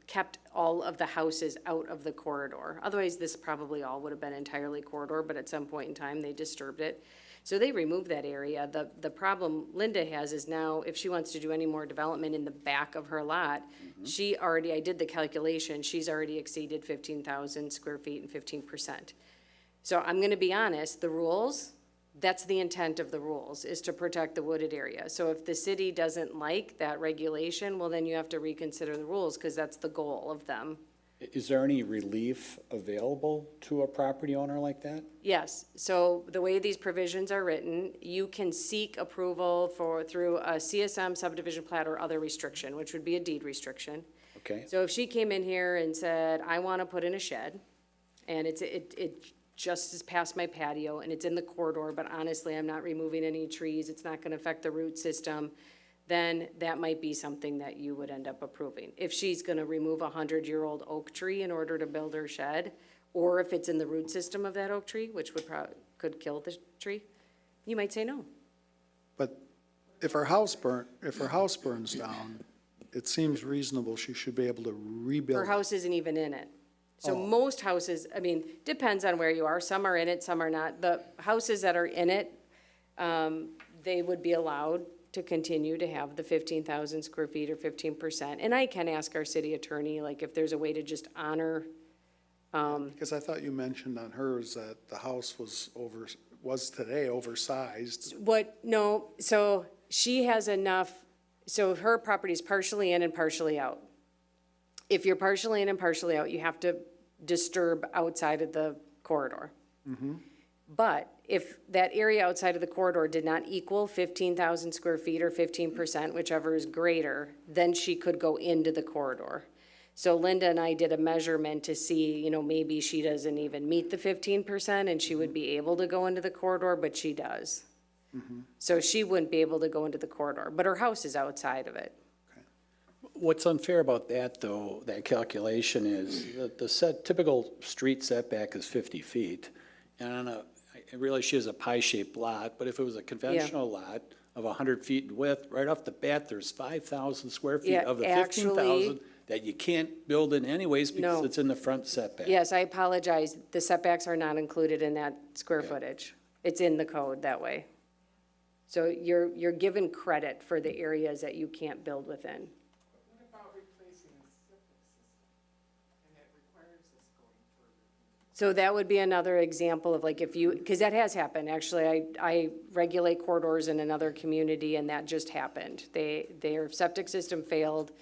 kept all of the houses out of the corridor. Otherwise, this probably all would have been entirely corridor, but at some point in time, they disturbed it. So they removed that area. The problem Linda has is now, if she wants to do any more development in the back of her lot, she already, I did the calculation, she's already exceeded 15,000 square feet and 15%. So I'm gonna be honest, the rules, that's the intent of the rules, is to protect the wooded area. So if the city doesn't like that regulation, well, then you have to reconsider the rules, because that's the goal of them. Is there any relief available to a property owner like that? Yes, so the way these provisions are written, you can seek approval through a CSM subdivision plat or other restriction, which would be a deed restriction. Okay. So if she came in here and said, I want to put in a shed, and it just is past my patio, and it's in the corridor, but honestly, I'm not removing any trees, it's not gonna affect the root system, then that might be something that you would end up approving. If she's gonna remove a 100-year-old oak tree in order to build her shed, or if it's in the root system of that oak tree, which could kill the tree, you might say no. But if her house burns down, it seems reasonable she should be able to rebuild. Her house isn't even in it. So Oh. most houses, I mean, depends on where you are. Some are in it, some are not. The houses that are in it, they would be allowed to continue to have the 15,000 square feet or 15%. And I can ask our city attorney, like, if there's a way to just honor. Because I thought you mentioned on hers that the house was today oversized. No, so she has enough, so her property is partially in and partially out. If you're partially in and partially out, you have to disturb outside of the corridor. But if that area outside of the corridor did not equal 15,000 square feet or 15%, whichever is greater, then she could go into the corridor. So Linda and I did a measurement to see, maybe she doesn't even meet the 15% and she would be able to go into the corridor, but she does. So she wouldn't be able to go into the corridor, but her house is outside of it. What's unfair about that, though, that calculation is that the typical street setback is 50 feet. And I realize she has a pie-shaped lot, but if it was a conventional lot of 100 feet in width, right off the bat, there's 5,000 square feet Yeah, of the actually- 15,000 that you can't build in anyways because No. it's in the front setback. Yes, I apologize. The setbacks are not included in that square footage. It's in the code that way. So you're given credit for the areas that you can't build within. What about replacing the septic system? And that requires us going further. So that would be another example of like if you, because that has happened. Actually, I regulate corridors in another community and that just happened. Their septic system failed.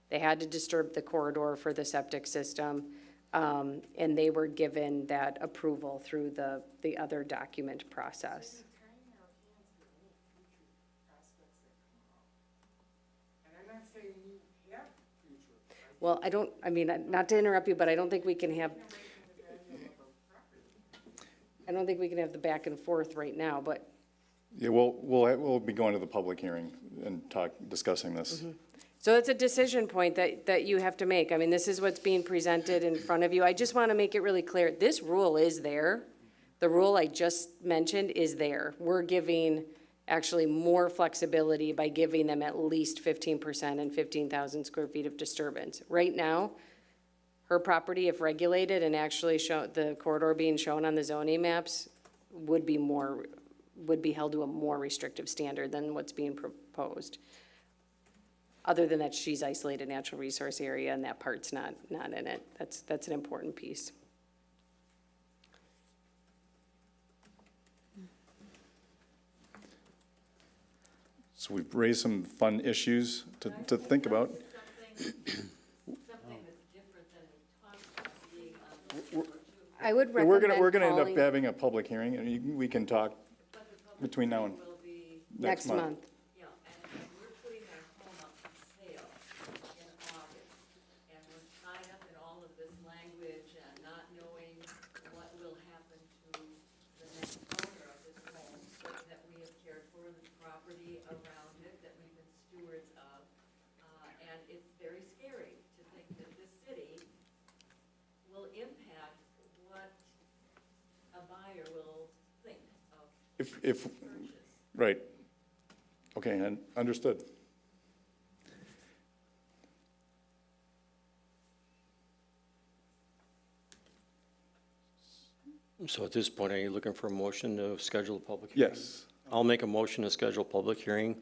They had to disturb the corridor for the septic system. And they were given that approval through the other document process. Well, not to interrupt you, but I don't think we can have the back and forth right now, but. Yeah, we'll be going to the public hearing and discussing this. So it's a decision point that you have to make. I mean, this is what's being presented in front of you. I just want to make it really clear, this rule is there. The rule I just mentioned is there. We're giving actually more flexibility by giving them at least 15% and 15,000 square feet of disturbance. Right now, her property, if regulated and actually the corridor being shown on the zoning maps, would be held to a more restrictive standard than what's being proposed. Other than that, she's isolated natural resource area and that part's not in it. That's an important piece. So we've raised some fun issues to think about. I would We're recommend gonna end up calling having a public hearing, and we can talk between now and next month. Yeah, and we're putting our home up for sale in August, and we're tied up in all of this language and not knowing what will happen to the next owner of this home that we have cared for, the property around it that we've been stewards of. And it's very scary to think that this city will impact what a buyer will think of if, right. Okay, and understood. So at this point, are you looking for a motion to schedule a public hearing? Yes. I'll make a motion to schedule a public hearing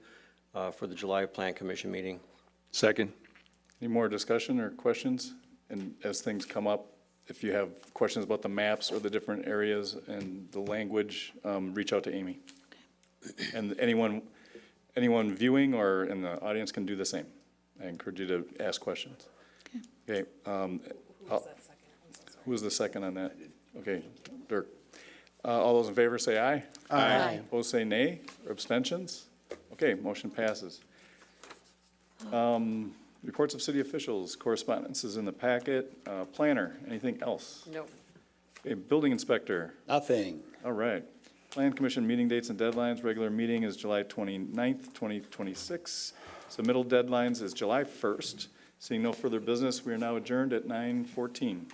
for the July Plan Commission meeting. Second. Any more discussion or questions? And as things come up, if you have questions about the maps or the different areas and the language, reach out to Amy. And anyone viewing or in the audience can do the same. I encourage you to ask questions. Okay. Who was the second on that? Okay, Dirk. All those in favor say aye. Aye. Opposed say nay, or abstentions? Okay, motion passes. Reports of city officials, correspondence is in the packet. Planner, anything else? No. Okay, building inspector. Nothing. All right. Plan Commission meeting dates and deadlines. Regular meeting is July 29th, 2026. Submittal deadlines is July 1st. Seeing no further business, we are now adjourned at 9:14.